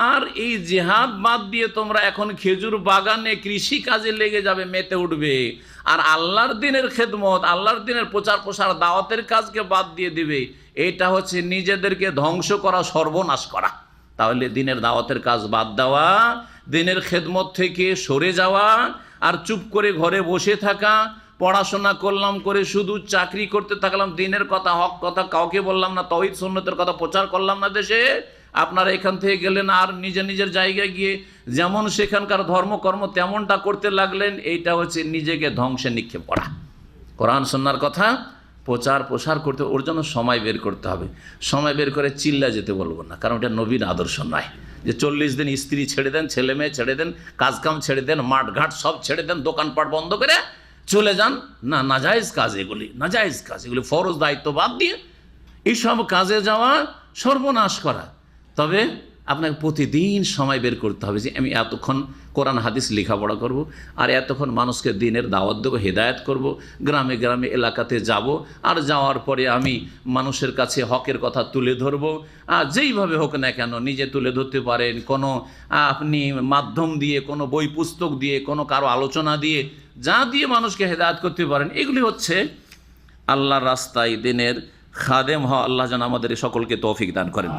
আর এই জিহাদ বাদ দিয়ে তোমরা এখন খেজুর বাগানে কৃষি কাজে লেগে যাবে, মেতে উঠবে, আর আল্লাহর দিনের খেদমত, আল্লাহর দিনের প্রচার প্রসার, দাওয়াতের কাজকে বাদ দিয়ে দিবে, এটা হচ্ছে নিজেদেরকে ধ্বংস করা, সর্বনাশ করা। তাহলে দিনের দাওয়াতের কাজ বাদ দেওয়া, দিনের খেদমত থেকে সরে যাওয়া, আর চুপ করে ঘরে বসে থাকা, পড়াশোনা করলাম করে শুধু চাকরি করতে থাকলাম, দিনের কথা, হক কথা কাউকে বললাম না, তাওহীদ সুন্নতের কথা প্রচার করলাম না দেশে, আপনারা এখান থেকে গেলেন আর নিজের জায়গায় গিয়ে যেমন সেখানকার ধর্মকর্ম তেমনটা করতে লাগলেন, এইটা হচ্ছে নিজেকে ধ্বংসে নিক্ষেপ করা। কোরআন সুন্নাহর কথা প্রচার প্রসার করতে, ওর জন্য সময় বের করতে হবে। সময় বের করে চিল্লা যেতে বলবো না, কারণ এটা নবীর আদর্শ নয় যে 40 দিন স্ত্রী ছেড়ে দেন, ছেলে মেয়ে ছেড়ে দেন, কাজকাম ছেড়ে দেন, মাঠঘাট সব ছেড়ে দেন, দোকানপাট বন্ধ করে চলে যান, না, নাজায়েজ কাজ এগুলি, নাজায়েজ কাজ এগুলি, ফরজ দায়িত্ব বাদ দিয়ে এইসব কাজে যাওয়া সর্বনাশ করা। তবে আপনাকে প্রতিদিন সময় বের করতে হবে যে আমি এতক্ষণ কোরআন হাদিস লেখাপড়া করব, আর এতক্ষণ মানুষকে দিনের দাওয়াত দেবো, হেদায়েত করব, গ্রামে গ্রামে এলাকাতে যাব, আর যাওয়ার পরে আমি মানুষের কাছে হকের কথা তুলে ধরব, আর যেইভাবে হোক না কেন, নিজে তুলে ধরতে পারেন, কোনো আপনি মাধ্যম দিয়ে, কোনো বই পুস্তক দিয়ে, কোনো কারো আলোচনা দিয়ে, যা দিয়ে মানুষকে হেদায়েত করতে পারেন, এগুলি হচ্ছে আল্লাহর রাস্তায় দিনের খাদেম হওয়া। আল্লাহ যেন আমাদের সকলকে তৌফিক দান করেন।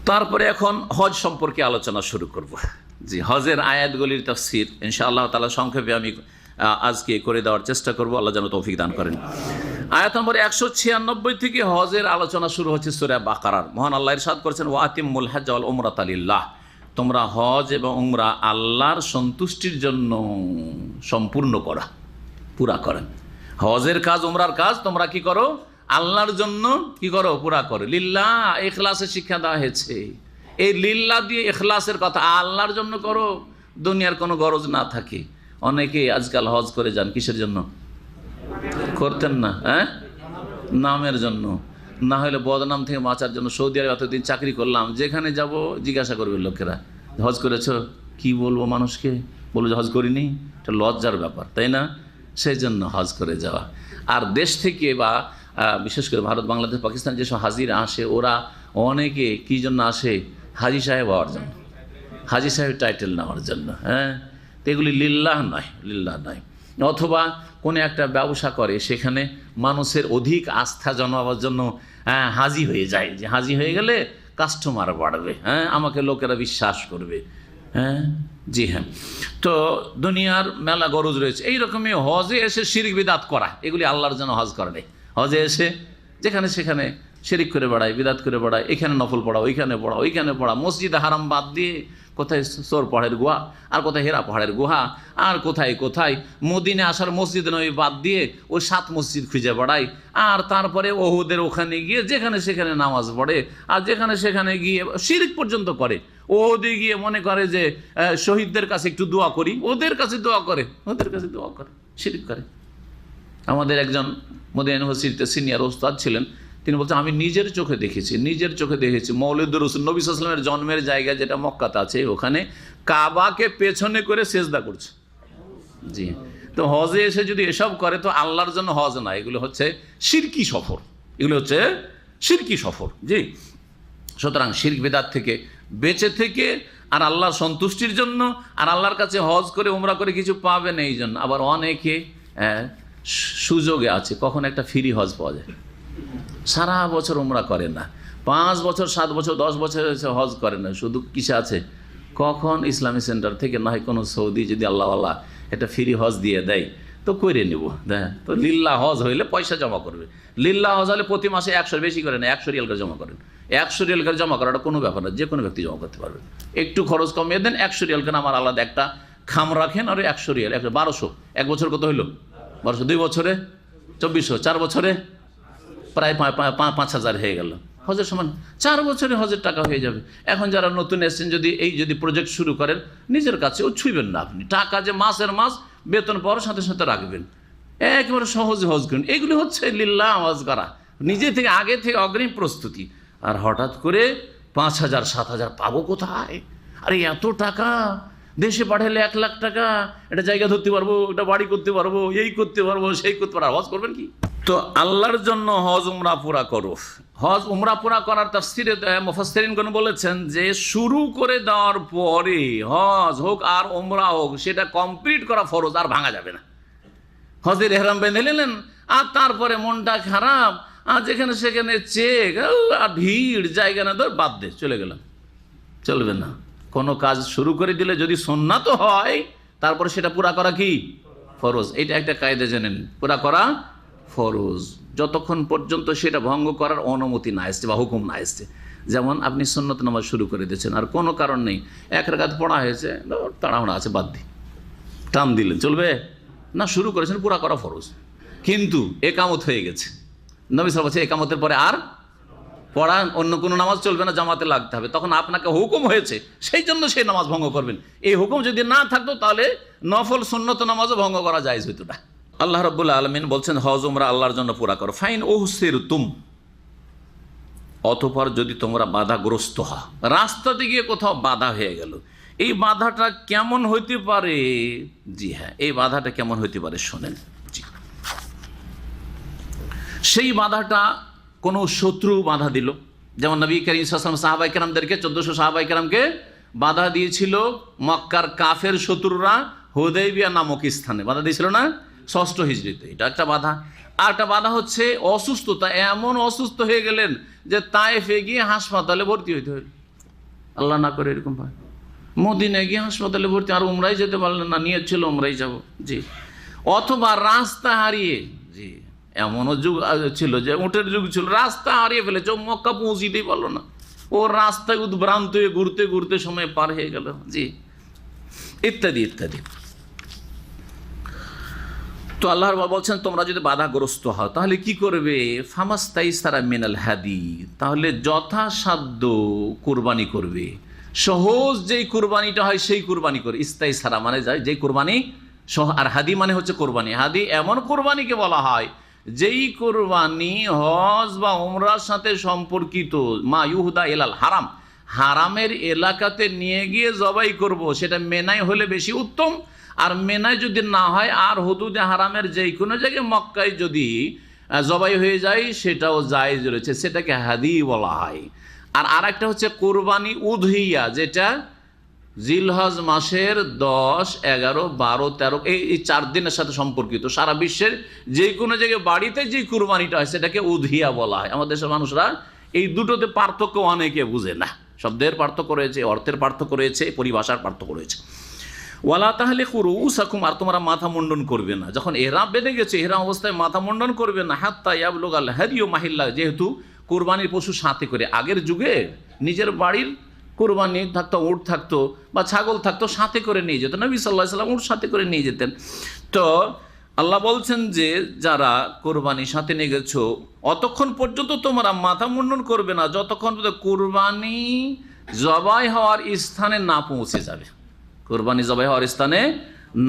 তারপরে এখন হজ সম্পর্কে আলোচনা শুরু করব। জি, হজের আয়াতগুলির তাফসীর ইনশাআল্লাহ তাআলা সংক্ষেপে আমি আজকে করে দেওয়ার চেষ্টা করব, আল্লাহ যেন তৌফিক দান করেন। আয়াত নম্বর 196 থেকে হজের আলোচনা শুরু হচ্ছে সূরা বাকারার। মহান আল্লাহ ইরশাদ করেছেন, ওয়া আতিমুল হজ্জ ওয়াল উমরাতা লিল্লাহ, তোমরা হজ এবং উমরা আল্লাহর সন্তুষ্টির জন্য সম্পূর্ণ করা, পুরা করেন। হজের কাজ, উমরার কাজ তোমরা কি করো? আল্লাহর জন্য কি করো? পুরা করো। লিল্লাহ, ইখলাসের শিক্ষা দেওয়া হয়েছে। এই লিল্লাহ দিয়ে ইখলাসের কথা, আল্লাহর জন্য করো, দুনিয়ার কোনো গরজ না থাকে। অনেকেই আজকাল হজ করে যান কিসের জন্য? করতেন না, নামের জন্য, না হলে বদনাম থেকে বাঁচার জন্য। সৌদি আরবে এতদিন চাকরি করলাম, যেখানে যাব জিজ্ঞাসা করবে লোকেরা, হজ করেছো? কি বলবো মানুষকে? বলবো যে হজ করিনি, এটা লজ্জার ব্যাপার, তাই না? সেই জন্য হজ করে যাওয়া। আর দেশ থেকে বা বিশেষ করে ভারত, বাংলাদেশ, পাকিস্তান যেসব হাজিরা আসে, ওরা অনেকে কী জন্য আসে? হাজি সাহেব হওয়ার জন্য, হাজি সাহেব টাইটেল নেওয়ার জন্য। তো এগুলি লিল্লাহ নয়, লিল্লাহ নয়। অথবা কোনো একটা ব্যবসা করে, সেখানে মানুষের অধিক আস্থা জন্মাবার জন্য হাজি হয়ে যায়, যে হাজি হয়ে গেলে কাস্টমার বাড়বে, হ্যাঁ, আমাকে লোকেরা বিশ্বাস করবে, হ্যাঁ, জি হ্যাঁ। তো দুনিয়ার মেলা গরজ রয়েছে। এইরকমই হজে এসে শিরক বিদাত করা, এগুলি আল্লাহর জন্য হজ করে নেই। হজে এসে যেখানে সেখানে শিরিক করে বেড়ায়, বিদাত করে বেড়ায়, এখানে নফল পড়া, ওইখানে পড়া, ওইখানে পড়া, মসজিদে হারাম বাদ দিয়ে কোথায় সোর পাহাড়ের গুহা, আর কোথায় হেরা পাহাড়ের গুহা, আর কোথায় কোথায় মদিনে আসার মসজিদ নবী বাদ দিয়ে ওই 7 মসজিদ খুঁজে বেড়ায়, আর তারপরে ওহুদের ওখানে গিয়ে যেখানে সেখানে নামাজ পড়ে, আর যেখানে সেখানে গিয়ে শিরিক পর্যন্ত করে। ওদের গিয়ে মনে করে যে শহীদদের কাছে একটু দোয়া করি, ওদের কাছে দোয়া করে, ওদের কাছে দোয়া করে, শিরিক করে। আমাদের একজন মদিনা ইউনিভার্সিটিতে সিনিয়র ওস্তাদ ছিলেন, তিনি বলছেন আমি নিজের চোখে দেখেছি মৌলুদুর রাসূল নবী সাল্লাল্লাহু আলাইহি ওয়াসাল্লামের জন্মের জায়গা যেটা মক্কাতে আছে, ওখানে কাবাকে পেছনে করে সেজদা করছে। জি, তো হজে এসে যদি এসব করে তো আল্লাহর জন্য হজ না, এগুলো হচ্ছে শিরকি সফর, এগুলো হচ্ছে শিরকি সফর। জি, সুতরাং শিরক বিদআত থেকে বেঁচে থেকে আর আল্লাহর সন্তুষ্টির জন্য আর আল্লাহর কাছে হজ করে উমরা করে কিছু পাবেন এই জন্য। আবার অনেকে সুযোগে আছে, কখন একটা ফ্রি হজ পাওয়া যায়, সারা বছর উমরা করে না, 5 বছর 7 বছর 10 বছর হজ করে না, শুধু কিসে আছে, কখন ইসলামী সেন্টার থেকে না হয় কোনো সৌদি যদি আল্লাহওয়ালা একটা ফ্রি হজ দিয়ে দেয় তো করে নেব। তো লিল্লাহ হজ হইলে পয়সা জমা করবে, লিল্লাহ হজ হলে প্রতি মাসে 100 বেশি করে না, 100 রিয়াল করে জমা করেন। 100 রিয়াল করে জমা করাটা কোনো ব্যাপার না, যে কোনো ব্যক্তি জমা করতে পারবে। একটু খরচ কমিয়ে দেন, 100 রিয়াল করে আমার আলাদা একটা খাম রাখেন, আর 100 রিয়াল 1200, 1 বছর কত হইল 1200, 2 বছরে 2400, 4 বছরে প্রায় 5,000 হয়ে গেল। হজের সমান 4 বছরে হজের টাকা হয়ে যাবে। এখন যারা নতুন এসেছেন যদি প্রজেক্ট শুরু করেন, নিজের কাছে ও ছুঁইবেন না, আপনি টাকা যে মাসের মাস বেতন পাওয়ার সাথে সাথে রাখবেন, একেবারে সহজে হজ করেন। এগুলি হচ্ছে লিল্লাহ হজ করা, নিজে থেকে আগে থেকে অগ্রিম প্রস্তুতি। আর হঠাৎ করে 5,000 7,000 পাবো কোথায়, আরে এত টাকা দেশে পাঠালে 1 লাখ টাকা, এটা জায়গা ধরতে পারবো, এটা বাড়ি করতে পারবো, এই করতে পারবো, সেই করতে পারবো, হজ করবেন কি? তো আল্লাহর জন্য হজ উমরা পুরা করো। হজ উমরা পুরা করার তাফসিরে মুফাসসিরিনগণ বলেছেন যে শুরু করে দেওয়ার পরে হজ হোক আর উমরা হোক সেটা কমপ্লিট করা ফরজ, আর ভাঙা যাবে না। হজের ইহরাম বেঁধে নিলেন আর তারপরে মনটা খারাপ, আর যেখানে সেখানে চেক আর ভিড়, জায়গা না ধর বাদ দে চলে গেলাম, চলবে না। কোনো কাজ শুরু করে দিলে যদি সুন্নাত হয় তারপরে সেটা পুরা করা কি ফরজ। এটা একটা কায়দা জেনে নিন, পুরা করা ফরজ যতক্ষণ পর্যন্ত সেটা ভঙ্গ করার অনুমতি না আসছে বা হুকুম না আসছে। যেমন আপনি সুন্নত নামাজ শুরু করে দিয়েছেন আর কোনো কারণ নেই, 1 রাকাত পড়া হয়েছে, তাড়াহুড়া আছে, বাদ দি, টান দিলেন, চলবে না? শুরু করেছেন, পুরা করা ফরজ। কিন্তু একামত হয়ে গেছে, নবী সাল্লাল্লাহু আলাইহি ওয়াসাল্লাম একামতের পরে আর পড়া অন্য কোনো নামাজ চলবে না, জামাতে লাগতে হবে। তখন আপনাকে হুকুম হয়েছে, সেই জন্য সেই নামাজ ভঙ্গ করবেন। এই হুকুম যদি না থাকতো তাহলে নফল সুন্নত নামাজও ভঙ্গ করা জায়েজ হইতো না। আল্লাহ রাব্বুল আলামিন বলছেন হজ উমরা আল্লাহর জন্য পুরা করো। ফাইন উহসিরতুম, অতঃপর যদি তোমরা বাধাগ্রস্ত হও, রাস্তাতে গিয়ে কোথাও বাধা হয়ে গেল, এই বাধাটা কেমন হইতে পারে? জি হ্যাঁ, এই বাধাটা কেমন হইতে পারে শোনেন। জি, সেই বাধাটা কোনো শত্রু বাধা দিল, যেমন নবী করিম সাল্লাল্লাহু আলাইহি ওয়াসাল্লাম সাহাবায়ে কেরামদেরকে 1400 সাহাবায়ে কেরামকে বাধা দিয়েছিল মক্কার কাফের শত্রুরা হুদাইবিয়া নামক স্থানে, বাধা দিয়েছিল না 6ষ্ঠ হিজরিতে। এটা একটা বাধা। আর একটা বাধা হচ্ছে অসুস্থতা, এমন অসুস্থ হয়ে গেলেন যে তায়েফে গিয়ে হাসপাতালে ভর্তি হইতে হইল। আল্লাহ না করে এরকম হয়, মদিনায় গিয়ে হাসপাতালে ভর্তি, আর উমরাই যেতে পারলেন না, নিয়ে ছিল উমরাই যাব। জি, অথবা রাস্তা হারিয়ে, জি এমনও যুগ ছিল যে উটের যুগ ছিল, রাস্তা হারিয়ে ফেলেছে, ও মক্কা পৌঁছিতেই পারলো না, ও রাস্তায় উদ্ভ্রান্ত হয়ে ঘুরতে ঘুরতে সময় পার হয়ে গেল। জি, ইত্যাদি ইত্যাদি। তো আল্লাহ বলছেন তোমরা যদি বাধাগ্রস্ত হও তাহলে কি করবে? ফামাস্তাইসারা মিনাল হাদি, তাহলে যথাসাধ্য কুরবানি করবে। সহজ যেই কুরবানিটা হয় সেই কুরবানি করে। ইস্তাইসারা মানে যেই কুরবানি, আর হাদি মানে হচ্ছে কোরবানি। হাদি এমন কোরবানিকে বলা হয় যেই কোরবানি হজ বা উমরার সাথে সম্পর্কিত, মা ইউহুদা ইলাল হারাম, হারামের এলাকাতে নিয়ে গিয়ে জবাই করব, সেটা মেনায় হলে বেশি উত্তম। আর মেনায় যদি না হয় আর হুদুদে হারামের যেই কোনো জায়গায় মক্কায় যদি জবাই হয়ে যায় সেটাও জায়েজ রয়েছে, সেটাকে হাদি বলা হয়। আর আরেকটা হচ্ছে কোরবানি উদহিয়া, যেটা জিলহজ মাসের 10, 11, 12, 13 এই 4 দিনের সাথে সম্পর্কিত। সারা বিশ্বের যে কোনো জায়গায় বাড়িতে যে কুরবানিটা হয় সেটাকে উদহিয়া বলা হয়। আমাদের দেশের মানুষরা এই দুটোতে পার্থক্য অনেকে বুঝে না। শব্দের পার্থক্য রয়েছে, অর্থের পার্থক্য রয়েছে, পরিভাষার পার্থক্য রয়েছে। ওয়ালা তাহলে রুউসাকুম, আর তোমরা মাথা মুন্ডন করবে না যখন এহরাম বেঁধে গেছে, এহরাম অবস্থায় মাথা মুন্ডন করবে না হাত্তা ইয়াবলুগাল হাদিয়ু মাহিল্লা, যেহেতু কোরবানির পশু সাথে করে, আগের যুগে নিজের বাড়ির কোরবানি থাকতো, উট থাকতো বা ছাগল থাকতো, সাথে করে নিয়ে যেতেন। নবী সাল্লাল্লাহু আলাইহি ওয়াসাল্লাম উট সাথে করে নিয়ে যেতেন। তো আল্লাহ বলছেন যে যারা কোরবানি সাথে নিয়ে গেছো অতক্ষণ পর্যন্ত তোমরা মাথা মুন্ডন করবে না যতক্ষণ পর্যন্ত কোরবানি জবাই হওয়ার স্থানে না পৌঁছে যাবে। কোরবানি জবাই হওয়ার স্থানে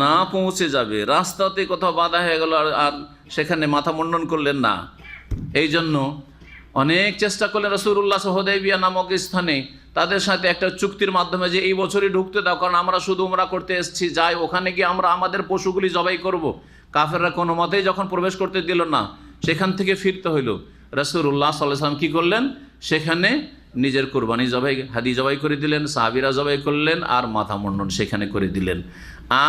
না পৌঁছে যাবে, রাস্তাতে কোথাও বাধা হয়ে গেল আর সেখানে মাথা মুন্ডন করলেন না। এই জন্য অনেক চেষ্টা করলেন রাসূলুল্লাহ হুদায়বিয়া নামক স্থানে তাদের সাথে একটা চুক্তির মাধ্যমে যে এই বছরই ঢুকতে দাও, কারণ আমরা শুধু উমরা করতে এসেছি, যাই ওখানে গিয়ে আমরা আমাদের পশুগুলি জবাই করব। কাফেররা কোনো মতেই যখন প্রবেশ করতে দিল না, সেখান থেকে ফিরতে হইল। রাসূলুল্লাহ সাল্লাল্লাহু আলাইহি ওয়াসাল্লাম কী করলেন, সেখানে নিজের কোরবানি জবাই, হাদি জবাই করে দিলেন, সাহাবীরা জবাই করলেন, আর মাথা মুন্ডন সেখানে করে দিলেন।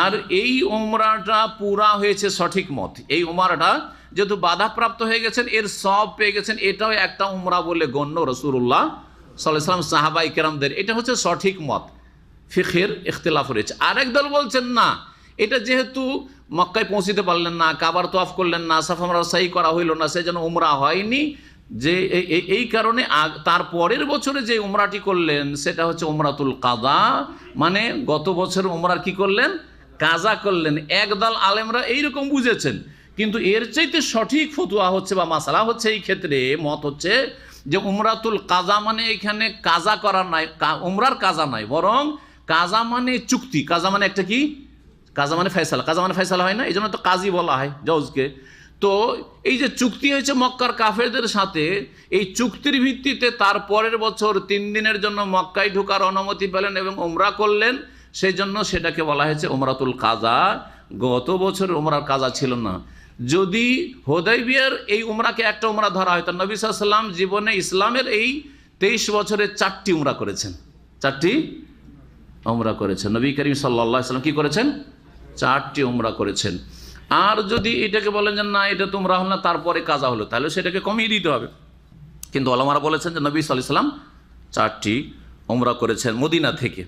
আর এই উমরাটা পুরা হয়েছে সঠিক মত। এই উমরাটা যেহেতু বাধাপ্রাপ্ত হয়ে গেছেন, এর সব পেয়ে গেছেন, এটাও একটা উমরা বলে গণ্য রাসূলুল্লাহ সাল্লাল্লাহু আলাইহি ওয়াসাল্লাম সাহাবায়ে কেরামদের। এটা হচ্ছে সঠিক মত, ফিকহের ইখতিলাফ রয়েছে। আরেক দল বলছেন না, এটা যেহেতু মক্কায় পৌঁছিতে পারলেন না, কাবার তওয়াফ করলেন না, সাফা মারওয়া সাই করা হইল না, সেজন্য উমরা হয়নি, যে এই কারণে তার পরের বছরে যে উমরাটি করলেন সেটা হচ্ছে উমরাতুল কাযা, মানে গত বছর উমরার কি করলেন, কাজা করলেন। একদল আলেমরা এইরকম বুঝেছেন, কিন্তু এর চাইতে সঠিক ফতোয়া হচ্ছে বা মাসালা হচ্ছে এই ক্ষেত্রে মত হচ্ছে যে উমরাতুল কাজা মানে এখানে কাজা করা নাই, উমরার কাজা নাই, বরং কাজা মানে চুক্তি। কাজা মানে একটা কি, কাজা মানে ফয়সালা, কাজা মানে ফয়সালা হয় না, এই জন্য তো কাজী বলা হয় জজকে। তো এই যে চুক্তি হয়েছে মক্কার কাফেরদের সাথে, এই চুক্তির ভিত্তিতে তার পরের বছর 3 দিনের জন্য মক্কায় ঢোকার অনুমতি পেলেন এবং উমরা করলেন, সেই জন্য সেটাকে বলা হয়েছে উমরাতুল কাজা। গত বছর উমরার কাজা ছিল না। যদি হুদায়বিয়ার এই উমরাকে একটা উমরা ধরা হয়, তো নবী সাল্লাল্লাহু আলাইহি ওয়াসাল্লাম জীবনে ইসলামের এই 23 বছরে 4টি উমরা করেছেন, 4টি উমরা করেছেন। নবী করিম সাল্লাল্লাহু আলাইহি ওয়াসাল্লাম কি করেছেন, 4টি উমরা করেছেন। আর যদি এটাকে বলেন যে না এটা তো উমরা হল না, তারপরে কাজা হলো, তাহলে সেটাকে কমিয়ে দিতে হবে। কিন্তু ওলামারা বলেছেন যে নবী সাল্লাল্লাহু আলাইহি ওয়াসাল্লাম 4টি উমরা করেছেন, মদিনা থেকে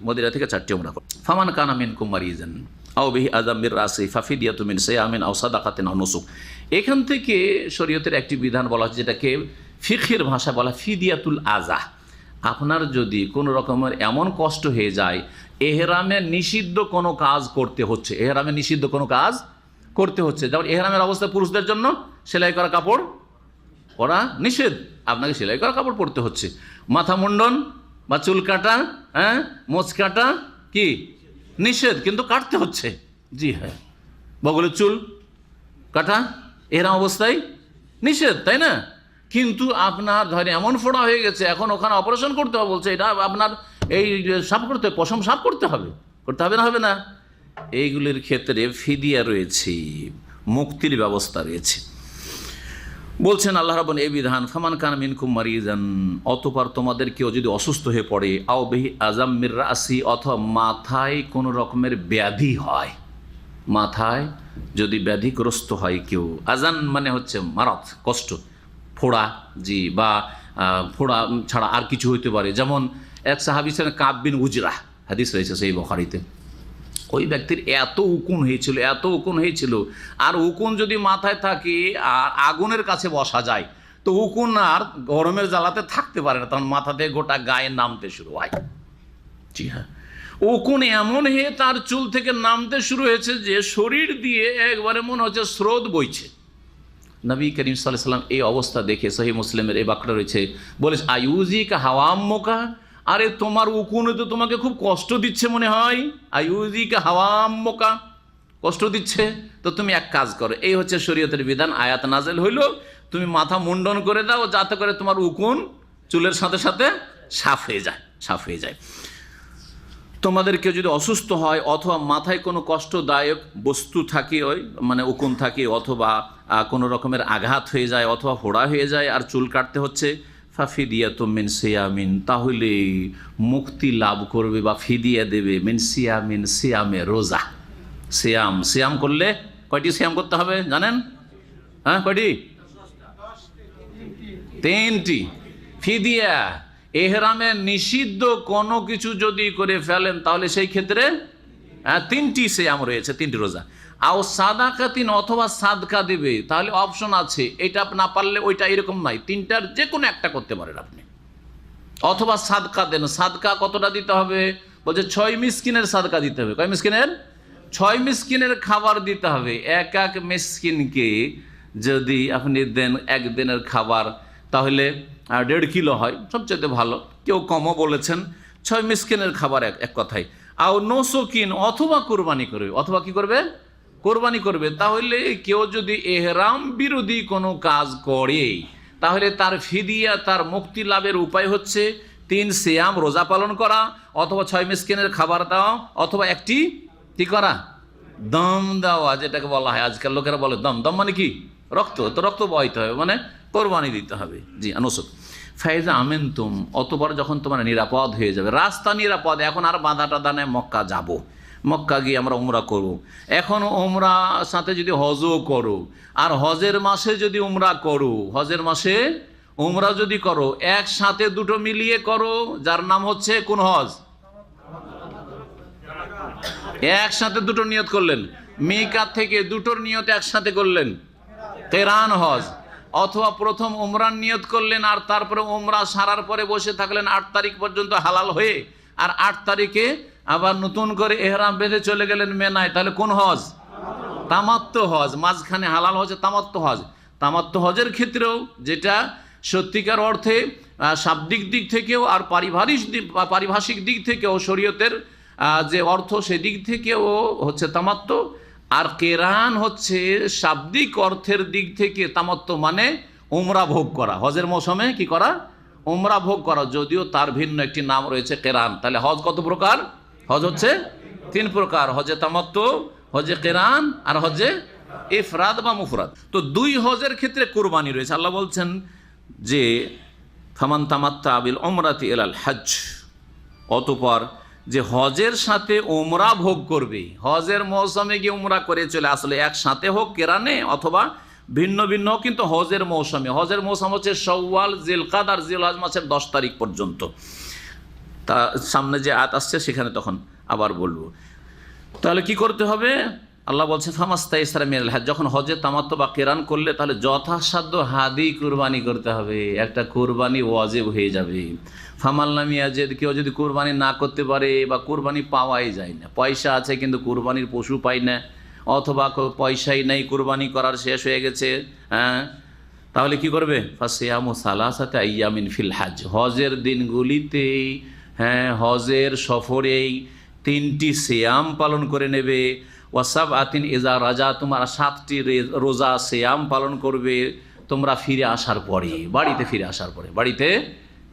4টি উমরা করেছেন। ফামান কানা মিনকুম মারিজান আও বিহি আযাম মির রাসি ফাফিদিয়াতুম মিন সিয়ামিন আও সাদাকাতিন আও নুসুক। এখান থেকে শরীয়তের একটি বিধান বলা হচ্ছে, যেটাকে ফিকহের ভাষা বলা ফিদিয়াতুল আযা। আপনার যদি কোনো রকমের এমন কষ্ট হয়ে যায়, এহরামে নিষিদ্ধ কোনো কাজ করতে হচ্ছে, এহরামে নিষিদ্ধ কোনো কাজ করতে হচ্ছে, যেমন এহরামের অবস্থায় পুরুষদের জন্য সেলাই করা কাপড় পরা নিষেধ, আপনাকে সেলাই করা কাপড় পরতে হচ্ছে। মাথা মুন্ডন বা চুল কাটা, মোচ কাটা কি নিষেধ, কিন্তু কাটতে হচ্ছে। জি হ্যাঁ, বগলের চুল কাটা এহরাম অবস্থায় নিষেধ, তাই না? কিন্তু আপনার ধরে এমন ফোড়া হয়ে গেছে, এখন ওখানে অপারেশন করতে হবে বলছে, এটা আপনার এই সাফ করতে হবে, পশম সাফ করতে হবে না, হবে না? এইগুলির ক্ষেত্রে ফিদিয়া রয়েছে, মুক্তির ব্যবস্থা রয়েছে। বলছেন আল্লাহ রাব্বুল এই বিধান, ফামান কানা মিনকুম মারিজান, অতঃপর তোমাদের কেউ যদি অসুস্থ হয়ে পড়ে, আও বিহি আযাম মির রাসি, অথবা মাথায় কোনো রকমের ব্যাধি হয়, মাথায় যদি ব্যাধিগ্রস্ত হয় কেউ, আজান মানে হচ্ছে মারাত, কষ্ট, ফোড়া, জি, বা ফোড়া ছাড়া আর কিছু হইতে পারে। যেমন এক সাহাবী ছিলেন কাব বিন উজরা, হাদিস রয়েছে সেই বুখারীতে। ওই ব্যক্তির এত উকুন হয়েছিল, আর উকুন যদি মাথায় থাকে আর আগুনের কাছে বসা যায়, তো উকুন আর গরমের জ্বালাতে থাকতে পারে না, তখন মাথা থেকে গোটা গায়ে নামতে শুরু হয়। জি হ্যাঁ, উকুন এমন হয়ে তার চুল থেকে নামতে শুরু হয়েছে যে শরীর দিয়ে একবারে মনে হচ্ছে স্রোত বইছে। নবী করিম সাল্লাল্লাহু আলাইহি ওয়াসাল্লাম এই অবস্থা দেখে সহিহ মুসলিমের এই বাক্যটা রয়েছে, বলে আয়ুজিকা হাওয়াম্মুকা, আরে তোমার উকুনে তো তোমাকে খুব কষ্ট দিচ্ছে মনে হয়, আয়ুজিকা হাওয়াম্মুকা, কষ্ট দিচ্ছে, তো তুমি এক কাজ করো, এই হচ্ছে শরীয়তের বিধান, আয়াত নাজেল হইল, তুমি মাথা মুন্ডন করে দাও, যাতে করে তোমার উকুন চুলের সাথে সাথে সাফ হয়ে যায়। তোমাদের কেউ যদি অসুস্থ হয় অথবা মাথায় কোনো কষ্টদায়ক বস্তু থাকে, ওই মানে উকুন থাকে, অথবা কোনো রকমের আঘাত হয়ে যায়, অথবা ফোড়া হয়ে যায়, আর চুল কাটতে হচ্ছে, ফাফিদিয়াতুম মিন সিয়ামিন, তাহলে মুক্তি লাভ করবে বা ফিদিয়া দেবে, মিন সিয়ামিন, সিয়ামে রোজা। সিয়াম করলে কয়টি সিয়াম করতে হবে জানেন? হ্যাঁ, কয়টি? 3টি। ফিদিয়া, এহরামে নিষিদ্ধ কোনো কিছু যদি করে ফেলেন তাহলে সেই ক্ষেত্রে 3টি সিয়াম রয়েছে, 3টি রোজা। আও সাদাকাতিন, অথবা সাদকা দেবে, তাহলে অপশন আছে, এটা না পারলে ওইটা, এরকম নাই, 3টার যে কোনো একটা করতে পারেন আপনি। অথবা সাদকা দেন, সাদকা কতটা দিতে হবে? বলছে 6 মিসকিনের সাদকা দিতে হবে। কয় মিসকিনের? 6 মিসকিনের খাবার দিতে হবে। এক এক মিসকিনকে যদি আপনি দেন একদিনের খাবার, তাহলে 1.5 কিলো হয়, সবচেয়ে ভালো। কেউ কমও বলেছেন। 6 মিসকিনের খাবার এক কথায়। আও নসুকিন, অথবা কোরবানি করবে। অথবা কি করবে? কোরবানি করবে। তাহলে কেউ যদি এহরাম বিরোধী কোনো কাজ করে, তাহলে তার ফিদিয়া, তার মুক্তি লাভের উপায় হচ্ছে 3 সিয়াম, রোজা পালন করা, অথবা 6 মিসকিনের খাবার দেওয়া, অথবা একটি কি করা? দম দেওয়া, যেটাকে বলা হয়, আজকাল লোকেরা বলে দম। দম মানে কি? রক্ত। তো রক্ত বইতে হবে, মানে কোরবানি দিতে হবে। জি, আনুসুক। ফাইজা আমেনতুম, অতঃপর যখন তোমার নিরাপদ হয়ে যাবে, রাস্তা নিরাপদ, এখন আর বাধা টাধা নেই, মক্কা যাব, মক্কা গিয়ে আমরা উমরা করব। এখন উমরা সাথে যদি হজও করো, আর হজের মাসে যদি উমরা করো, হজের মাসে উমরা যদি করো, একসাথে দুটো মিলিয়ে করো, যার নাম হচ্ছে কোন হজ? একসাথে দুটো নিয়ত করলেন, মিকাত থেকে দুটোর নিয়ত একসাথে করলেন, কেরান হজ। অথবা প্রথম উমরার নিয়ত করলেন, আর তারপরে উমরা সারার পরে বসে থাকলেন 8 তারিখ পর্যন্ত হালাল হয়ে, আর 8 তারিখে আবার নতুন করে এহরাম বেঁধে চলে গেলেন মেনায়, তাহলে কোন হজ? তামাত্তু হজ। মাঝখানে হালাল হজে তামাত্তু হজ। তামাত্তু হজের ক্ষেত্রেও, যেটা সত্যিকার অর্থে শাব্দিক দিক থেকেও আর পারিভাষিক দিক থেকেও, শরীয়তের যে অর্থ সেদিক থেকেও হচ্ছে তামাত্তু। আর কেরান হচ্ছে শাব্দিক অর্থের দিক থেকে তামাত্তু মানে উমরা ভোগ করা, হজের মৌসুমে কি করা? উমরা ভোগ করা, যদিও তার ভিন্ন একটি নাম রয়েছে কেরান। তাহলে হজ কত প্রকার? হজ হচ্ছে 3 প্রকার, হজে তামাত্তু, হজে কেরান, আর হজে ইফরাদ বা মুফরাদ। তো 2 হজের ক্ষেত্রে কুরবানি রয়েছে। আল্লাহ বলছেন যে ফামান তামাত্তা বিল উমরাতি ইলাল হজ, অতঃপর যে হজের সাথে উমরা ভোগ করবে, হজের মৌসুমে গিয়ে উমরা করে চলে আসলে, একসাথে হোক কেরানে অথবা ভিন্ন ভিন্ন, কিন্তু হজের মৌসুমে, হজের মৌসুম হচ্ছে শাওয়াল, জিলকাদ আর জিলহজ মাসের 10 তারিখ পর্যন্ত। তা সামনে যে আয়াত আসছে সেখানে তখন আবার বলবো। তাহলে কি করতে হবে? আল্লাহ বলছে ফামাস্তাইসারা মিনাল হজ, যখন হজে তামাত্তু বা কেরান করলে, তাহলে যথাসাধ্য হাদি কুরবানি করতে হবে, একটা কুরবানি ওয়াজিব হয়ে যাবে। ফামাল্লাম ইয়াজিদ, কেউ যদি কুরবানি না করতে পারে, বা কুরবানি পাওয়াই যায় না, পয়সা আছে কিন্তু কুরবানির পশু পাই না, অথবা পয়সাই নেই, কুরবানি করার শেষ হয়ে গেছে, তাহলে কি করবে? ফাসিয়ামু সালাসাতি আইয়ামিন ফিল হজ, হজের দিনগুলিতেই, হজের সফরেই 3টি সিয়াম পালন করে নেবে। ওয়াসাব আতিন ইজা রাজা, তোমার 7টি রোজা সিয়াম পালন করবে তোমরা ফিরে আসার পরে, বাড়িতে ফিরে আসার পরে, বাড়িতে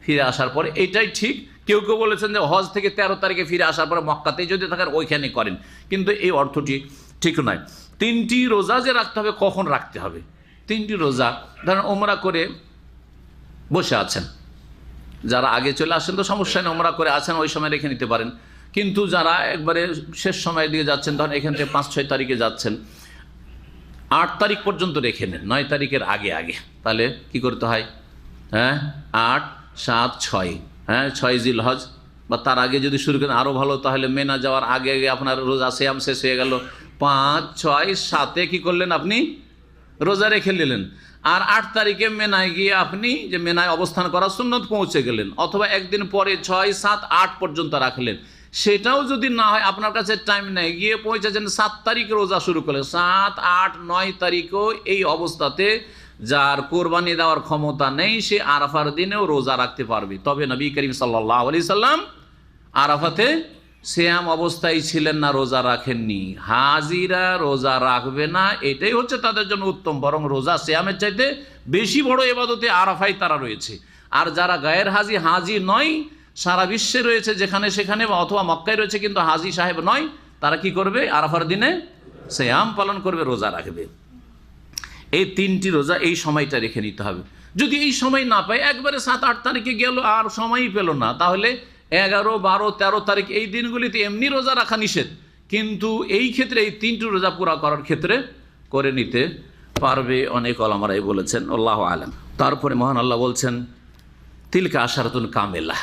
ফিরে আসার পরে। এটাই ঠিক। কেউ কেউ বলেছেন যে হজ থেকে 13 তারিখে ফিরে আসার পরে মক্কাতেই যদি থাকেন ওইখানে করেন, কিন্তু এই অর্থটি ঠিক নয়। 3টি রোজা যে রাখতে হবে, কখন রাখতে হবে? 3টি রোজা, ধরেন ওমরা করে বসে আছেন, যারা আগে চলে আসেন তো সমস্যা নেই, ওমরা করে আছেন, ওই সময় রেখে নিতে পারেন। কিন্তু যারা একবারে শেষ সময়ের দিকে যাচ্ছেন, তখন এখান থেকে 5-6 তারিখে যাচ্ছেন, 8 তারিখ পর্যন্ত রেখে নেন, 9 তারিখের আগে আগে। তাহলে কি করতে হয়? 8, 7, 6, 6 জিলহজ, বা তার আগে যদি শুরু করেন আরও ভালো, তাহলে মেনা যাওয়ার আগে আগে আপনার রোজা সিয়াম শেষ হয়ে গেল। 5, 6, 7 কি করলেন? আপনি রোজা রেখে নিলেন। আর 8 তারিখে মেনায় গিয়ে আপনি যে মেনায় অবস্থান করা সুন্নত পৌঁছে গেলেন, অথবা একদিন পরে 6, 7, 8 পর্যন্ত রাখলেন। সেটাও যদি না হয়, আপনার কাছে টাইম নেই, গিয়ে পৌঁছেছেন 7 তারিখে রোজা শুরু করলেন, 7, 8, 9 তারিখও এই অবস্থাতে যার কোরবানি দেওয়ার ক্ষমতা নেই, সে আরাফার দিনেও রোজা রাখতে পারবে। তবে নবী করিম সাল্লাল্লাহু আলাইহি সাল্লাম আরাফাতে সিয়াম অবস্থায় ছিলেন না, রোজা রাখেননি। হাজিরা রোজা রাখবে না, এটাই হচ্ছে তাদের জন্য উত্তম। বরং রোজা সিয়ামের চাইতে বেশি বড় ইবাদতে আরাফায় তারা রয়েছে। আর যারা গায়ের হাজি নয়, সারা বিশ্বে রয়েছে যেখানে সেখানে, অথবা মক্কায় রয়েছে কিন্তু হাজি সাহেব নয়, তারা কি করবে? আরাফার দিনে সিয়াম পালন করবে, রোজা রাখবে। এই 3টি রোজা এই সময়টা রেখে নিতে হবে। যদি এই সময় না পায়, একবারে 7-8 তারিখে গেল আর সময়ই পেল না, তাহলে 11, 12, 13 তারিখ এই দিনগুলিতে এমনি রোজা রাখা নিষেধ, কিন্তু এই ক্ষেত্রে এই 3টি রোজা পুরা করার ক্ষেত্রে করে নিতে পারবে। অনেক ওলামারাই বলেছেন, আল্লাহু আলাম। তারপরে মহান আল্লাহ বলছেন তিলকা আশারাতুন কামেলা,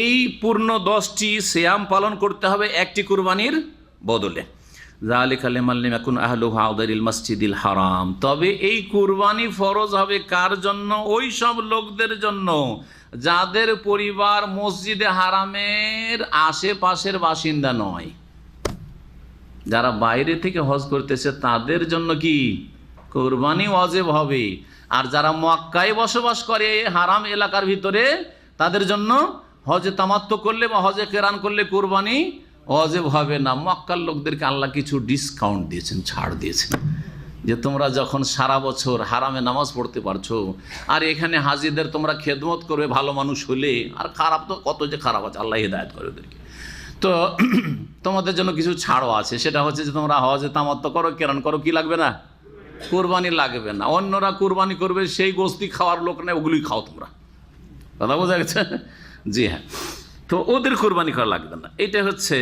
এই পূর্ণ 10টি সিয়াম পালন করতে হবে একটি কুরবানির বদলে। যালিকা লিমান লাম ইয়াকুন আহলুহু হাদিরিল মসজিদিল হারাম, তবে এই কুরবানি ফরজ হবে কার জন্য? ওই সব লোকদের জন্য যাদের পরিবার মসজিদে হারামের আশেপাশের বাসিন্দা নয়। যারা বাইরে থেকে হজ করতেছে তাদের জন্য কি কুরবানি ওয়াজিব হবে, আর যারা মক্কায় বসবাস করে হারাম এলাকার ভিতরে তাদের জন্য হজে তামাত্তু করলে বা হজে কেরান করলে কুরবানি ওয়াজিব হবে না। মক্কার লোকদেরকে আল্লাহ কিছু ডিসকাউন্ট দিয়েছেন, ছাড় দিয়েছেন, যে তোমরা যখন সারা বছর হারামে নামাজ পড়তে পারছো আর এখানে হাজিদের তোমরা খেদমত করবে ভালো মানুষ হলে, আর খারাপ তো কত যে খারাপ আছে, আল্লাহ হিদায়াত করে ওদেরকে, তো তোমাদের জন্য কিছু ছাড়ও আছে। সেটা হচ্ছে যে তোমরা হজে তামাত্তু করো, কেরান করো, কি লাগবে না? কুরবানি লাগবে না। অন্যরা কুরবানি করবে, সেই গোস্তি খাওয়ার লোক নেই, ওগুলোই খাও তোমরা। কথা বোঝা গেছে? জি হ্যাঁ, তো ওদের কুরবানি করা লাগবে না। এটা হচ্ছে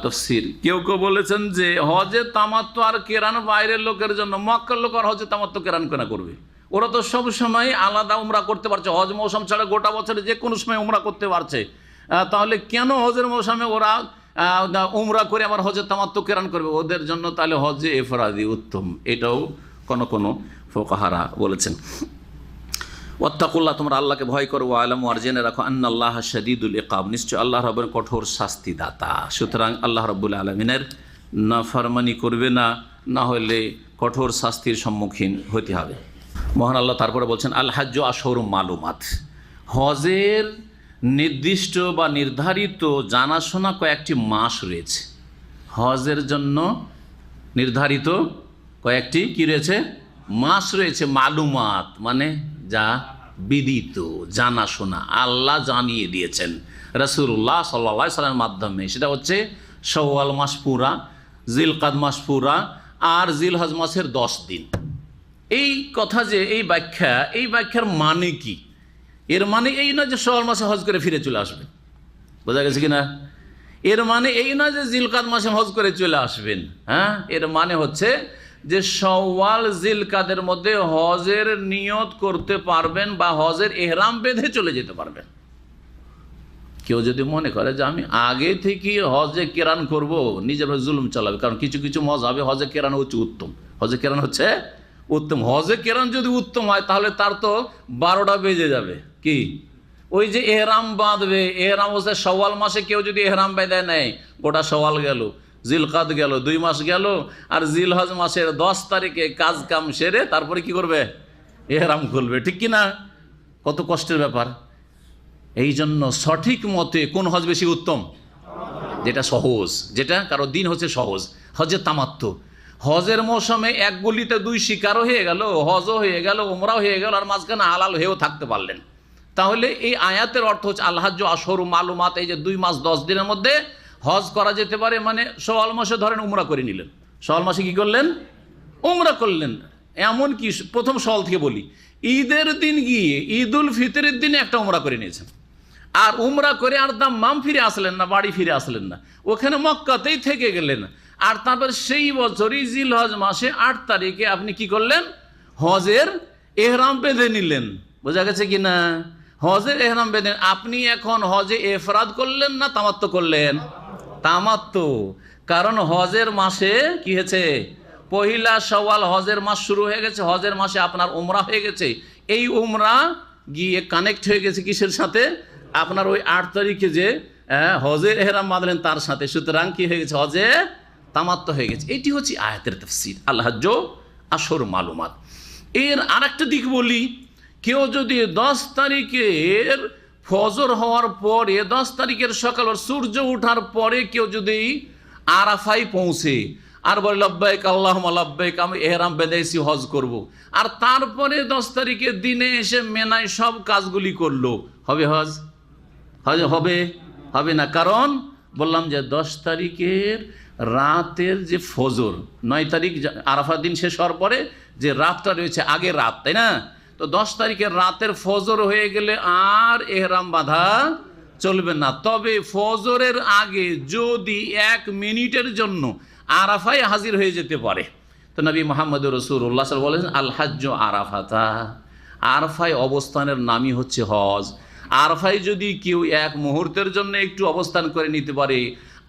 তাফসীর। কেউ কেউ বলেছেন যে হজে তামাত্তু আর কেরান বাইরের লোকের জন্য, মক্কার লোক আর হজে তামাত্তু কেরান কেনা করবে, ওরা তো সব সময় আলাদা উমরা করতে পারছে, হজ মৌসুম ছাড়া গোটা বছরে যে কোনো সময় উমরা করতে পারছে, তাহলে কেন হজের মৌসুমে ওরা উমরা করে আবার হজে তামাত্তু কেরান করবে? ওদের জন্য তাহলে হজে ইফরাদি উত্তম, এটাও কোনো ফুকাহারা বলেছেন। ওয়াত্তাকুল্লাহ, তোমরা আল্লাহকে ভয় করো, ওয়ালামু, আর জেনে রাখো, আন্নাল্লাহ শাদীদুল ইকাব, নিশ্চয় আল্লাহ রাব্বুল কঠোর শাস্তিদাতা। সুতরাং আল্লাহ রাব্বুল আলামিনের নাফরমানি করবে না, না হলে কঠোর শাস্তির সম্মুখীন হতে হবে। মহান আল্লাহ তারপরে বলছেন, আল হাজ্জু আশহুরুম মালুমাত, হজের নির্দিষ্ট বা নির্ধারিত জানাশোনা কয়েকটি মাস রয়েছে। হজের জন্য নির্ধারিত কয়েকটি কি রয়েছে? মাস রয়েছে। মালুমাত মানে যা বিদিত, জানাশোনা, আল্লাহ জানিয়ে দিয়েছেন রাসূলুল্লাহ সাল্লাল্লাহু আলাইহি সাল্লামের মাধ্যমে। সেটা হচ্ছে শাওয়াল মাস পুরা, জিলকাদ মাস পুরা, আর জিলহজ মাসের 10 দিন। এই কথা যে এই ব্যাখ্যার মানে কি? এর মানে এই না যে শাওয়াল মাসে হজ করে ফিরে চলে আসবেন, বোঝা গেছে কিনা? এর মানে এই না যে জিলকাদ মাসে হজ করে চলে আসবেন। হ্যাঁ, এর মানে হচ্ছে যে শাওয়াল জিলকাদের মধ্যে হজের নিয়ত করতে পারবেন বা হজের ইহরাম বেঁধে চলে যেতে পারবেন। কেউ যদি মনে করে যে আমি আগে থেকে হজে কেরান করব, নিজের জুলুম চালাবে, কারণ কিছু কিছু মযহাবে হজে কেরান হচ্ছে উত্তম, হজে কেরান হচ্ছে উত্তম। হজে কেরান যদি উত্তম হয় তাহলে তার তো 12টা বেজে যাবে। কি? ওই যে এহরাম বাঁধবে, এহরাম হচ্ছে শাওয়াল মাসে কেউ যদি এহরাম বেঁধে নেয়, গোটা শাওয়াল গেল, জিলকাদ গেল, 2 মাস গেল, আর জিলহজ মাসের 10 তারিখে কাজ কাম সেরে তারপরে কি করবে? এহরাম খুলবে। ঠিক কি না? কত কষ্টের ব্যাপার। এই জন্য সঠিক মতে কোন হজ বেশি উত্তম? যেটা সহজ, যেটা কারো দিন হচ্ছে সহজ, হজে তামাত্তু। হজের মৌসুমে এক গুলিতে 2 শিকারও হয়ে গেল, হজও হয়ে গেল, উমরাও হয়ে গেল, আর মাঝখানে হালাল হয়েও থাকতে পারলেন। তাহলে এই আয়াতের অর্থ হচ্ছে আল হাজ্জু আশহুরুম মালুমাত, এই যে 2 মাস 10 দিনের মধ্যে হজ করা যেতে পারে। মানে শাওয়াল মাসে ধরেন উমরা করে নিলেন, শাওয়াল মাসে কি করলেন? উমরা করলেন। এমন কি প্রথম শাওয়াল থেকে বলি, ঈদের দিন গিয়ে ঈদুল ফিতরের দিনে একটা উমরা করে নিয়েছেন, আর উমরা করে আর দাম্মাম ফিরে আসলেন না, বাড়ি ফিরে আসলেন না, ওখানে মক্কাতেই থেকে গেলেন। আর তারপর সেই বছরই জিলহজ মাসে 8 তারিখে আপনি কি করলেন? হজের এহরাম বেঁধে নিলেন। বোঝা গেছে কি না? হজের এহরাম বেঁধে আপনি এখন হজে ইফরাদ করলেন না তামাত্তু করলেন? তামাত্তু। কারণ হজের মাসে কি হয়েছে? পহিলা শাওয়াল হজের মাস শুরু হয়ে গেছে, হজের মাসে আপনার উমরা হয়ে গেছে। এই উমরা গিয়ে কানেক্ট হয়ে গেছে কিসের সাথে? আপনার ওই 8 তারিখে যে হজের এহরাম বাঁধলেন তার সাথে। সুতরাং কি হয়ে গেছে? হজে তামাত্তু হয়ে গেছে। এটি হচ্ছে আয়াতের তাফসীর, আল হাজ্জু আশহুরুম মালুমাত। এর আরেকটা দিক বলি, কেউ যদি 10 তারিখের ফজর হওয়ার পরে, 10 তারিখের সকাল সূর্য ওঠার পরে কেউ যদি আরাফায় পৌঁছে আর বলে লব্বাইক আল্লাহুম্মা লব্বাইক, আমি এহরাম বেঁধেছি হজ করব, আর তারপরে 10 তারিখের দিনে এসে মেনায় সব কাজগুলি করলো, হবে হজ? হবে? হবে না। কারণ বললাম যে 10 তারিখের রাতের যে ফজর, 9 তারিখ আরাফার দিন শেষ হওয়ার পরে যে রাতটা রয়েছে, আগের রাত, তাই না? তো 10 তারিখের রাতের ফজর হয়ে গেলে আর এহরাম বাঁধা চলবে না। তবে ফজরের আগে যদি 1 মিনিটের জন্য আরাফায় হাজির হয়ে যেতে পারে, তো নবী মুহাম্মদ রাসূলুল্লাহ সাল্লাল্লাহু আলাইহি ওয়াসাল্লাম বলেন আল হাজ্জু আরাফাতা, আরফায় অবস্থানের নামই হচ্ছে হজ। আরফায় যদি কেউ এক মুহূর্তের জন্য একটু অবস্থান করে নিতে পারে,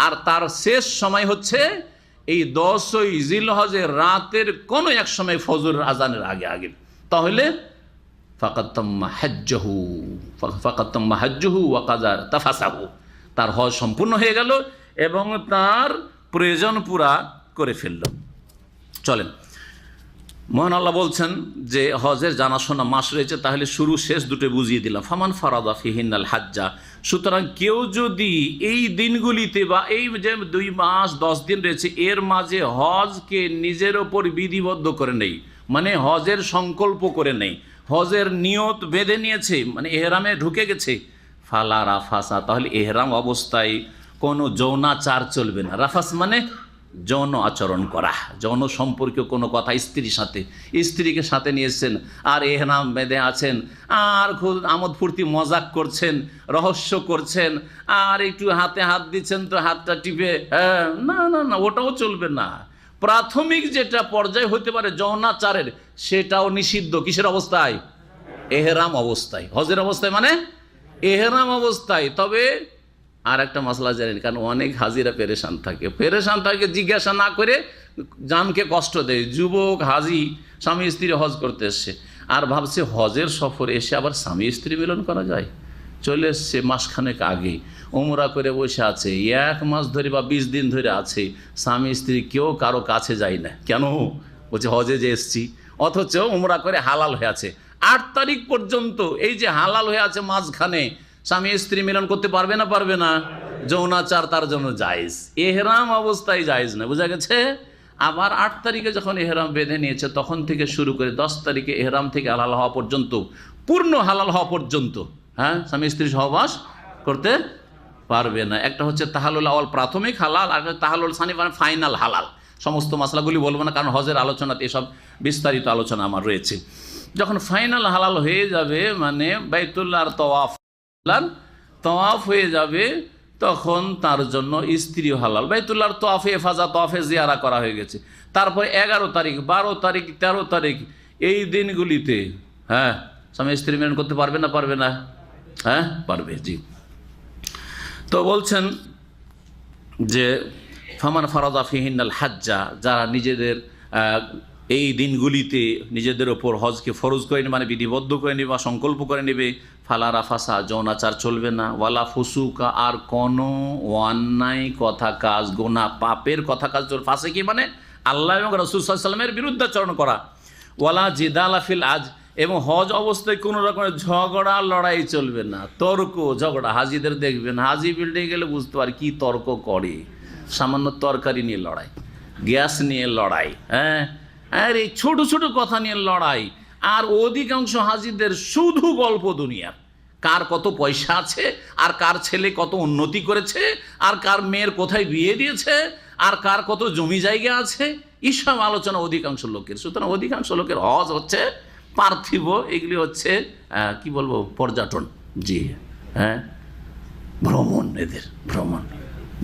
আর তার শেষ সময় হচ্ছে এই 10ই জিলহজের রাতের কোনো এক সময় ফজর আজানের আগে আগে, তাহলে ফাকাদ তাম্মা হাজ্জুহু ওয়া কাযা তাফাসাহু, তার হজ সম্পূর্ণ হয়ে গেল এবং তার প্রয়োজন পুরা করে ফেলল। চলেন, মহান আল্লাহ বলছেন যে হজের জানাশোনা মাস রয়েছে, তাহলে শুরু শেষ দুটো বুঝিয়ে দিলাম। ফামান ফারাদা ফিহিন্নাল হাজ্জা, সুতরাং কেউ যদি এই দিনগুলিতে বা এই যে 2 মাস 10 দিন রয়েছে এর মাঝে হজকে নিজের ওপর বিধিবদ্ধ করে নেই, মানে হজের সংকল্প করে নেই, হজের নিয়ত বেঁধে নিয়েছে, মানে এহরামে ঢুকে গেছে, ফালা রাফাসা, তাহলে এহরাম অবস্থায় কোনো যৌনাচার চলবে না। রাফাস মানে যৌন আচরণ করা, যৌন সম্পর্কে কোনো কথা, স্ত্রীর সাথে, স্ত্রীকে সাথে নিয়েছেন আর এহরাম বেঁধে আছেন আর খুব আমোদ ফুর্তি মজাক করছেন, রহস্য করছেন আর একটু হাতে হাত দিচ্ছেন তো হাতটা টিপে, হ্যাঁ, না না না, ওটাও চলবে না। প্রাথমিক যেটা পর্যায় হতে পারে যৌনাচারের, সেটাও নিষিদ্ধ। কিসের অবস্থায়? এহরাম অবস্থায়। হজের অবস্থায় মানে এহরাম অবস্থায়। তবে আর একটা মশলা জানেন, কারণ অনেক হাজিরা পেরেশান থাকে, জিজ্ঞাসা না করে জানকে কষ্ট দেয়। যুবক হাজি স্বামী স্ত্রী হজ করতে এসছে আর ভাবছে হজের সফরে এসে আবার স্বামী স্ত্রী মিলন করা যায়। চলে এসছে মাসখানেক আগে, উমরা করে বসে আছে, 1 মাস ধরে বা 20 দিন ধরে আছে, স্বামী স্ত্রী কেউ কারো কাছে যায় না। কেন? বলছে হজে যে এসছি, অথচ উমরা করে হালাল হয়ে আছে। 8 তারিখ পর্যন্ত এই যে হালাল হয়ে আছে, মাঝখানে স্বামী স্ত্রী মিলন করতে পারবে না? পারবে না। যৌনাচার তার জন্য জায়েজ, এহরাম অবস্থায় জায়েজ না। বোঝা গেছে? আবার 8 তারিখে যখন এহরাম বেঁধে নিয়েছে তখন থেকে শুরু করে 10 তারিখে এহরাম থেকে হালাল হওয়া পর্যন্ত, পূর্ণ হালাল হওয়া পর্যন্ত, হ্যাঁ, স্বামী স্ত্রী সহবাস করতে পারবে না। একটা হচ্ছে তাহালুল আওয়াল, প্রাথমিক হালাল, আর তাহালুল সানি মানে ফাইনাল হালাল। সমস্ত মশলাগুলি বলবো না, কারণ হজের আলোচনাতে এসব বিস্তারিত আলোচনা আমার রয়েছে। যখন ফাইনাল হালাল হয়ে যাবে, মানে বাইতুল্লাহর তওয়াফ হয়ে যাবে, তখন তার জন্য স্ত্রী হালাল। বাইতুল্লাহর তওয়াফে এফাজা, তওয়াফে জিয়ারা করা হয়ে গেছে। তারপরে 11 তারিখ, 12 তারিখ, 13 তারিখ, এই দিনগুলিতে, হ্যাঁ, স্বামী স্ত্রী মিলন করতে পারবে না? পারবে না? হ্যাঁ, পারবে। জি। তো বলছেন যে ফামান ফারাদা ফিহিন্নাল হাজ্জা, যারা নিজেদের এই দিনগুলিতে নিজেদের ওপর হজকে ফরজ করে নেবে, মানে বিধিবদ্ধ করে নেবে বা সংকল্প করে নেবে, ফালা রাফাসা, যৌনাচার চলবে না, ওয়ালা ফুসুকা, আর কোনো অন্যায় কথা কাজ, গোনা পাপের কথা কাজ চলবে। ফাঁসে কি মানে আল্লাহ এবং রাসূল সাল্লাল্লাহু আলাইহি ওয়াসাল্লামের বিরুদ্ধাচরণ করা। ওয়ালা জিদালা ফিল আজ, এবং হজ অবস্থায় কোনো রকমের ঝগড়া লড়াই চলবে না, তর্ক ঝগড়া। হাজিদের দেখবেন, হাজি বিল্ডিং গেলে বুঝতে পারে কি তর্ক করে, সামান্য তরকারি নিয়ে লড়াই, গ্যাস নিয়ে লড়াই, হ্যাঁ, আর এই ছোটো ছোটো কথা নিয়ে লড়াই। আর অধিকাংশ হাজিদের শুধু গল্প দুনিয়ার, কার কত পয়সা আছে, আর কার ছেলে কত উন্নতি করেছে, আর কার মেয়ের কোথায় বিয়ে দিয়েছে, আর কার কত জমি জায়গা আছে, এইসব আলোচনা অধিকাংশ লোকের। সুতরাং অধিকাংশ লোকের হজ হচ্ছে পার্থিব, এগুলি হচ্ছে কি বলবো, পর্যটন। জি, হ্যাঁ, ভ্রমণ, এদের ভ্রমণ।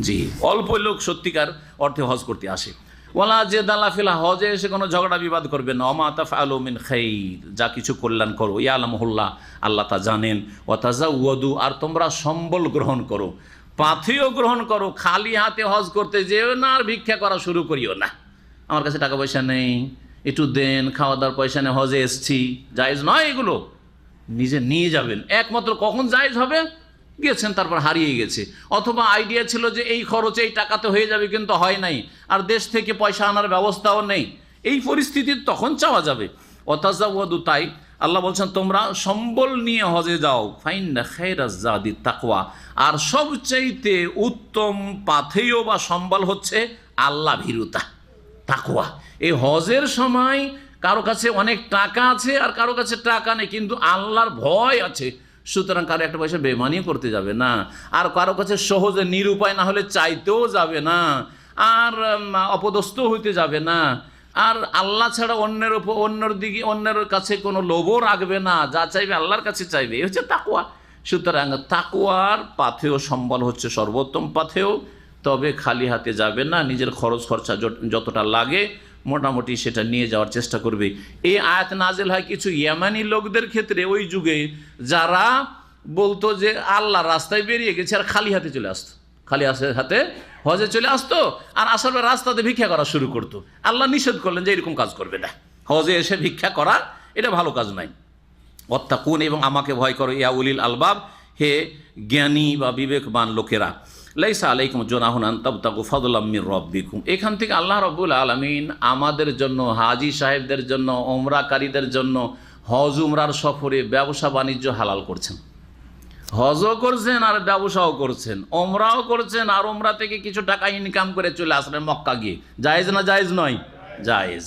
জি, অল্প লোক সত্যিকার অর্থে হজ করতে আসে। ওয়ালা জিদালা ফিল, হজে এসে কোনো ঝগড়া বিবাদ করবে না। ওমা তাফআলু মিন খাইর, যা কিছু কল্যাণ করো, ইয়ালামুহুল্লাহ, আল্লাহ তা জানেন। ওয়া তাজাওয়াদু, আর তোমরা সম্বল গ্রহণ করো, পাথেয় গ্রহণ করো। খালি হাতে হজ করতে যেও না, আর ভিক্ষা করা শুরু করিও না। আমার কাছে টাকা পয়সা নেই, একটু দেন, খাওয়া দাওয়ার পয়সা নেই, হজে এসছি, জায়েজ নয়। এগুলো নিজে নিয়ে যাবেন। একমাত্র কখন জায়েজ হবে? গেছেন, তারপর হারিয়ে গেছে, অথবা আইডিয়া ছিল যে এই খরচে এই টাকাতে হয়ে যাবে, কিন্তু হয় নাই, আর দেশ থেকে পয়সা আনার ব্যবস্থাও নেই, এই পরিস্থিতি তখন চাওয়া যাবে। ওয়াতাজাওয়াদু, তাই আল্লাহ বলছেন তোমরা সম্বল নিয়ে হজে যাও। ফাইন্না খায়রাজ জাদি তাকওয়া, আর সবচাইতে উত্তম পাথেয় বা সম্বল হচ্ছে আল্লাহ ভীরুতা, তাকওয়া। এই হজের সময় কারো কাছে অনেক টাকা আছে আর কারো কাছে টাকা নেই, কিন্তু আল্লাহর ভয় আছে। সুতরাং কারো একটা পয়সা বেমানি করতে যাবে না, আর কারো কাছে সহজে নিরুপায় না হলে চাইতেও যাবে না, আর অপদস্থ হইতে যাবে না, আর আল্লাহ ছাড়া অন্যের কাছে কোনো লোভও রাখবে না, যা চাইবে আল্লাহর কাছে চাইবে। এই হচ্ছে তাকওয়া। সুতরাং তাকওয়ার পাথেয় সম্বল হচ্ছে সর্বোত্তম পাথেয়। তবে খালি হাতে যাবে না, নিজের খরচ খরচা যতটা লাগে মোটামুটি সেটা নিয়ে যাওয়ার চেষ্টা করবে। এই আয়াত নাজিল হয় কিছু ইয়ামানি লোকদের ক্ষেত্রে, ওই যুগে যারা বলতো যে আল্লাহর রাস্তায় বেরিয়ে গেছে আর খালি হাতে চলে আসতো, খালি হাতে হজে চলে আসতো আর আসার পর রাস্তাতে ভিক্ষা করা শুরু করতো। আল্লাহ নিষেধ করলেন যে এরকম কাজ করবে না, হজে এসে ভিক্ষা করা এটা ভালো কাজ নয়। ওয়াত্তাকুন, এবং আমাকে ভয় করো, ইয়া উলিল আলবাব, হে জ্ঞানী বা বিবেকবান লোকেরা। লাইসা আলাইকুম জুনাহুন আন তাবতাগু ফাদলাম মির রাব্বিকুম। এখান থেকে আল্লাহ রাব্বুল আলামিন আমাদের জন্য, হাজি সাহেবদের জন্য, ওমরাকারীদের জন্য হজ উমরার সফরে ব্যবসা বাণিজ্য হালাল করছেন। হজও করছেন আর ব্যবসাও করছেন, ওমরাও করছেন আর ওমরা থেকে কিছু টাকা ইনকাম করে চলে আসলেন মক্কা গিয়ে। জায়েজ না জায়েজ নয়? জায়েজ।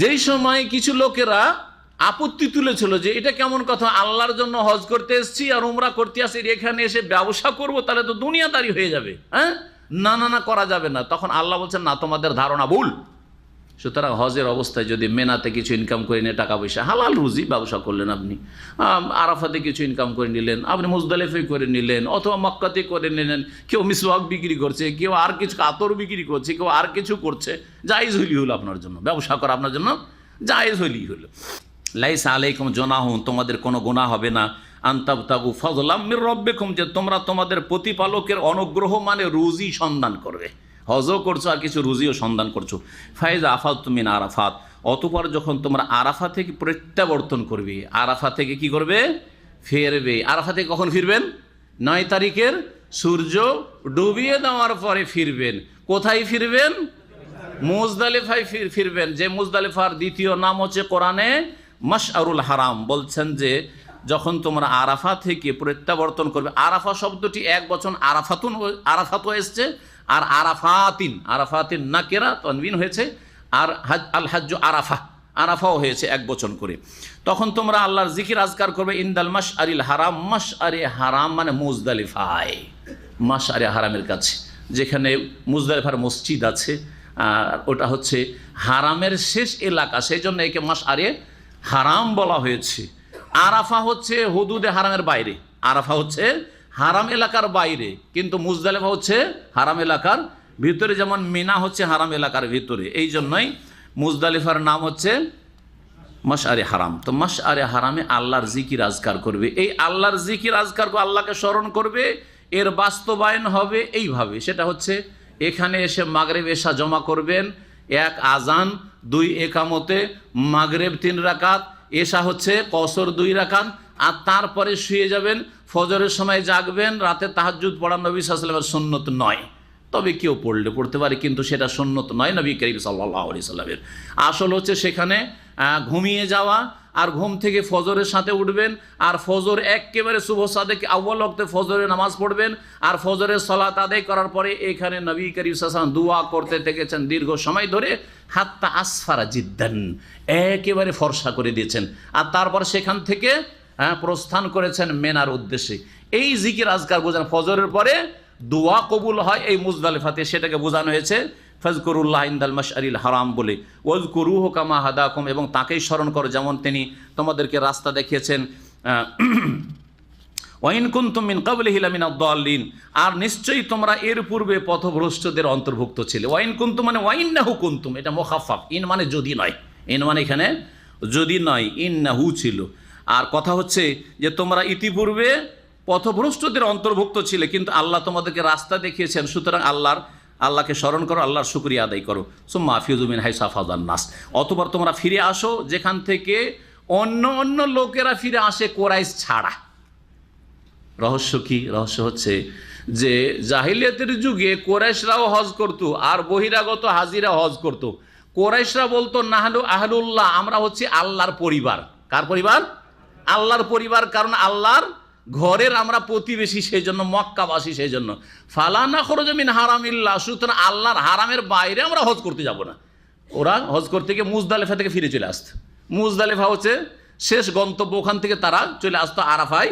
যেই সময় কিছু লোকেরা আপত্তি তুলেছিল যে এটা কেমন কথা, আল্লাহর জন্য হজ করতে এসেছি আর উমরা করতে আসি, এখানে এসে ব্যবসা করব, তাহলে তো দুনিয়াদারি হয়ে যাবে, হ্যাঁ, না না না করা যাবে না। তখন আল্লাহ বলছেন না, তোমাদের ধারণা ভুল। সুতরাং হজের অবস্থায় যদি মেনাতে কিছু ইনকাম করে নিয়ে টাকা পয়সা, হালাল রুজি, ব্যবসা করলেন আপনি, আরাফাতে কিছু ইনকাম করে নিলেন, আপনি মুজদালিফায় করে নিলেন, অথবা মক্কাতে করে নিলেন, কেউ মিসওয়াক বিক্রি করছে, কেউ আর কিছু আতর বিক্রি করছে, কেউ আর কিছু করছে, জায়েজ হইলি হলো আপনার জন্য, ব্যবসা করা আপনার জন্য জায়েজ হইলি হলো। লাইসা আলাইকুম জুনাহুন, তোমাদের কোনো গুনাহ হবে না, আন তাবতাগু ফাদলাম মির রাব্বিকুম, যে তোমরা তোমাদের প্রতিপালকের অনুগ্রহ মানে রুজি সন্ধান করবে। হজও করছো আর কিছু রুজিও সন্ধান করছো। ফাইজা আফাদতুম মিন আরাফাত, অতঃপর যখন তোমরা আরাফা থেকে প্রত্যাবর্তন করবে, আরাফা থেকে কি করবে? ফিরবে। আরাফা থেকে কখন ফিরবেন? 9 তারিখের সূর্য ডুবিয়ে দেওয়ার পরে ফিরবেন। কোথায় ফিরবেন? মুজদালিফায় ফিরবেন, যে মুজদালিফার দ্বিতীয় নাম হচ্ছে কোরআনে মাশআরুল হারাম। বলছেন যে যখন তোমরা আরাফা থেকে প্রত্যাবর্তন করবে, আরাফা শব্দটি এক বচন আরাফাতও এসছে, আর আরাফাতিন নাকেরা তানবিন হয়েছে, আর আল হাজ্জ আরাফাও হয়েছে এক বচন করে। তখন তোমরা আল্লাহর জিকির আজকার করবে ইনদাল মাশআরিল হারাম, মাশআরে হারাম মানে মুজদালিফায়, মাশআরে হারামের কাছে, যেখানে মুজদালিফার মসজিদ আছে, আর ওটা হচ্ছে হারামের শেষ এলাকা, সেই জন্য একে মাশআরে হারাম বলা হয়েছে। আরাফা হচ্ছে হুদুদে হারামের বাইরে, আরাফা হচ্ছে হারাম এলাকার বাইরে, কিন্তু মুজদালিফা হচ্ছে হারাম এলাকার ভিতরে, যেমন মিনা হচ্ছে হারাম এলাকার ভিতরে। এই জন্যই মুজদালিফার নাম হচ্ছে মাশআরে হারাম। তো মাশআরে হারামে আল্লাহর জিকির আজকার করবে। এই আল্লাহর জিকির আজকার, আল্লাহকে স্মরণ করবে, এর বাস্তবায়ন হবে এইভাবে। সেটা হচ্ছে এখানে এসে মাগরিব এশা জমা করবেন, 1 আজান 2 একামতে, মাগরিব 3 রাকাত, এশা হচ্ছে কসর 2 রাকাত, আর তারপরে শুয়ে যাবেন। ফজরের সময় জাগবেন, রাতে তাহাজ্জুদ পড়া নবী সাল্লাল্লাহু আলাইহি ওয়াসাল্লামের সুন্নত নয়, তবে কেউ পড়তে পারে, কিন্তু সেটা সুন্নত নয় নবী করিম সাল্লাল্লাহু আলাইহি ওয়াসাল্লামের। আসল হচ্ছে সেখানে ঘুমিয়ে যাওয়া, আর ঘুম থেকে ফজরের সাথে উঠবেন, আর ফজর একেবারে শুভ সাদেক আউয়াল ওয়াক্তে ফজরের নামাজ পড়বেন, আর ফজরের সালাত আদায় করার পরে এখানে নবী করিম সাল্লাল্লাহু আলাইহি ওয়াসাল্লাম দোয়া করতে থেকেছেন দীর্ঘ সময় ধরে, হাত্তা আসফারা জিদ্দান, একেবারে ফর্সা করে দিয়েছেন, আর তারপর সেখান থেকে প্রস্থান করেছেন মেনার উদ্দেশ্যে। এই জিকির আজকার বোঝানো, ফজরের পরে দোয়া কবুল হয় এই মুজদালিফাতে, সেটাকে বোঝানো হয়েছে ফাজকুরুল্লাহ ইনদাল মাশআরিল হারাম বলে, ওয়াজকুরুহু কামা হাদাকুম, এবং তাকেই স্মরণ করো যেমন তিনি তোমাদেরকে রাস্তা দেখিয়েছেন। ওয়াইন কুনতুম মিন ক্বাবলিহি লামিনাদ দাল্লিন, আর নিশ্চয়ই তোমরা এর পূর্বে পথভ্রষ্টদের অন্তর্ভুক্ত ছিলে। ওয়াইন কুনতুম মানে ওয়াইন্নাহু কুনতুম, এটা মুখাফফাফ, ইন মানে যদি নয়, ইন মানে এখানে যদি নয়, ইন্নাহু ছিল। আর কথা হচ্ছে যে তোমরা ইতিপূর্বে পথভ্রষ্টদের অন্তর্ভুক্ত ছিলে, কিন্তু আল্লাহ তোমাদেরকে রাস্তা দেখিয়েছেন। সুতরাং আল্লাহকে স্মরণ করো, আল্লাহর শুকরিয়া আদায় করো। সুম্মা আফিযু মিন হাইসু আফাযান নাস, অতঃপর তোমরা ফিরে আসো যেখান থেকে অন্য লোকেরা ফিরে আসে, কোরাইশ ছাড়া। রহস্য কি? রহস্য হচ্ছে যে জাহিলিয়াতের যুগে কোরাইশরাও হজ করত, আর বহিরাগত হাজিরা হজ করত। কোরাইশরা বলতো নাহনু আহলুল্লাহ, আমরা হচ্ছে আল্লাহর পরিবার। কার পরিবার? আল্লাহর পরিবার, কারণ আল্লাহর ঘরের আমরা প্রতিবেশী, সেই জন্য মক্কাবাসী, সেই জন্য ফালা নাখরুজু মিন হারামিল্লাহ, সুতরাং আল্লাহর হারামের বাইরে আমরা হজ করতে যাব না। ওরা হজ করতে গিয়ে মুজদালিফা থেকে ফিরে চলে আসতো। মুজদালিফা হচ্ছে শেষ গন্তব্য, ওখান থেকে তারা চলে আসতো, আরাফায়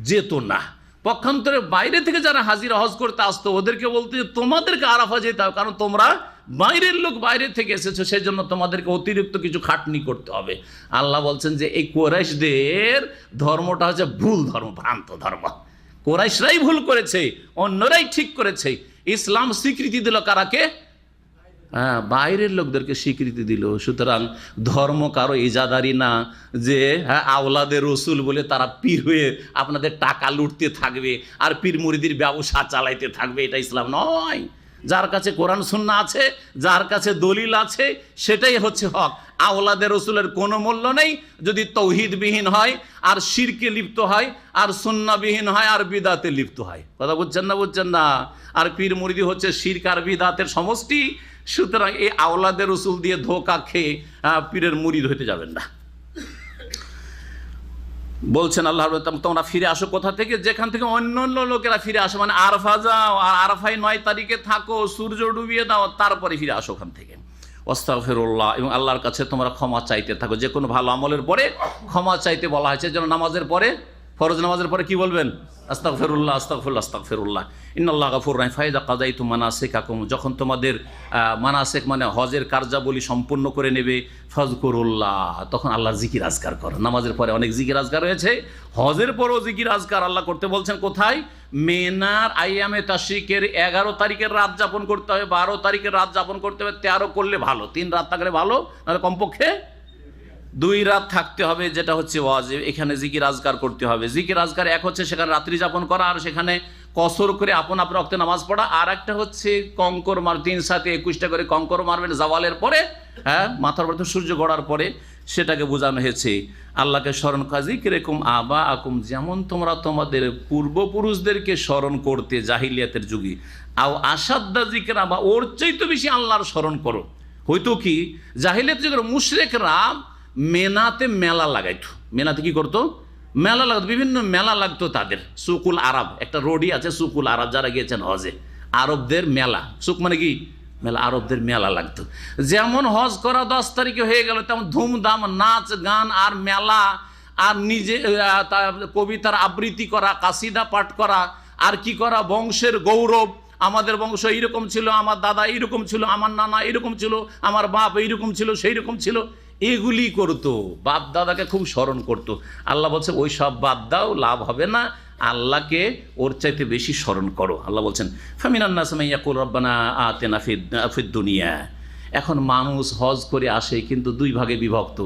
যেত না। পক্ষান্তরে বাইরে থেকে যারা হাজিরা হজ করতে আসতো ওদেরকে বলতে যে তোমাদেরকে আরাফা যেতে হবে, কারণ তোমরা বাইরের লোক, বাইরে থেকে এসেছো, সেই জন্য তোমাদেরকে অতিরিক্ত কিছু খাটনি করতে হবে। আল্লাহ বলছেন যে এই কোরাইশদের ধর্মটা হচ্ছে ভুল ধর্ম, ভ্রান্ত ধর্ম। কোরাইশরাই ভুল করেছে, অন্যরাই ঠিক করেছে। ইসলাম স্বীকৃতি দিল কারাকে? হ্যাঁ, বাইরের লোকদেরকে স্বীকৃতি দিল। সুতরাং ধর্ম কারো ইজাদারি না যে হ্যাঁ আওলাদে রসুল বলে তারা পীর হয়ে আপনাদের টাকা লুটতে থাকবে আর পীর মুরিদির ব্যবসা চালাইতে থাকবে, এটা ইসলাম নয়। যার কাছে কোরআন সুন্নাহ আছে, যার কাছে দলিল আছে, সেটাই হচ্ছে হক। আওলাদে রসুলের কোনো মূল্য নেই যদি তৌহিদবিহীন হয় আর শিরকে লিপ্ত হয় আর সুন্নাহবিহীন হয় আর বিদাতে লিপ্ত হয়। কথা বুঝছেন না? বুঝছেন না? আর পীর মুরিদি হচ্ছে শিরক আর বিদাতের সমষ্টি। সুতরাং এই আওলাদে রসুল দিয়ে ধোঁকা খেয়ে পীরের মুরিদ হতে যাবেন না। বলছেন আল্লাহ, তোমরা ফিরে আসো কোথা থেকে? যেখান থেকে অন্য অন্য লোকেরা ফিরে আসে, মানে আরফা যাও আর আরফায় 9 তারিখে থাকো, সূর্য ডুবিয়ে দাও, তারপরে ফিরে আসো ওখান থেকে। আস্তাগফিরুল্লাহ, এবং আল্লাহর কাছে তোমরা ক্ষমা চাইতে থাকো। যে কোনো ভালো আমলের পরে ক্ষমা চাইতে বলা হয়েছে। যেন নামাজের পরে, ফরজ নামাজের পরে কি বলবেন? আস্তাগফিরুল্লাহ, আস্তাগফিরুল্লাহ, আস্তাগফিরুল্লাহ। ইন্নাল্লাহা গাফুরুর রাহিম। ফাইযা কাযাইতুম মানাসিকাকুম, যখন তোমাদের মানাসিক মানে হজের কার্যাবলী সম্পূর্ণ করে নেবে, ফাযকুরুল্লাহ, তখন আল্লাহর জিকির আজকার করো। নামাজের পরে অনেক জিকির আজকার রয়েছে, হজের পরেও জিকির আজকার আল্লাহ করতে বলছেন। কোথায়? মেনার আইয়ামে তাশরিকের 11 তারিখের রাত যাপন করতে হবে, 12 তারিখের রাত যাপন করতে হবে, 13 করলে ভালো, 3 রাত থাকলে ভালো, নাহলে কমপক্ষে 2 রাত থাকতে হবে, যেটা হচ্ছে ওয়াজিব। এখানে জিকির আজকার করতে হবে। জিকির আজকার এক হচ্ছে সেখানে রাত্রি যাপন করা আর সেখানে কসর করে আপন ওয়াক্তে নামাজ পড়া, আর একটা হচ্ছে কঙ্কর মার 3 সাথে 21টা করে কঙ্কর মারবেন জাওয়ালের পরে, হ্যাঁ মাথার উপর সূর্য গড়ার পরে, সেটাকে বোঝানো হয়েছে। আল্লাহকে স্মরণ করা, যিকরিকুম আবা আকুম, যেমন তোমরা তোমাদের পূর্বপুরুষদেরকে স্মরণ করতে জাহিলিয়াতের যুগে, আও আসাদ্দা যিকরা, বা ওর চাইতে বেশি আল্লাহর স্মরণ করো। হয়তো কি জাহিলিয়াতের যুগের মুশরিকরা মেনাতে মেলা লাগাইতো। মেনাতে কি করতো? মেলা লাগতো, বিভিন্ন মেলা লাগতো তাদের। সুকুল আরব, একটা রোডই আছে সুকুল আরব, যারা গিয়েছেন হজে, আরবদের মেলা। সুক মানে কি? মেলা। আরবদের মেলা লাগতো। যেমন হজ করা 10 তারিখে হয়ে গেল, তেমন ধুমধাম নাচ গান আর মেলা, আর নিজে কবিতার আবৃত্তি করা, কাসিদা পাঠ করা, আর কি করা, বংশের গৌরব, আমাদের বংশ এইরকম ছিল, আমার দাদা এইরকম ছিল, আমার নানা এইরকম ছিল, আমার বাপ এইরকম ছিল, সেই রকম ছিল, এগুলি করতো। বাপ দাদাকে খুব স্মরণ করতো। আল্লাহ বলছে ওই সব বাদ দাও, লাভ হবে না, আল্লাহকে ওর চাইতে বেশি স্মরণ করো। আল্লাহ বলছেন ফামিনান নাস মান ইয়াকুল রব্বানা আতিনা ফিদ দুনিয়া। এখন মানুষ হজ করে আসে কিন্তু 2 ভাগে বিভক্ত।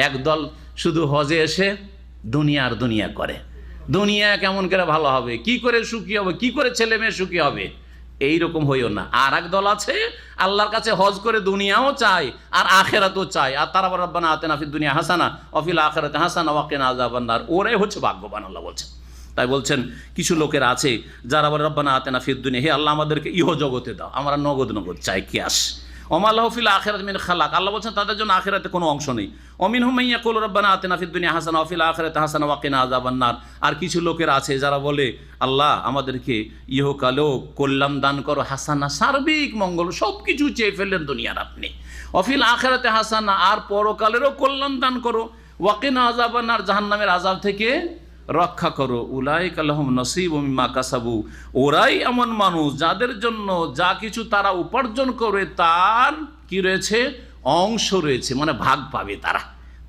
একদল শুধু হজে এসে দুনিয়ার দুনিয়া করে, দুনিয়া কেমন করে ভালো হবে, কি করে সুখী হবে, কি করে ছেলে মেয়ে সুখী হবে, এইরকম হইও না। আর এক দল আছে আল্লাহর কাছে হজ করে দুনিয়াও চায় আর আখেরাতও চায়, আর তারা রব্বানা আতিনা ফিদ দুনিয়া হাসানা ওয়া ফিল আখিরাতি হাসানা ওয়া কিনা আযাবান নার। ওরাই হচ্ছে ভাগ্যবান, আল্লাহ বলছেন। তাই বলছেন কিছু লোকের আছে যারা বলে রব্বানা আতিনা ফিদ দুনিয়া, হে আল্লাহ আমাদেরকে ইহ জগতে দাও, আমরা নগদ নগদ চাই, ক্যাশ। ওমা লাহু ফিল আখিরাতি মিন খালাক, আল্লাহ বলছেন তাদের জন্য আখিরাতে কোনো অংশ নেই। অমিনহুম মান ইয়াকুলু রব্বানা আতিনা ফিদ দুনিয়া হাসানা ওয়া ফিল আখিরাতি হাসানা ওয়া কিনা আযাবান নার। আর কিছু লোকের আছে যারা বলে আল্লাহ আমাদেরকে ইহকালেও কল্যাণ দান করো, হাসানা সার্বিক মঙ্গল, সব কিছু চেয়ে ফেললেন দুনিয়ার আপনি, ওয়া ফিল আখিরাতি হাসানা, আর পরকালেরও কল্যাণ দান করো, ওয়া কিনা আযাবান নার, জাহান্নামের আযাব থেকে রক্ষা করো। উলাইকা লাহুম নসীবুম মিম্মা কাসাবু, ওরাই এমন মানুষ যাদের জন্য যা কিছু তারা উপার্জন করে তার কি রয়েছে, অংশ রয়েছে, মানে ভাগ পাবে।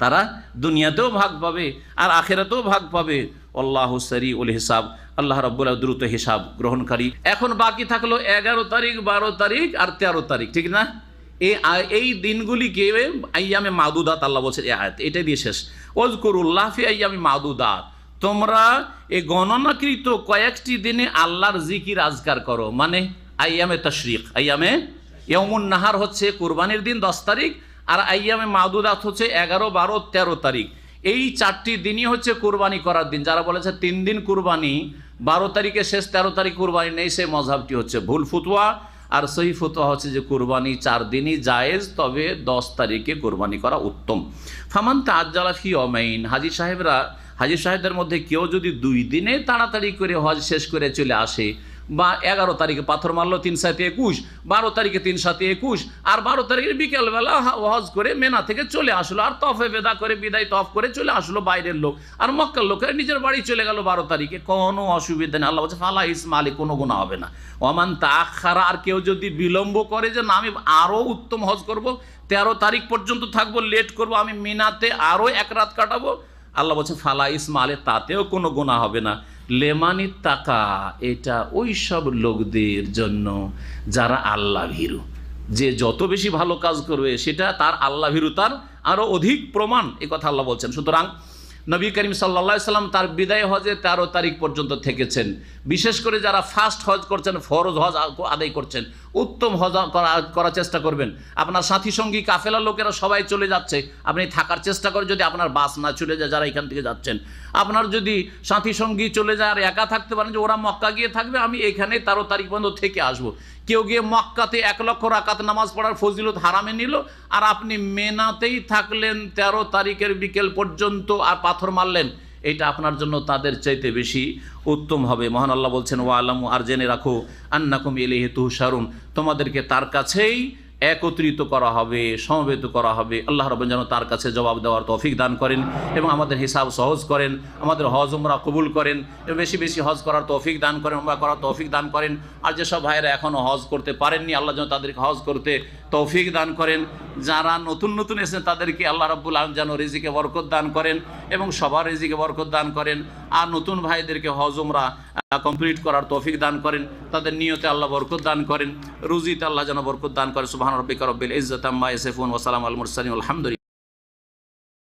তারা দুনিয়াতেও ভাগ পাবে আর আখিরাতেও ভাগ পাবে। আল্লাহু সারিউল হিসাব, আল্লাহ রাব্বুল আলামিন দ্রুত হিসাব গ্রহণকারী। এখন বাকি থাকলো 11 তারিখ, 12 তারিখ আর 13 তারিখ, ঠিক না? এই দিনগুলিকে আইয়ামে মাদুদাত আল্লাহ বলছে, এই আয়াত এটাই দিয়ে শেষ। ওয়াজকুরুল্লাহ ফি আইয়ামি মাদুদাত, তোমরা এই গণনাকৃত কয়েকটি দিনে আল্লাহর জিকির আজকার করো। মানে আইয়ামে তাশরিক, আইয়ামে ইয়াউমুন নাহার হচ্ছে কুরবানির দিন 10 তারিখ, আর আইয়ামে মাদুদাত হচ্ছে 11, 12, 13 তারিখ। এই 4টি দিনই হচ্ছে কুরবানি করার দিন। যারা বলেছে 3 দিন কুরবানি, 12 তারিখে শেষ, 13 তারিখ কুরবানি নেই, সেই মযহাবটি হচ্ছে ভুল ফতোয়া। আর সহি ফতোয়া হচ্ছে যে কুরবানি 4 দিনই জায়েজ, তবে 10 তারিখে কুরবানি করা উত্তম। ফামান তাআজ্জালা ফি ইয়াওমাইন, হাজি সাহেবদের মধ্যে কেউ যদি 2 দিনে তাড়াতাড়ি করে হজ শেষ করে চলে আসে, বা 11 তারিখে পাথর মারলো 3 সাথে 21, 12 তারিখে 3 সাথে 21, আর 12 তারিখে বিকেলবেলা হজ করে মেনা থেকে চলে আসলো, আর তফে বেদা করে বিদায় তফ করে চলে আসলো বাইরের লোক, আর মক্কার লোকের নিজের বাড়ি চলে গেল 12 তারিখে, কোনো অসুবিধা নেই। আল্লাহ বলছে ফালা ইসমালি, কোনো গুনাহ হবে না। ওমান তাআখারা, আর কেউ যদি বিলম্ব করে যে না আমি আরও উত্তম হজ করব, 13 তারিখ পর্যন্ত থাকবো, লেট করব, আমি মিনাতে আরও 1 রাত কাটাবো, আল্লাহ বলছে ফালা ইসমালে, তাতেও কোনো গুনাহ হবে না। লেমানি তাকা, এটা ওই সব লোকদের জন্য যারা আল্লাহ ভীরু। যে যত বেশি ভালো কাজ করবে সেটা তার আল্লাহ ভীরুতার আরও অধিক প্রমাণ, এ কথা আল্লাহ বলছেন। সুতরাং নবী করিম সাল্লাল্লাহু আলাইহি সাল্লাম তার বিদায় হজে 13 তারিখ পর্যন্ত থেকেছেন। বিশেষ করে যারা ফার্স্ট হজ করছেন, ফরজ হজ আদায় করছেন, উত্তম হজ করার চেষ্টা করবেন। আপনার সাথী সঙ্গী কাফেলা লোকেরা সবাই চলে যাচ্ছে, আপনি থাকার চেষ্টা করেন যদি আপনার বাস না চলে যায়, যারা এখান থেকে যাচ্ছেন। আপনার যদি সাথী সঙ্গী চলে যায় আর একা থাকতে পারেন যে ওরা মক্কা গিয়ে থাকবে, আমি এখানে 13 তারিখ পর্যন্ত থেকে আসবো। কেউ গিয়ে মক্কাতে 1 লক্ষ রাকাত নামাজ পড়ার ফজিলত হারামে নিল, আর আপনি মেনাতেই থাকলেন 13 তারিখের বিকেল পর্যন্ত আর পাথর মারলেন, এটা আপনার জন্য তাদের চাইতে বেশি উত্তম হবে। মহান আল্লাহ বলছেন, ওয়া আলামু, আর জেনে রাখো, আন্নাকুম ইলাইহি তুহশারুন, তোমাদেরকে তার কাছেই একত্রিত করা হবে, সমবেত করা হবে। আল্লাহ রাব্বুল যেন তার কাছে জবাব দেওয়ার তৌফিক দান করেন এবং আমাদের হিসাব সহজ করেন, আমাদের হজ উমরা কবুল করেন এবং বেশি বেশি হজ করার তৌফিক দান করেন, উমরা করার তৌফিক দান করেন। আর যেসব ভাইয়েরা এখনও হজ করতে পারেননি, আল্লাহ যেন তাদেরকে হজ করতে তৌফিক দান করেন। যারা নতুন নতুন এসেছেন তাদেরকে আল্লাহ রাব্বুল আলামিন যেন রিজিকে বরকত দান করেন এবং সবার রিজিকে বরকত দান করেন। আর নতুন ভাইদেরকে হজ উমরা কমপ্লিট করার তৌফিক দান করেন, তাদের নিয়তে আল্লাহ বরকত দান করেন, রুজিতে আল্লাহ যেন বরকত দান করেন। সুবহান রাব্বিকা রব্বিল ইজ্জাতি আম্মা ইয়াসিফুন ওয়া সালামুল মুরসালিন, আলহামদুলিল্লাহ।